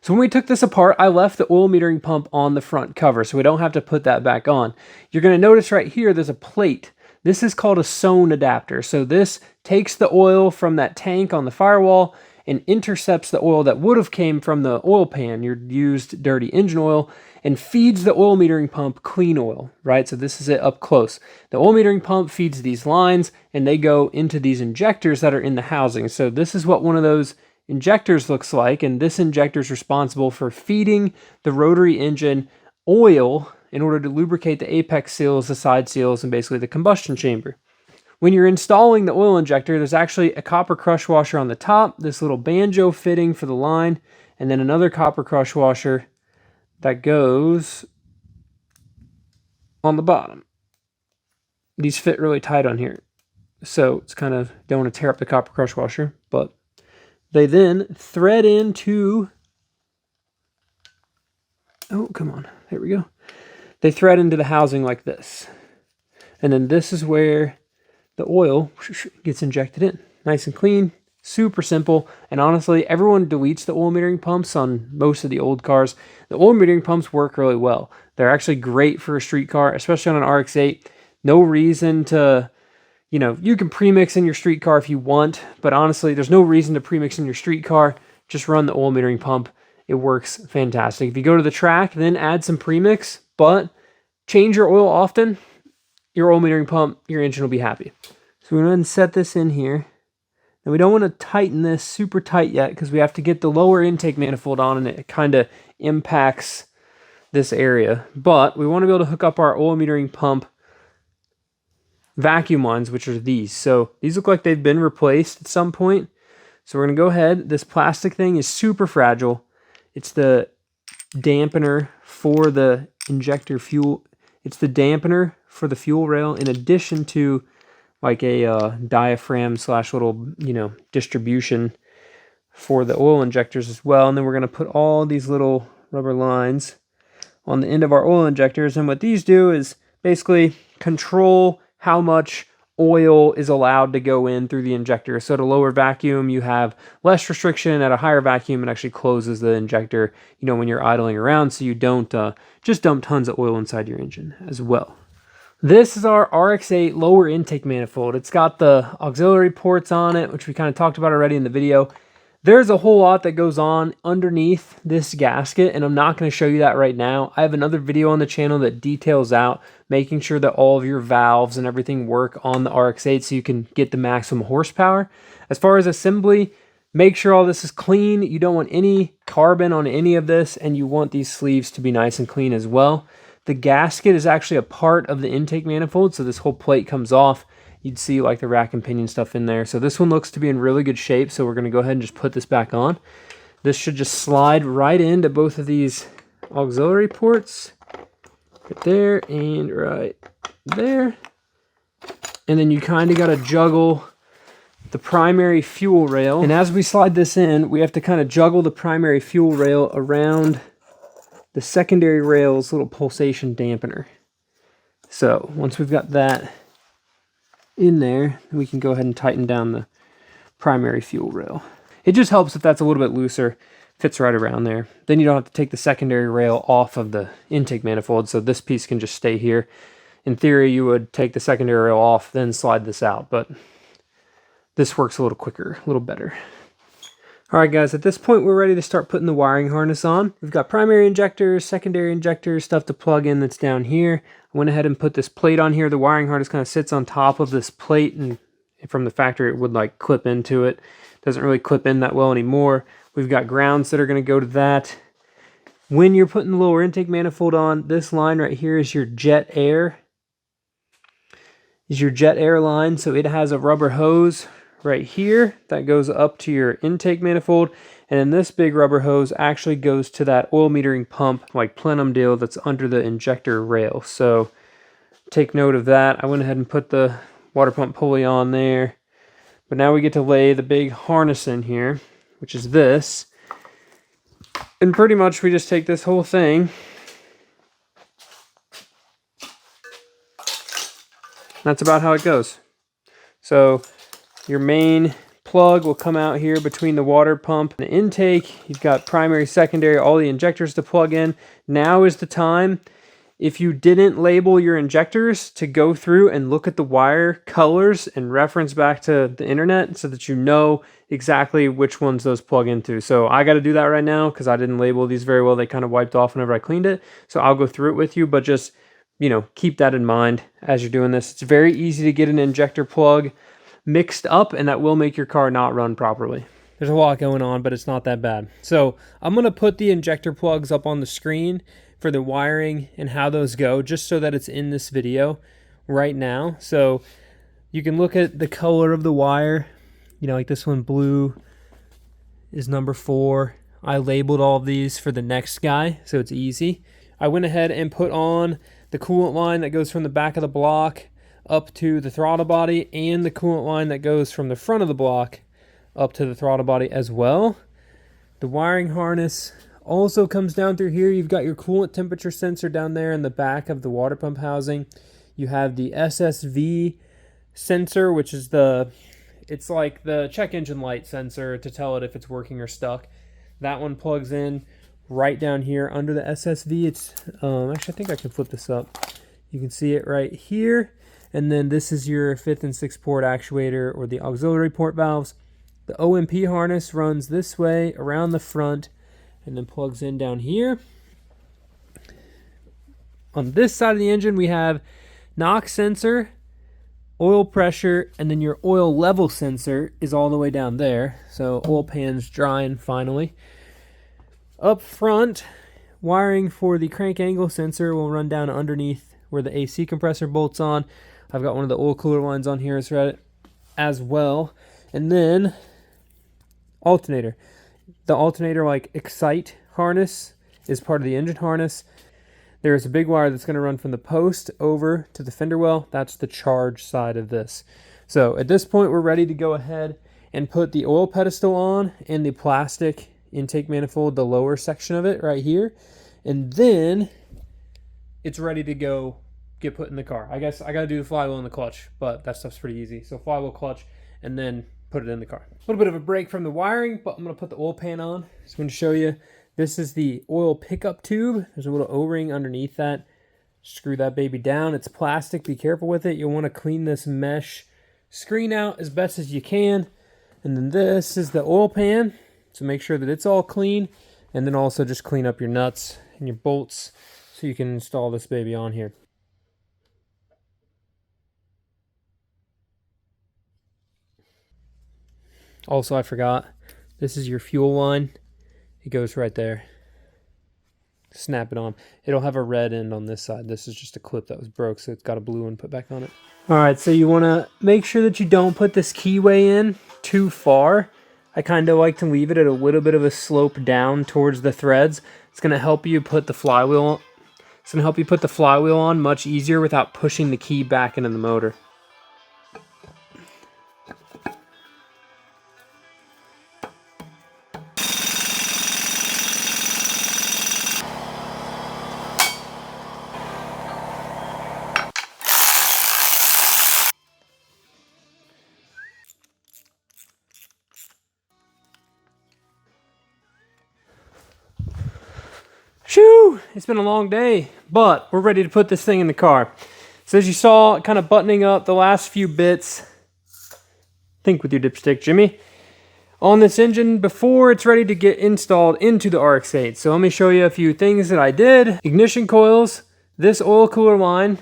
So when we took this apart, I left the oil metering pump on the front cover, so we don't have to put that back on. You're going to notice right here, there's a plate. This is called a zone adapter. So this takes the oil from that tank on the firewall and intercepts the oil that would have came from the oil pan, your used dirty engine oil, and feeds the oil metering pump clean oil, right? So this is it up close. The oil metering pump feeds these lines, and they go into these injectors that are in the housing. So this is what one of those injectors looks like, and this injector is responsible for feeding the rotary engine oil in order to lubricate the apex seals, the side seals, and basically the combustion chamber. When you're installing the oil injector, there's actually a copper crush washer on the top, this little banjo fitting for the line, and then another copper crush washer that goes on the bottom. These fit really tight on here, so it's kind of, don't want to tear up the copper crush washer, but they then thread into, oh, come on, there we go. They thread into the housing like this. And then this is where the oil gets injected in. Nice and clean, super simple. And honestly, everyone deletes the oil metering pumps on most of the old cars. The oil metering pumps work really well. They're actually great for a street car, especially on an RX8. No reason to, you know, you can premix in your street car if you want, but honestly, there's no reason to premix in your street car. Just run the oil metering pump. It works fantastic. If you go to the track, then add some premix, but change your oil often, your oil metering pump, your engine will be happy. So we're going to go ahead and set this in here. And we don't want to tighten this super tight yet because we have to get the lower intake manifold on and it kind of impacts this area. But we want to be able to hook up our oil metering pump vacuum lines, which are these. So these look like they've been replaced at some point. So we're going to go ahead. This plastic thing is super fragile. It's the dampener for the injector fuel. It's the dampener for the fuel rail in addition to like a diaphragm slash little, distribution for the oil injectors as well. And then we're going to put all these little rubber lines on the end of our oil injectors. And what these do is basically control how much oil is allowed to go in through the injector. So at a lower vacuum, you have less restriction. At a higher vacuum, it actually closes the injector, when you're idling around, so you don't just dump tons of oil inside your engine as well. This is our RX8 lower intake manifold. It's got the auxiliary ports on it, which we kind of talked about already in the video. There's a whole lot that goes on underneath this gasket, and I'm not going to show you that right now. I have another video on the channel that details out making sure that all of your valves and everything work on the RX8 so you can get the maximum horsepower. As far as assembly, make sure all this is clean. You don't want any carbon on any of this, and you want these sleeves to be nice and clean as well. The gasket is actually a part of the intake manifold, so this whole plate comes off. You'd see like the rack and pinion stuff in there. So this one looks to be in really good shape, so we're going to go ahead and just put this back on. This should just slide right into both of these auxiliary ports. Right there and right there. And then you kind of got to juggle the primary fuel rail. And as we slide this in, we have to kind of juggle the primary fuel rail around the secondary rail's little pulsation dampener. So once we've got that in there, we can go ahead and tighten down the primary fuel rail. It just helps if that's a little bit looser, fits right around there. Then you don't have to take the secondary rail off of the intake manifold, so this piece can just stay here. In theory, you would take the secondary rail off, then slide this out, but this works a little quicker, a little better. All right, guys, at this point, we're ready to start putting the wiring harness on. We've got primary injectors, secondary injectors, stuff to plug in that's down here. I went ahead and put this plate on here. The wiring harness kind of sits on top of this plate, and from the factory, it would like clip into it. Doesn't really clip in that well anymore. We've got grounds that are going to go to that. When you're putting the lower intake manifold on, this line right here is your jet air. Line, so it has a rubber hose right here that goes up to your intake manifold, and then this big rubber hose actually goes to that oil metering pump like plenum deal that's under the injector rail. So take note of that. I went ahead and put the water pump pulley on there, but now we get to lay the big harness in here, which is this, and pretty much we just take this whole thing that's about how it goes. So your main plug will come out here between the water pump and the intake. You've got primary, secondary, all the injectors to plug in. Now is the time, if you didn't label your injectors, to go through and look at the wire colors and reference back to the internet so that you know exactly which ones those plug into. So I got to do that right now because I didn't label these very well. They kind of wiped off whenever I cleaned it. So I'll go through it with you, but just, keep that in mind as you're doing this. It's very easy to get an injector plug mixed up, and that will make your car not run properly. There's a lot going on, but it's not that bad. So I'm going to put the injector plugs up on the screen for the wiring and how those go, just so that it's in this video right now. So you can look at the color of the wire. Like this one, blue is number 4. I labeled all of these for the next guy, so it's easy. I went ahead and put on the coolant line that goes from the back of the block up to the throttle body, and the coolant line that goes from the front of the block up to the throttle body as well. The wiring harness also comes down through here. You've got your coolant temperature sensor down there in the back of the water pump housing. You have the SSV sensor, which is it's like the check engine light sensor to tell it if it's working or stuck. That one plugs in right down here under the SSV. It's actually, I think I can flip this up. You can see it right here. And then this is your 5th and 6th port actuator, or the auxiliary port valves. The OMP harness runs this way around the front and then plugs in down here. On this side of the engine, we have NOx sensor, oil pressure, and then your oil level sensor is all the way down there. So oil pan's drying finally. Up front, wiring for the crank angle sensor will run down underneath where the AC compressor bolts on. I've got one of the oil cooler lines on here as well. And then alternator. The alternator like excite harness is part of the engine harness. There's a big wire that's going to run from the post over to the fender well. That's the charge side of this. So at this point, we're ready to go ahead and put the oil pedestal on and the plastic intake manifold, the lower section of it right here. And then it's ready to go get put in the car. I guess I got to do the flywheel and the clutch, but that stuff's pretty easy. So flywheel, clutch, and then put it in the car. A little bit of a break from the wiring, but I'm going to put the oil pan on. Just going to show you. This is the oil pickup tube. There's a little O-ring underneath that. Screw that baby down. It's plastic. Be careful with it. You'll want to clean this mesh screen out as best as you can. And then this is the oil pan. So make sure that it's all clean. And then also just clean up your nuts and your bolts so you can install this baby on here. Also, I forgot. This is your fuel line. It goes right there. Snap it on. It'll have a red end on this side. This is just a clip that was broke, so it's got a blue one put back on it. All right, so you want to make sure that you don't put this keyway in too far. I kind of like to leave it at a little bit of a slope down towards the threads. It's going to help you put the flywheel on. It's going to help you put the flywheel on much easier without pushing the key back into the motor. Shoo! It's been a long day, but we're ready to put this thing in the car. So as you saw, kind of buttoning up the last few bits, think with your dipstick, Jimmy, on this engine before it's ready to get installed into the RX8. So let me show you a few things that I did. Ignition coils. This oil cooler line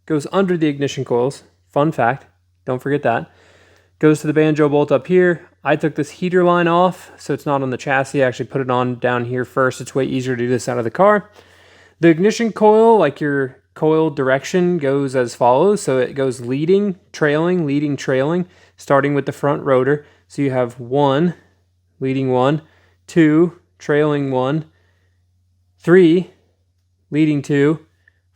goes under the ignition coils. Fun fact, don't forget that. Goes to the banjo bolt up here. I took this heater line off, so it's not on the chassis. I actually put it on down here first. It's way easier to do this out of the car. The ignition coil, like your coil direction, goes as follows. So it goes leading, trailing, starting with the front rotor. So you have 1, leading 1, 2, trailing 1, 3, leading 2,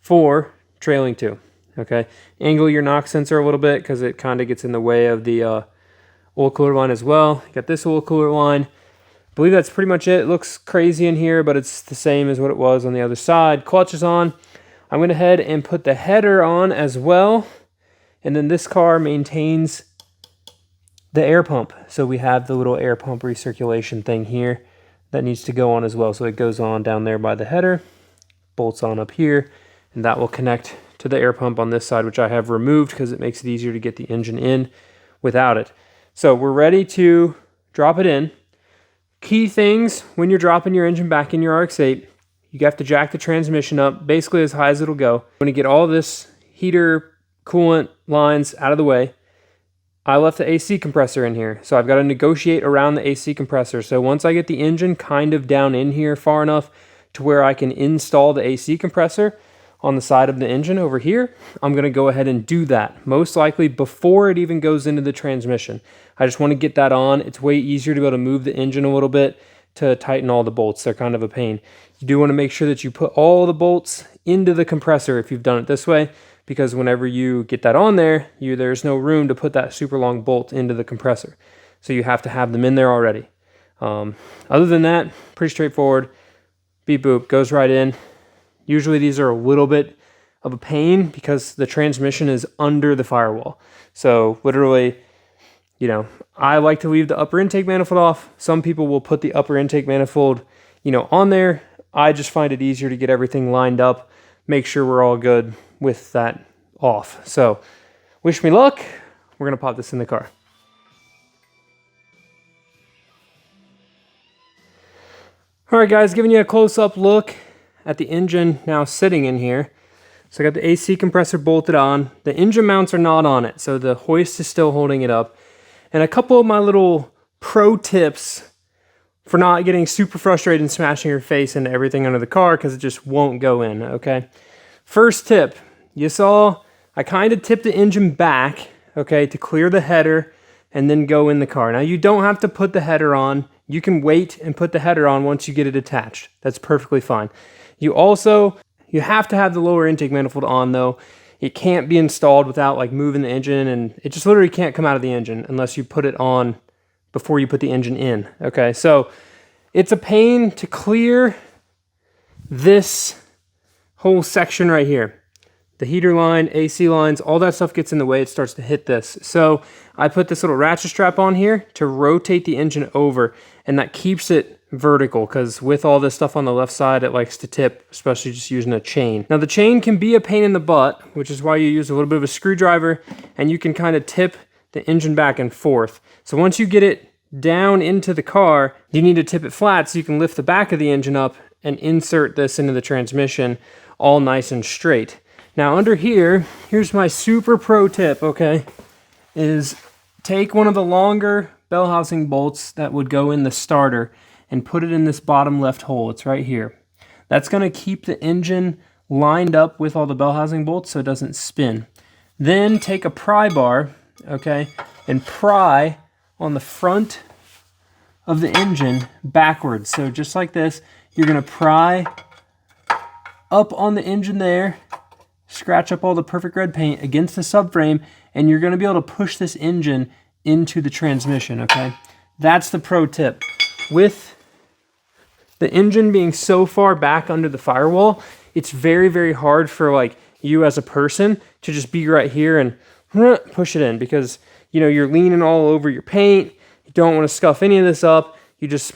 4, trailing 2. Okay, angle your NOx sensor a little bit because it kind of gets in the way of the oil cooler line as well. You got this oil cooler line. I believe that's pretty much it. It looks crazy in here, but it's the same as what it was on the other side. Clutch is on. I'm going to head and put the header on as well. And then this car maintains the air pump. So we have the little air pump recirculation thing here that needs to go on as well. So it goes on down there by the header, bolts on up here, and that will connect to the air pump on this side, which I have removed because it makes it easier to get the engine in without it. So we're ready to drop it in. Key things when you're dropping your engine back in your RX8, you have to jack the transmission up basically as high as it'll go. I'm going to get all this heater coolant lines out of the way. I left the AC compressor in here, so I've got to negotiate around the AC compressor. So once I get the engine kind of down in here far enough to where I can install the AC compressor on the side of the engine over here, I'm going to go ahead and do that, most likely before it even goes into the transmission. I just want to get that on. It's way easier to be able to move the engine a little bit to tighten all the bolts. They're kind of a pain. You do want to make sure that you put all the bolts into the compressor if you've done it this way, because whenever you get that on there, there's no room to put that super long bolt into the compressor. So you have to have them in there already. Other than that, pretty straightforward. Beep boop, goes right in. Usually these are a little bit of a pain because the transmission is under the firewall. So literally, I like to leave the upper intake manifold off. Some people will put the upper intake manifold, on there. I just find it easier to get everything lined up, make sure we're all good with that off. So wish me luck. We're going to pop this in the car. All right, guys, giving you a close-up look at the engine now sitting in here. So I got the AC compressor bolted on. The engine mounts are not on it, so the hoist is still holding it up. And a couple of my little pro tips for not getting super frustrated and smashing your face into everything under the car because it just won't go in, okay? First tip, you saw I kind of tipped the engine back, okay, to clear the header and then go in the car. Now you don't have to put the header on. You can wait and put the header on once you get it attached. That's perfectly fine. You have to have the lower intake manifold on though. It can't be installed without like moving the engine, and it just literally can't come out of the engine unless you put it on before you put the engine in, okay? So it's a pain to clear this whole section right here. The heater line, AC lines, all that stuff gets in the way. It starts to hit this. So I put this little ratchet strap on here to rotate the engine over, and that keeps it vertical because with all this stuff on the left side, it likes to tip, especially just using a chain. Now the chain can be a pain in the butt, which is why you use a little bit of a screwdriver, and you can kind of tip the engine back and forth. So once you get it down into the car, you need to tip it flat so you can lift the back of the engine up and insert this into the transmission all nice and straight. Now under here, here's my super pro tip, okay, is take one of the longer bell housing bolts that would go in the starter and put it in this bottom left hole. It's right here. That's going to keep the engine lined up with all the bell housing bolts so it doesn't spin. Then take a pry bar, okay, and pry on the front of the engine backwards. So just like this, you're going to pry up on the engine there, scratch up all the perfect red paint against the subframe, and you're going to be able to push this engine into the transmission, okay? That's the pro tip. With the engine being so far back under the firewall, it's very, very hard for like you as a person to just be right here and push it in because, you know, you're leaning all over your paint. You don't want to scuff any of this up. It's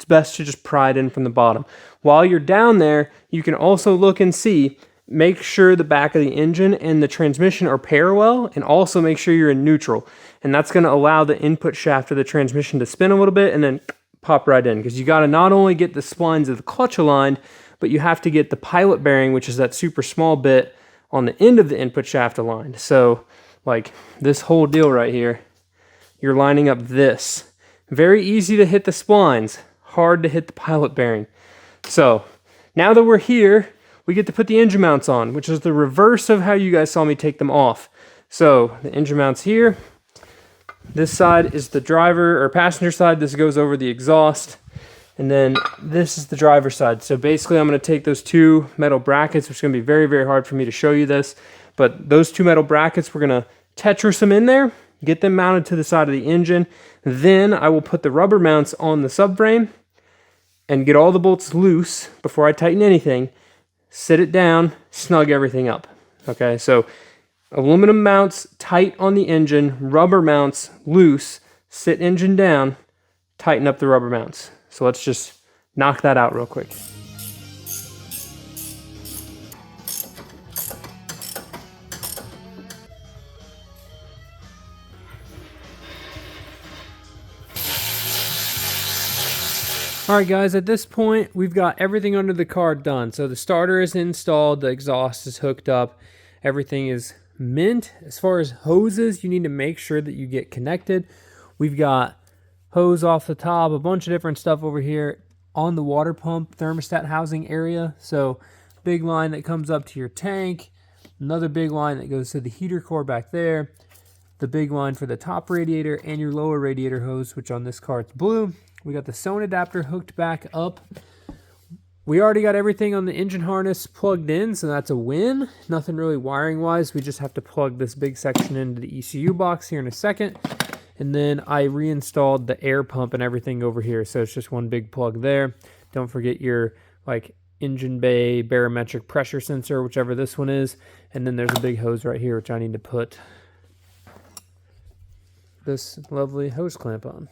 best to just pry it in from the bottom. While you're down there, you can also look and see, make sure the back of the engine and the transmission are parallel, and also make sure you're in neutral. And that's going to allow the input shaft of the transmission to spin a little bit and then pop right in, because you got to not only get the splines of the clutch aligned, but you have to get the pilot bearing, which is that super small bit on the end of the input shaft, aligned. So like this whole deal right here, you're lining up this. Very easy to hit the splines, hard to hit the pilot bearing. So now that we're here, we get to put the engine mounts on, which is the reverse of how you guys saw me take them off. So the engine mounts here. This side is the driver or passenger side. This goes over the exhaust. And then this is the driver's side. So basically I'm going to take those two metal brackets, which is going to be very, very hard for me to show you this. But those two metal brackets, we're going to Tetris them in there, get them mounted to the side of the engine. Then I will put the rubber mounts on the subframe and get all the bolts loose before I tighten anything. Sit it down, snug everything up. Okay, so aluminum mounts tight on the engine, rubber mounts loose, sit engine down, tighten up the rubber mounts. So let's just knock that out real quick. Alright guys, at this point we've got everything under the car done. So the starter is installed, the exhaust is hooked up, everything is mint. As far as hoses, you need to make sure that you get connected. We've got hose off the top, a bunch of different stuff over here on the water pump thermostat housing area. So big line that comes up to your tank, another big line that goes to the heater core back there, the big line for the top radiator and your lower radiator hose, which on this car it's blue. We got the zone adapter hooked back up. We already got everything on the engine harness plugged in, so that's a win. Nothing really wiring wise. We just have to plug this big section into the ECU box here in a second. And then I reinstalled the air pump and everything over here. So it's just one big plug there. Don't forget your like engine bay barometric pressure sensor, whichever this one is. And then there's a big hose right here, which I need to put this lovely hose clamp on.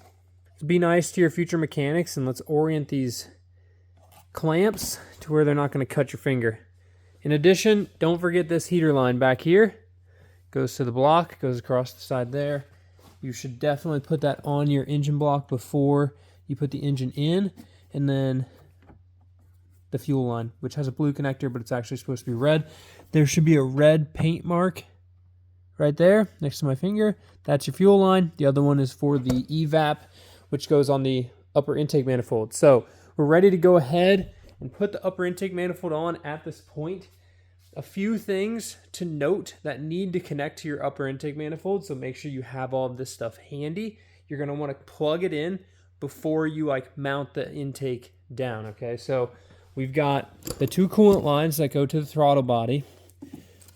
Be nice to your future mechanics, and let's orient these clamps to where they're not going to cut your finger. In addition, don't forget this heater line back here. Goes to the block, goes across the side there. You should definitely put that on your engine block before you put the engine in. And then the fuel line, which has a blue connector, but it's actually supposed to be red. There should be a red paint mark right there next to my finger. That's your fuel line. The other one is for the evap, which goes on the upper intake manifold. So we're ready to go ahead and put the upper intake manifold on at this point. A few things to note that need to connect to your upper intake manifold, so make sure you have all of this stuff handy. You're going to want to plug it in before you like mount the intake down, okay? So we've got the 2 coolant lines that go to the throttle body,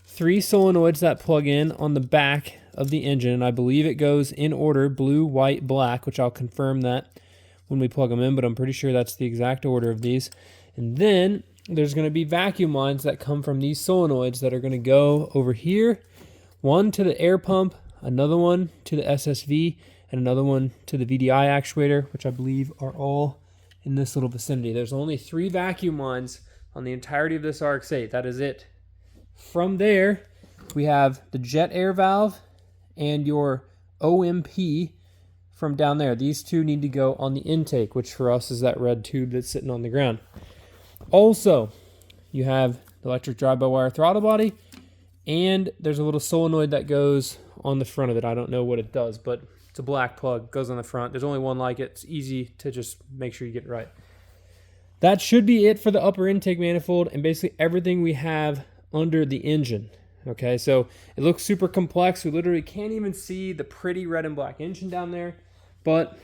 3 solenoids that plug in on the back of the engine, and I believe it goes in order, blue, white, black, which I'll confirm that when we plug them in, but I'm pretty sure that's the exact order of these. And then there's going to be vacuum lines that come from these solenoids that are going to go over here, one to the air pump, another one to the SSV, and another one to the VDI actuator, which I believe are all in this little vicinity. There's only 3 vacuum lines on the entirety of this RX8. That is it. From there, we have the jet air valve and your OMP from down there. These 2 need to go on the intake, which for us is that red tube that's sitting on the ground. Also, you have the electric drive-by-wire throttle body, and there's a little solenoid that goes on the front of it. I don't know what it does, but it's a black plug, goes on the front. There's only one like it. It's easy to just make sure you get it right. That should be it for the upper intake manifold and basically everything we have under the engine. Okay, so it looks super complex. We literally can't even see the pretty red and black engine down there, but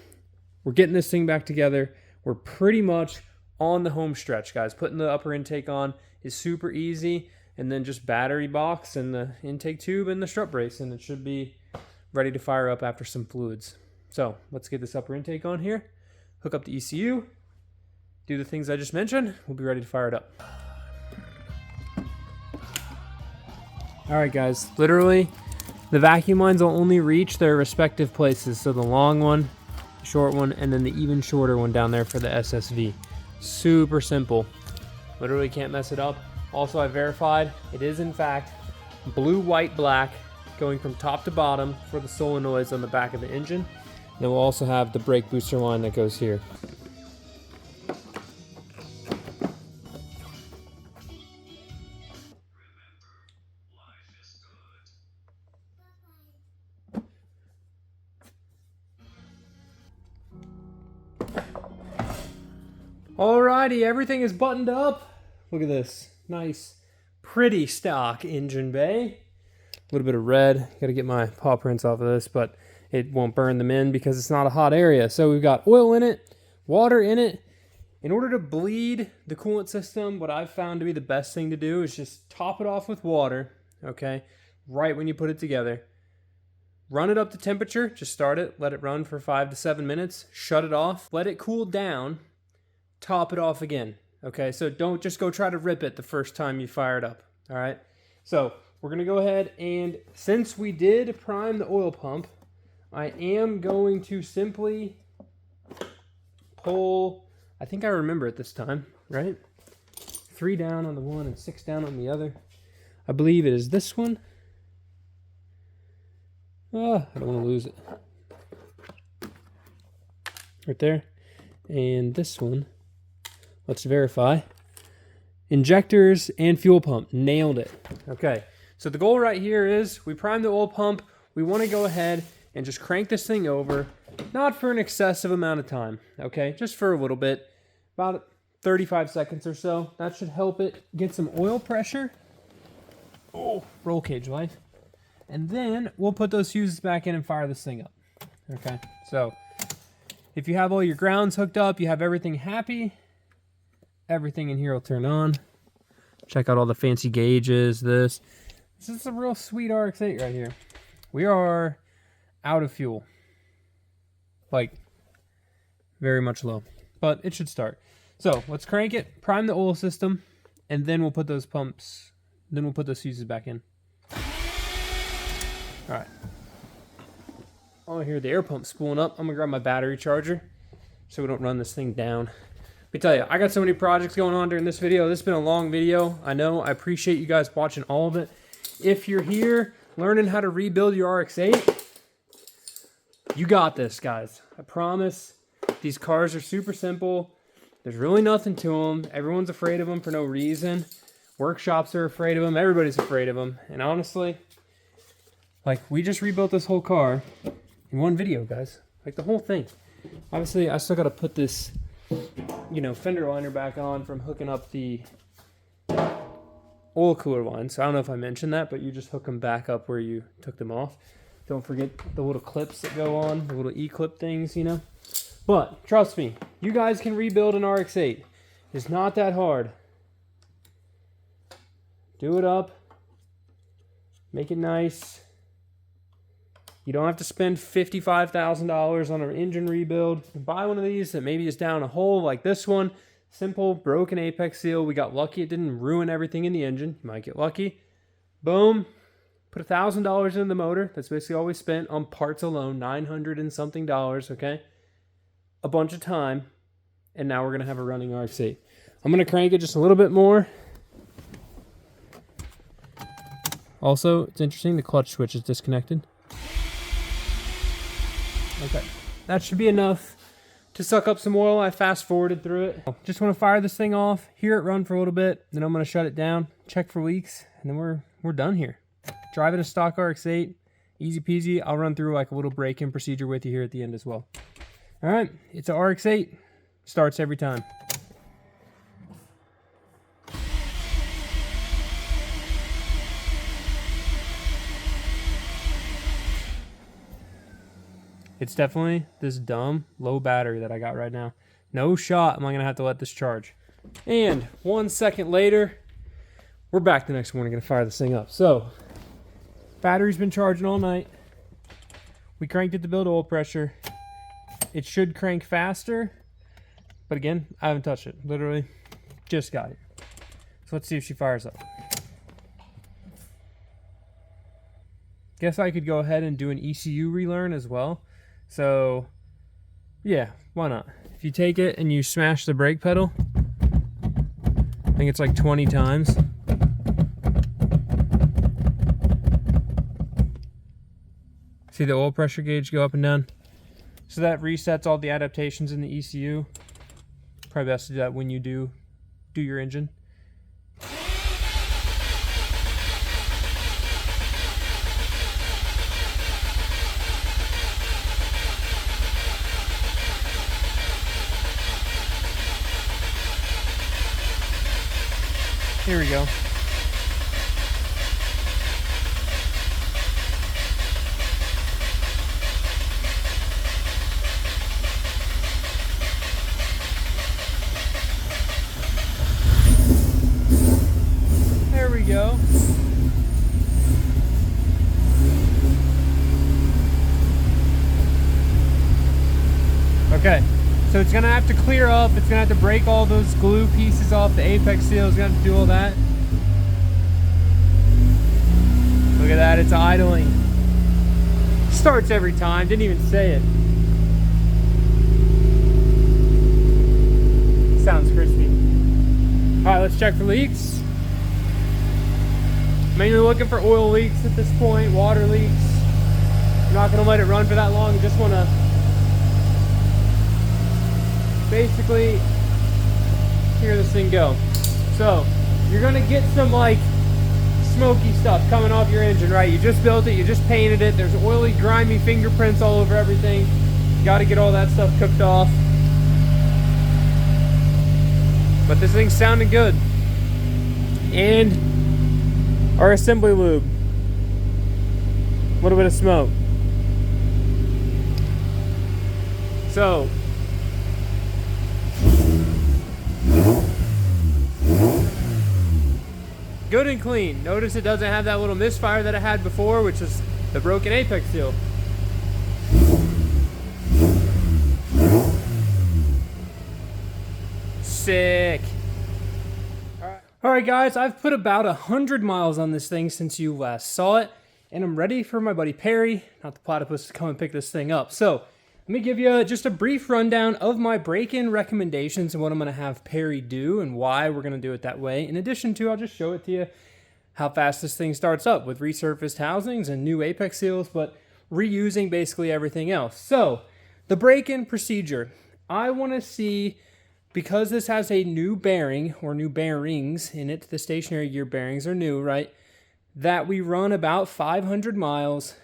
we're getting this thing back together. We're pretty much on the home stretch, guys. Putting the upper intake on is super easy, and then just battery box and the intake tube and the strut brace, and it should be ready to fire up after some fluids. So let's get this upper intake on here, hook up the ECU, do the things I just mentioned. We'll be ready to fire it up. All right, guys, literally the vacuum lines will only reach their respective places. So the long one, the short one, and then the even shorter one down there for the SSV. Super simple. Literally can't mess it up. Also, I verified it is in fact blue, white, black, going from top to bottom for the solenoids on the back of the engine. Then we'll also have the brake booster line that goes here. Alrighty, everything is buttoned up. Look at this. Nice, pretty stock engine bay. A little bit of red. Got to get my paw prints off of this, but it won't burn them in because it's not a hot area. So we've got oil in it, water in it. In order to bleed the coolant system, what I've found to be the best thing to do is just top it off with water, okay, right when you put it together. Run it up to temperature. Just start it. Let it run for 5 to 7 minutes. Shut it off. Let it cool down. Top it off again. Okay, so don't just go try to rip it the first time you fire it up. All right, so we're gonna go ahead and since we did prime the oil pump, I am going to simply pull, I think I remember it this time, right? 3 down on the one and 6 down on the other. I believe it is this one. I don't want to lose it. Right there. And this one. Let's verify. Injectors and fuel pump. Nailed it. Okay. So the goal right here is we prime the oil pump. We want to go ahead and just crank this thing over. Not for an excessive amount of time. Okay. Just for a little bit. About 35 seconds or so. That should help it get some oil pressure. Oh, roll cage light. And then we'll put those fuses back in and fire this thing up. Okay. So if you have all your grounds hooked up, you have everything happy. Everything in here will turn on. Check out all the fancy gauges. This is a real sweet RX8 right here. We are out of fuel. Like, very much low. But it should start. So, let's crank it, prime the oil system, and then we'll put those pumps, then we'll put those fuses back in. Alright. Oh, I hear the air pump spooling up. I'm going to grab my battery charger so we don't run this thing down. Let me tell you, I got so many projects going on during this video. This has been a long video. I know. I appreciate you guys watching all of it. If you're here learning how to rebuild your RX8, you got this, guys. I promise. These cars are super simple. There's really nothing to them. Everyone's afraid of them for no reason. Workshops are afraid of them. Everybody's afraid of them. And honestly, like, we just rebuilt this whole car in one video, guys. Like, the whole thing. Obviously, I still got to put this, you know, fender liner back on from hooking up the oil cooler line. So I don't know if I mentioned that, but you just hook them back up where you took them off. Don't forget the little clips that go on, the little E-clip things, you know. But trust me, you guys can rebuild an RX8. It's not that hard. Do it up. Make it nice. You don't have to spend $55,000 on an engine rebuild. Buy one of these that maybe is down a hole like this one. Simple, broken apex seal. We got lucky it didn't ruin everything in the engine. You might get lucky. Boom. Put $1,000 in the motor. That's basically all we spent on parts alone. $900 and something, okay? A bunch of time. And now we're going to have a running RX8. I'm going to crank it just a little bit more. Also, it's interesting, the clutch switch is disconnected. Okay, that should be enough to suck up some oil. I fast forwarded through it. Just want to fire this thing off, hear it run for a little bit, then I'm going to shut it down, check for leaks, and then we're done here. Drive it a stock RX8, easy peasy. I'll run through like a little break-in procedure with you here at the end as well. All right, it's an RX8, starts every time. It's definitely this dumb low battery that I got right now. No shot am I gonna have to let this charge. And 1 second later, we're back the next morning gonna fire this thing up. So, battery's been charging all night. We cranked it to build oil pressure. It should crank faster, but again, I haven't touched it. Literally, just got it. So let's see if she fires up. Guess I could go ahead and do an ECU relearn as well. So, yeah, why not? If you take it and you smash the brake pedal, I think it's like 20 times. See the oil pressure gauge go up and down? So that resets all the adaptations in the ECU. Probably best to do that when you do your engine. Here we go. There we go. Okay. So it's gonna have to clear up, it's gonna have to break all those glue pieces off the apex seal, it's gonna have to do all that. Look at that, it's idling. Starts every time, didn't even say it. Sounds crispy. Alright, let's check for leaks. Mainly looking for oil leaks at this point, water leaks. I'm not gonna let it run for that long, I just wanna basically hear this thing go. So you're gonna get some like smoky stuff coming off your engine, right? You just built it, you just painted it, there's oily, grimy fingerprints all over everything. You gotta get all that stuff cooked off. But this thing's sounding good. And our assembly lube. A little bit of smoke. So good and clean. Notice it doesn't have that little misfire that I had before, which is the broken apex seal. Sick. Alright guys, I've put about 100 miles on this thing since you last saw it, and I'm ready for my buddy Perry, not the platypus, to come and pick this thing up. So let me give you just a brief rundown of my break-in recommendations and what I'm going to have Perry do and why we're going to do it that way. In addition to, I'll just show it to you how fast this thing starts up with resurfaced housings and new apex seals, but reusing basically everything else. So, the break-in procedure. I want to see because this has a new bearing or new bearings in it, the stationary gear bearings are new, right? That we run about 500 miles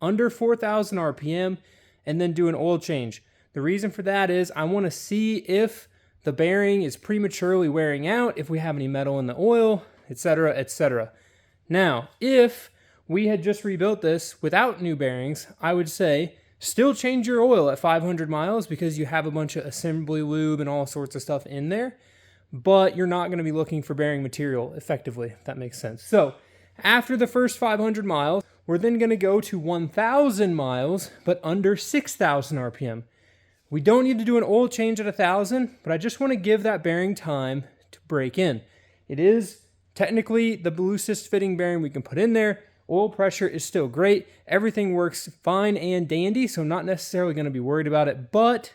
under 4,000 RPM and then do an oil change. The reason for that is I want to see if the bearing is prematurely wearing out, if we have any metal in the oil, etc., etc. Now, if we had just rebuilt this without new bearings, I would say still change your oil at 500 miles because you have a bunch of assembly lube and all sorts of stuff in there, but you're not going to be looking for bearing material effectively, if that makes sense. So after the first 500 miles, we're then going to go to 1,000 miles, but under 6,000 RPM. We don't need to do an oil change at 1,000, but I just want to give that bearing time to break in. It is technically the loosest fitting bearing we can put in there. Oil pressure is still great. Everything works fine and dandy, so I'm not necessarily going to be worried about it, but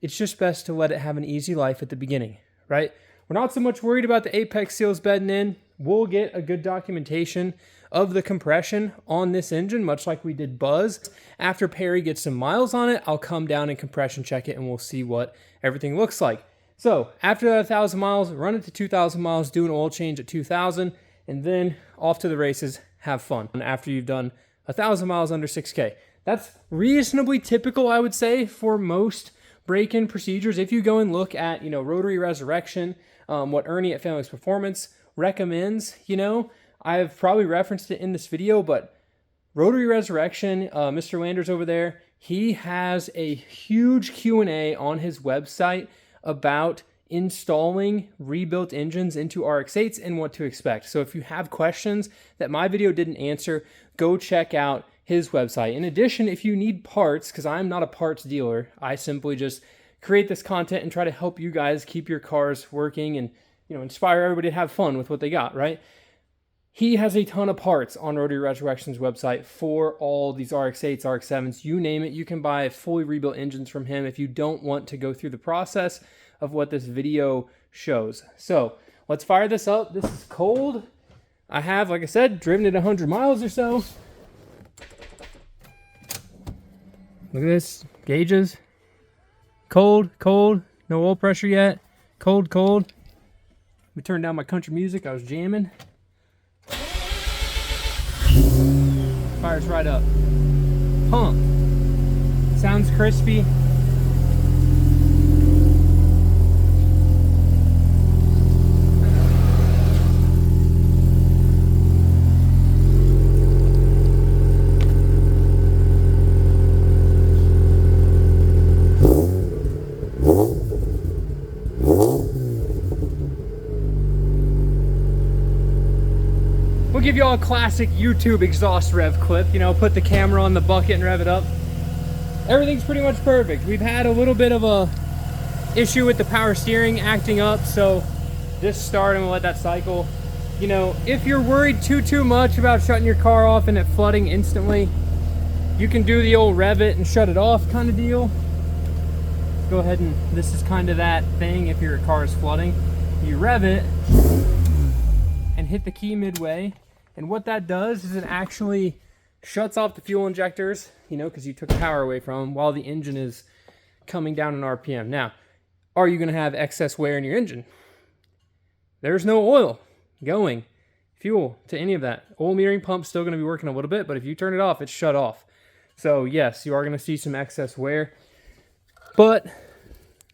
it's just best to let it have an easy life at the beginning, right? We're not so much worried about the apex seals bedding in. We'll get a good documentation of the compression on this engine, much like we did Buzz. After Perry gets some miles on it, I'll come down and compression check it and we'll see what everything looks like. So after that 1,000 miles, run it to 2,000 miles, do an oil change at 2,000, and then off to the races, have fun. And after you've done 1,000 miles under 6K. That's reasonably typical, I would say, for most break-in procedures. If you go and look at, Rotary Resurrection, what Ernie at Family Performance recommends, I've probably referenced it in this video, but Rotary Resurrection, Mr. Landers over there, he has a huge Q&A on his website about installing rebuilt engines into RX8s and what to expect. So if you have questions that my video didn't answer, go check out his website. In addition, if you need parts, because I'm not a parts dealer, I simply just create this content and try to help you guys keep your cars working and inspire everybody to have fun with what they got, right? He has a ton of parts on Rotary Resurrection's website for all these RX8s, RX7s, you name it. You can buy fully rebuilt engines from him if you don't want to go through the process of what this video shows. So let's fire this up. This is cold. I have, like I said, driven it 100 miles or so. Look at this, gauges. Cold, cold, no oil pressure yet. Cold, cold. Let me turn down my country music, I was jamming. Fires right up. Pump. Sounds crispy. We'll give you all a classic YouTube exhaust rev clip, put the camera on the bucket and rev it up. Everything's pretty much perfect. We've had a little bit of a issue with the power steering acting up, so just start and we'll let that cycle. If you're worried too much about shutting your car off and it flooding instantly, you can do the old rev it and shut it off kind of deal. Go ahead and, this is kind of that thing if your car is flooding. You rev it and hit the key midway. And what that does is it actually shuts off the fuel injectors, because you took power away from them while the engine is coming down in RPM. Now, are you going to have excess wear in your engine? There's no oil going, fuel to any of that. Oil metering pump's still going to be working a little bit, but if you turn it off, it's shut off. So yes, you are going to see some excess wear, but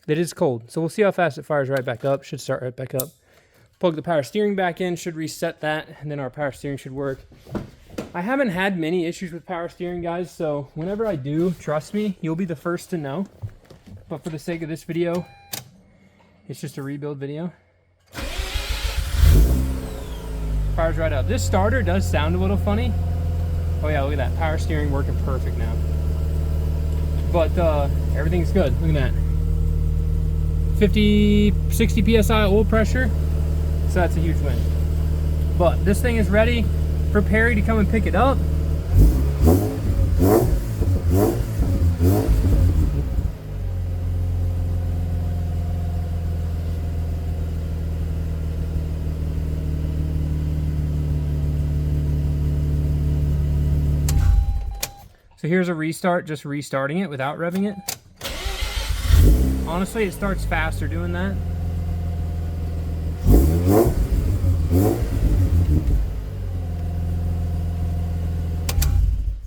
it is cold. So we'll see how fast it fires right back up. Should start right back up. Plug the power steering back in, should reset that, and then our power steering should work. I haven't had many issues with power steering, guys, so whenever I do, trust me, you'll be the first to know. But for the sake of this video, it's just a rebuild video. Fires right up. This starter does sound a little funny. Oh yeah, look at that. Power steering working perfect now. But everything's good. Look at that. 50, 60 PSI oil pressure. So that's a huge win. But this thing is ready for Perry to come and pick it up. So here's a restart, just restarting it without revving it. Honestly, it starts faster doing that.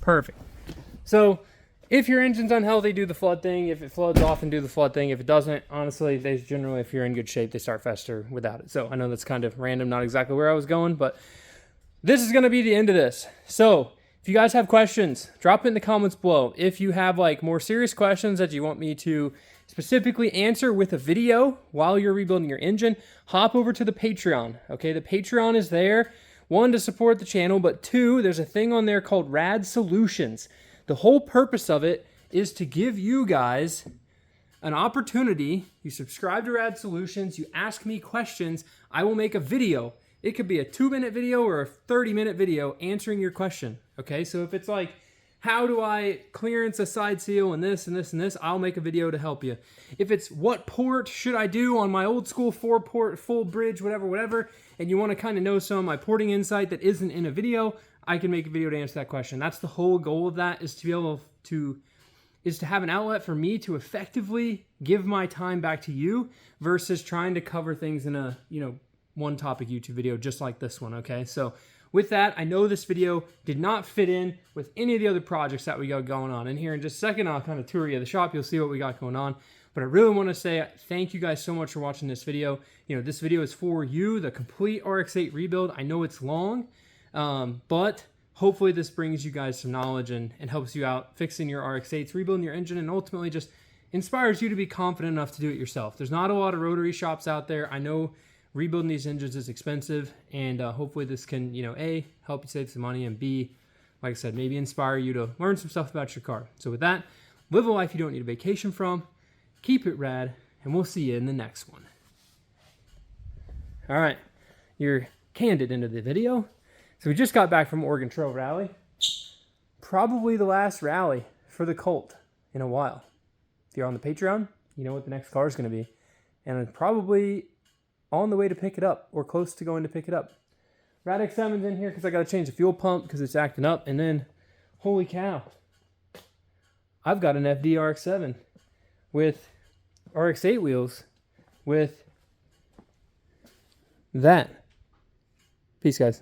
Perfect. So if your engine's unhealthy, do the flood thing. If it floods often, do the flood thing. If it doesn't, honestly, they generally, if you're in good shape, they start faster without it. So I know that's kind of random, not exactly where I was going, but this is going to be the end of this. So if you guys have questions, drop it in the comments below. If you have like more serious questions that you want me to specifically answer with a video while you're rebuilding your engine, hop over to the Patreon. Okay, the Patreon is there. 1, to support the channel, but 2, there's a thing on there called Rad Solutions. The whole purpose of it is to give you guys an opportunity. You subscribe to Rad Solutions, you ask me questions, I will make a video. It could be a 2-minute video or a 30-minute video answering your question. Okay, so if it's like, how do I clearance a side seal and this and this and this, I'll make a video to help you. If it's what port should I do on my old school 4-port full bridge, whatever, and you want to kind of know some of my porting insight that isn't in a video, I can make a video to answer that question. That's the whole goal of that, is to be able to have an outlet for me to effectively give my time back to you versus trying to cover things in a, one topic YouTube video just like this one, okay? So with that, I know this video did not fit in with any of the other projects that we got going on. And here in just a second, I'll kind of tour you the shop. You'll see what we got going on. But I really want to say thank you guys so much for watching this video. This video is for you, the complete RX8 rebuild. I know it's long, but hopefully this brings you guys some knowledge and helps you out fixing your RX8s, rebuilding your engine, and ultimately just inspires you to be confident enough to do it yourself. There's not a lot of rotary shops out there. I know rebuilding these engines is expensive, and hopefully this can, A, help you save some money, and B, like I said, maybe inspire you to learn some stuff about your car. So with that, live a life you don't need a vacation from, keep it rad, and we'll see you in the next one. All right, you're candid into the video. So we just got back from Oregon Trail Rally. Probably the last rally for the Colt in a while. If you're on the Patreon, you know what the next car is going to be. And it's probably on the way to pick it up, or close to going to pick it up. RX7's in here because I got to change the fuel pump because it's acting up. And then, holy cow, I've got an FD RX7 with RX8 wheels with that. Peace, guys.